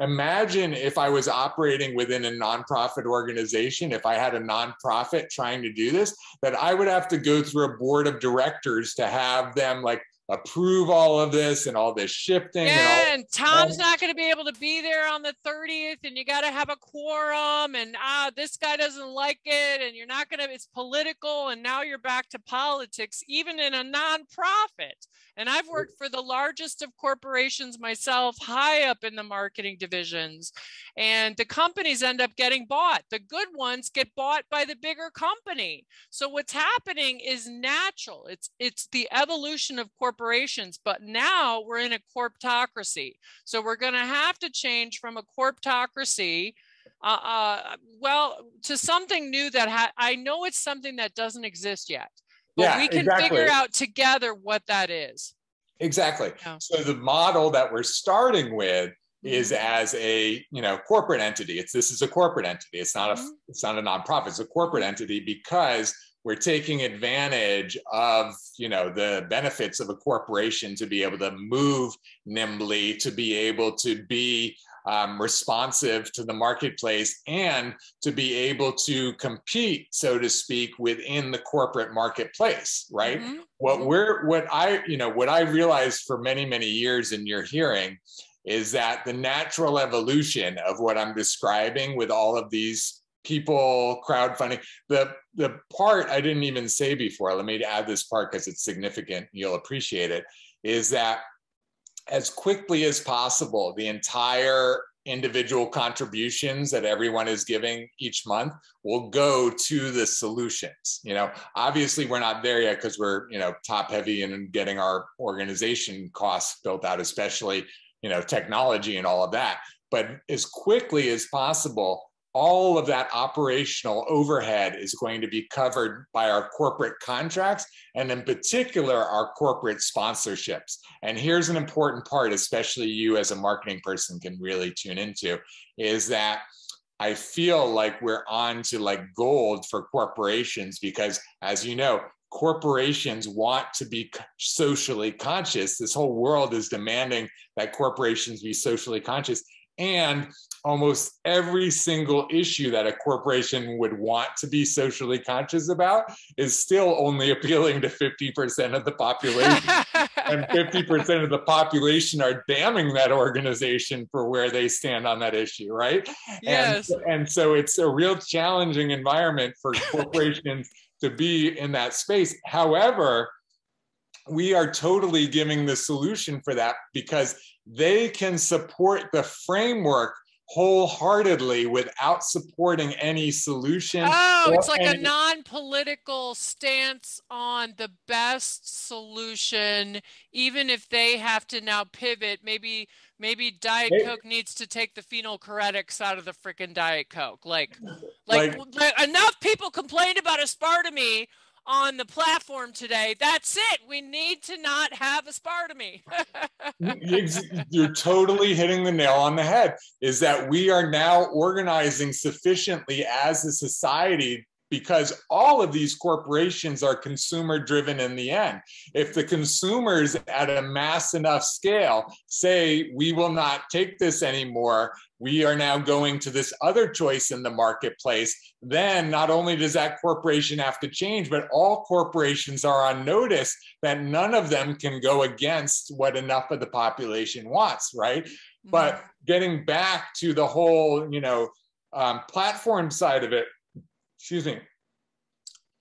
Speaker 2: Imagine if I was operating within a nonprofit organization, if I had a nonprofit trying to do this, that I would have to go through a board of directors to have them like approve all of this and all this shifting.
Speaker 3: Yeah, and Tom's not going to be able to be there on the 30th, and you got to have a quorum, and this guy doesn't like it, and you're not going to, it's political, and now you're back to politics, even in a nonprofit. And I've worked for the largest of corporations myself, high up in the marketing divisions, and the companies end up getting bought. The good ones get bought by the bigger company. So what's happening is natural. It's the evolution of corporations, but now we're in a corptocracy. So we're going to have to change from a corptocracy well, to something new that I know it's something that doesn't exist yet. But we can figure out together what that is. Exactly. Yeah.
Speaker 2: So the model that we're starting with is as a corporate entity. This is a corporate entity. It's not a nonprofit. It's a corporate entity because we're taking advantage of the benefits of a corporation to be able to move nimbly, to be able to be responsive to the marketplace, and to be able to compete, so to speak, within the corporate marketplace, right? What I realized for many, many years in your hearing is that the natural evolution of what I'm describing with all of these people crowdfunding, the part I didn't even say before, let me add this part because it's significant, you'll appreciate it, is that as quickly as possible, the entire individual contributions that everyone is giving each month will go to the solutions. Obviously we're not there yet because we're, top heavy in getting our organization costs built out, especially, technology and all of that. But as quickly as possible, all of that operational overhead is going to be covered by our corporate contracts, and in particular, our corporate sponsorships. And here's an important part, especially you as a marketing person can really tune into, is that I feel like we're on to like gold for corporations because, as you know, corporations want to be socially conscious. This whole world is demanding that corporations be socially conscious. And almost every single issue that a corporation would want to be socially conscious about is still only appealing to 50% of the population. And 50% of the population are damning that organization for where they stand on that issue, right?
Speaker 3: Yes.
Speaker 2: And so it's a real challenging environment for corporations to be in that space. However, we are totally giving the solution for that because they can support the framework wholeheartedly without supporting any solution.
Speaker 3: Oh, it's like a non-political stance on the best solution, even if they have to now pivot. Maybe Diet Coke needs to take the phenylchoretics out of the freaking Diet Coke. Like enough people complained about aspartame on the platform today. That's it. We need to not have aspartame.
Speaker 2: You're totally hitting the nail on the head, is that we are now organizing sufficiently as a society because all of these corporations are consumer driven in the end. If the consumers at a mass enough scale say, we will not take this anymore, we are now going to this other choice in the marketplace, then not only does that corporation have to change, but all corporations are on notice that none of them can go against what enough of the population wants, right? Mm-hmm. But getting back to the whole, platform side of it,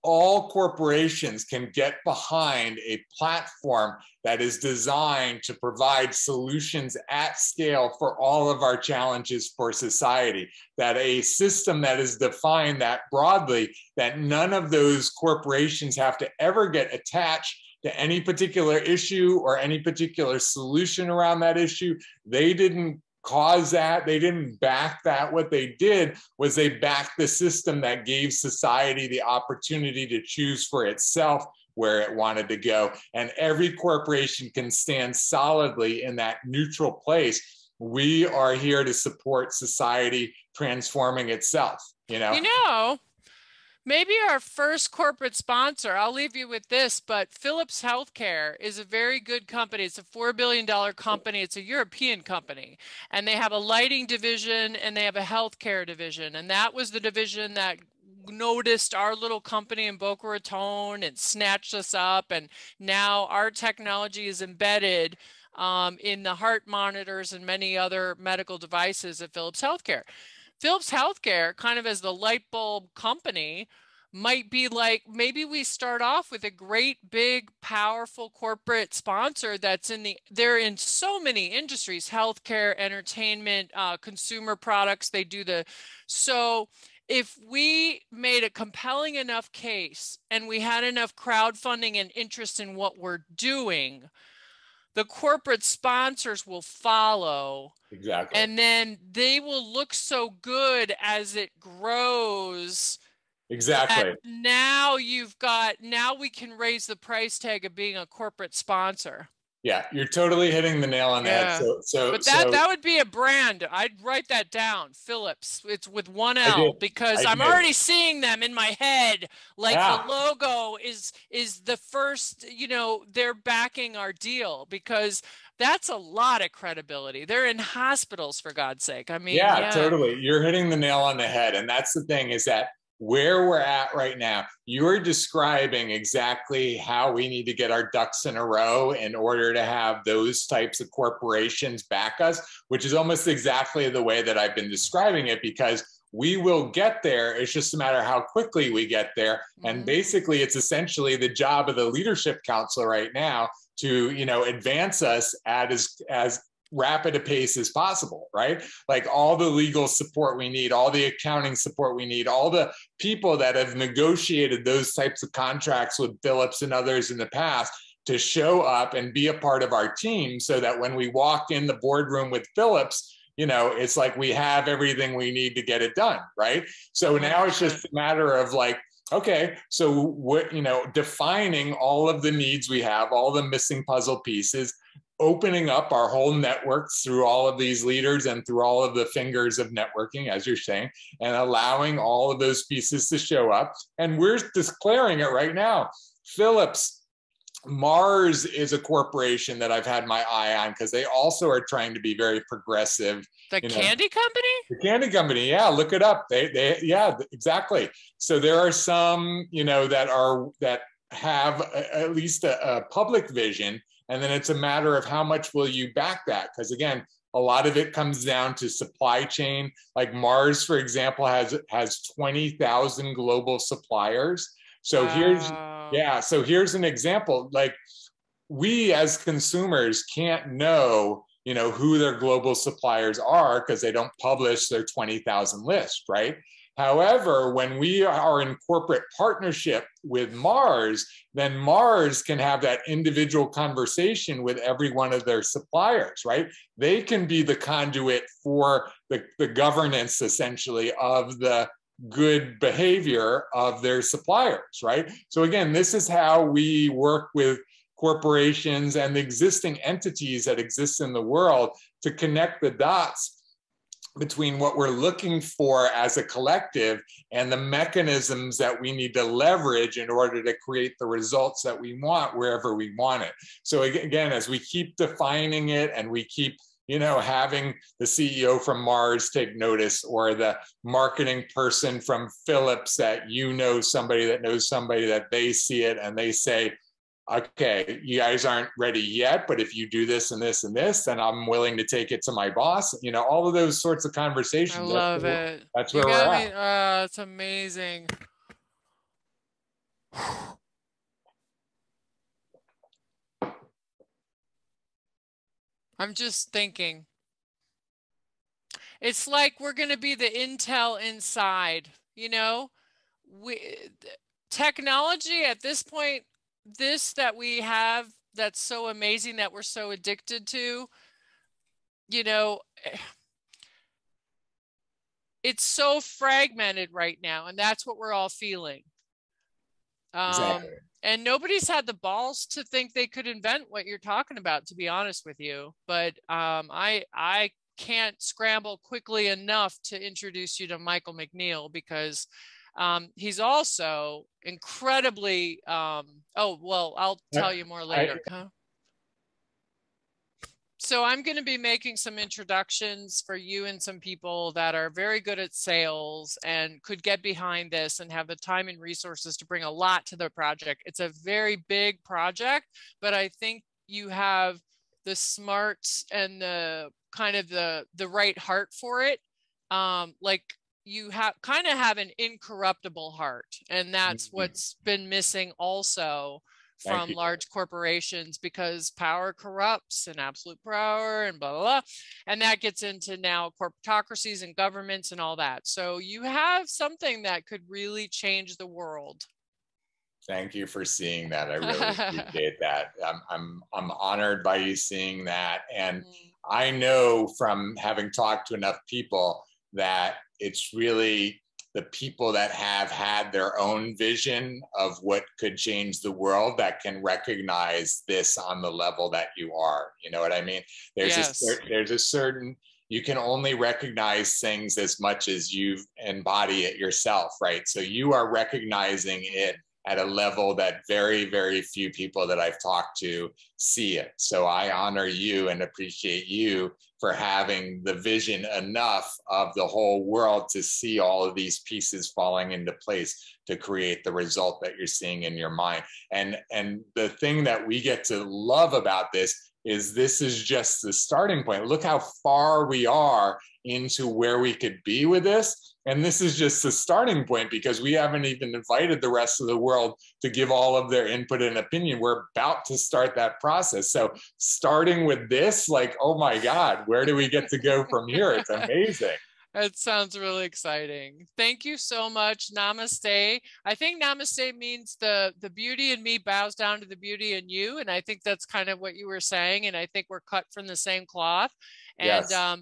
Speaker 2: all corporations can get behind a platform that is designed to provide solutions at scale for all of our challenges for society, that a system that is defined that broadly, that none of those corporations have to ever get attached to any particular issue or any particular solution around that issue. They didn't cause that. They didn't back that. What they did was they backed the system that gave society the opportunity to choose for itself where it wanted to go. And every corporation can stand solidly in that neutral place. We are here to support society transforming itself,
Speaker 3: Maybe our first corporate sponsor, I'll leave you with this, but Philips Healthcare is a very good company. It's a $4 billion company. It's a European company. And they have a lighting division and they have a healthcare division. And that was the division that noticed our little company in Boca Raton and snatched us up. And now our technology is embedded in the heart monitors and many other medical devices at Philips Healthcare. Philips Healthcare, kind of as the light bulb company, might be like, maybe we start off with a great, big, powerful corporate sponsor that's they're in so many industries, healthcare, entertainment, consumer products. So if we made a compelling enough case and we had enough crowdfunding and interest in what we're doing, the corporate sponsors will follow.
Speaker 2: Exactly.
Speaker 3: And then they will look so good as it grows.
Speaker 2: Exactly.
Speaker 3: Now we can raise the price tag of being a corporate sponsor.
Speaker 2: Yeah, you're totally hitting the nail on the head.
Speaker 3: But that would be a brand. I'd write that down. Philips. It's with one L because I'm already seeing them in my head. Like the logo is the first, they're backing our deal because that's a lot of credibility. They're in hospitals, for God's sake. I mean,
Speaker 2: yeah, totally. You're hitting the nail on the head. And that's the thing, is that where we're at right now, you're describing exactly how we need to get our ducks in a row in order to have those types of corporations back us, which is almost exactly the way that I've been describing it, because we will get there. It's just a matter of how quickly we get there. And basically, it's essentially the job of the leadership council right now to, advance us at as rapid a pace as possible, right? Like all the legal support we need, all the accounting support we need, all the people that have negotiated those types of contracts with Philips and others in the past to show up and be a part of our team, so that when we walk in the boardroom with Philips, it's like we have everything we need to get it done, right? So now it's just a matter of like, okay, so what, defining all of the needs we have, all the missing puzzle pieces, opening up our whole networks through all of these leaders and through all of the fingers of networking, as you're saying, and allowing all of those pieces to show up. And we're declaring it right now. Philips, Mars is a corporation that I've had my eye on because they also are trying to be very progressive.
Speaker 3: The candy company?
Speaker 2: The candy company, yeah, look it up. Yeah, exactly. So there are some, that have at least a public vision. And then it's a matter of how much will you back that? Because again, a lot of it comes down to supply chain. Like Mars, for example, has 20,000 global suppliers. So here's an example. Like we as consumers can't know, who their global suppliers are because they don't publish their 20,000 list, right? However, when we are in corporate partnership with Mars, then Mars can have that individual conversation with every one of their suppliers, right? They can be the conduit for the governance, essentially, of the good behavior of their suppliers, right? So again, this is how we work with corporations and the existing entities that exist in the world to connect the dots between what we're looking for as a collective and the mechanisms that we need to leverage in order to create the results that we want wherever we want it. So again, as we keep defining it and we keep, having the CEO from Mars take notice, or the marketing person from Philips that somebody that knows somebody that they see it and they say, okay, you guys aren't ready yet, but if you do this and this and this, then I'm willing to take it to my boss. All of those sorts of conversations.
Speaker 3: I love it.
Speaker 2: That's where we're at.
Speaker 3: It's amazing. I'm just thinking. It's like we're going to be the Intel inside, technology at this point, that we have that's so amazing that we're so addicted to, it's so fragmented right now, and that's what we're all feeling.
Speaker 2: Exactly.
Speaker 3: And nobody's had the balls to think they could invent what you're talking about, to be honest with you. But I can't scramble quickly enough to introduce you to Michael McNeil, because he's also incredibly, I'll tell you more later. So I'm going to be making some introductions for you and some people that are very good at sales and could get behind this and have the time and resources to bring a lot to the project. It's a very big project, but I think you have the smarts and the kind of the right heart for it. Like you have an incorruptible heart, and that's what's been missing also from large corporations, because power corrupts and absolute power and blah, blah, blah. And that gets into now corporatocracies and governments and all that. So you have something that could really change the world.
Speaker 2: Thank you for seeing that. I really appreciate that. I'm honored by you seeing that. And I know from having talked to enough people that it's really the people that have had their own vision of what could change the world that can recognize this on the level that you are. You know what I mean? There's a certain, you can only recognize things as much as you embody it yourself, right? So you are recognizing it at a level that very, very few people that I've talked to see it. So I honor you and appreciate you for having the vision enough of the whole world to see all of these pieces falling into place to create the result that you're seeing in your mind. And the thing that we get to love about this is just the starting point. Look how far we are into where we could be with this. And this is just the starting point, because we haven't even invited the rest of the world to give all of their input and opinion. We're about to start that process. So starting with this, like, oh my God, where do we get to go from here? It's amazing.
Speaker 3: That sounds really exciting. Thank you so much. Namaste. I think namaste means the beauty in me bows down to the beauty in you. And I think that's kind of what you were saying. And I think we're cut from the same cloth. And yes.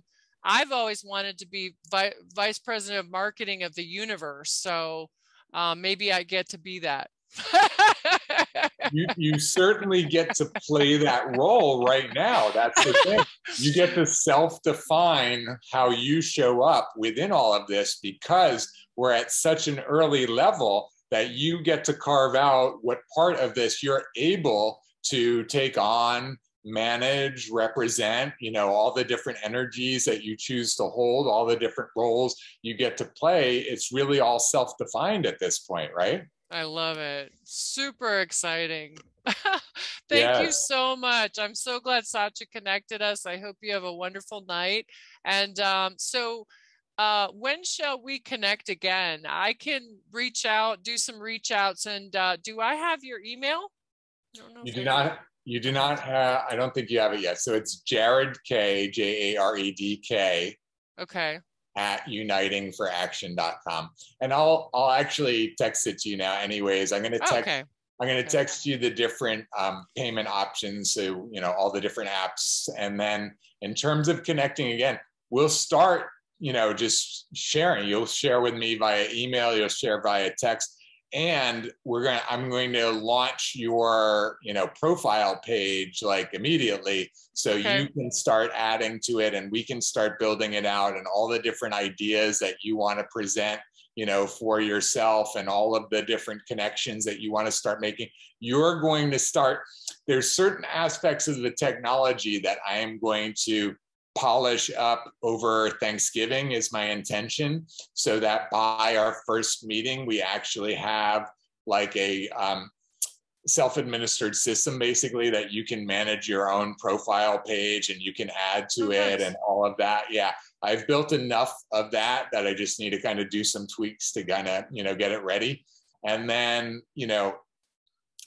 Speaker 3: I've always wanted to be vice president of marketing of the universe. So maybe I get to be that.
Speaker 2: You certainly get to play that role right now. That's the thing. You get to self-define how you show up within all of this, because we're at such an early level that you get to carve out what part of this you're able to take on, manage, represent, you know, all the different energies that you choose to hold, all the different roles you get to play. It's really all self-defined at this point, right?
Speaker 3: I love it. Super exciting. Thank you so much. I'm so glad Satya connected us. I hope you have a wonderful night. And when shall we connect again? I can reach out, do some reach outs. And do I have your email?
Speaker 2: You do not. You do not have, I don't think you have it yet. So it's Jared K, Jaredk.
Speaker 3: Okay.
Speaker 2: At unitingforaction.com. And I'll actually text it to you now anyways. I'm going to text you the different payment options. So, you know, all the different apps. And then in terms of connecting again, we'll start, you know, just sharing. You'll share with me via email, you'll share via text. And I'm going to launch your, you know, profile page like immediately, so you can start adding to it, and we can start building it out, and all the different ideas that you want to present, you know, for yourself, and all of the different connections that you want to start making. You're going to start. There's certain aspects of the technology that I am going to polish up over Thanksgiving is my intention, so that by our first meeting, we actually have like a self-administered system, basically, that you can manage your own profile page and you can add to it and all of that. Yeah, I've built enough of that I just need to kind of do some tweaks to kind of, you know, get it ready. And then, you know,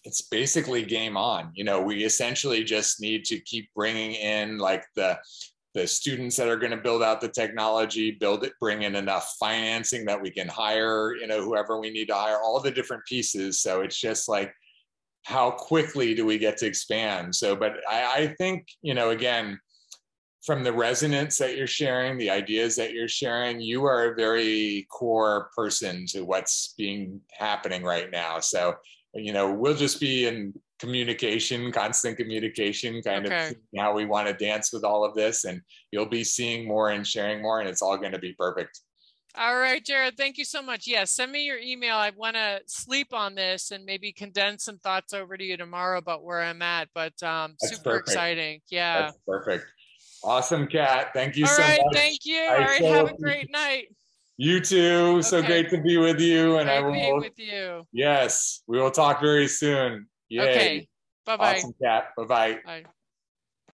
Speaker 2: it's basically game on. You know, we essentially just need to keep bringing in like the students that are going to build out the technology, bring in enough financing that we can hire, you know, whoever we need to hire, all the different pieces. So it's just like, how quickly do we get to expand? So, but I think, you know, again, from the resonance that you're sharing, the ideas that you're sharing, you are a very core person to what's happening right now. So, you know, we'll just be in communication, constant communication, kind of how we want to dance with all of this, and you'll be seeing more and sharing more, and it's all going to be perfect.
Speaker 3: All right, Jared, thank you so much. Yes, send me your email. I want to sleep on this and maybe condense some thoughts over to you tomorrow about where I'm at, but super exciting. Yeah.
Speaker 2: That's perfect. Awesome, Kat. Thank you
Speaker 3: All
Speaker 2: so
Speaker 3: right,
Speaker 2: much.
Speaker 3: thank you. All right, have a great night.
Speaker 2: You too. So great to be with you. And
Speaker 3: great being with you.
Speaker 2: Yes, we will talk very soon. Yay.
Speaker 3: Okay. Bye-bye.
Speaker 2: Awesome, Kat. Bye-bye.
Speaker 3: Bye.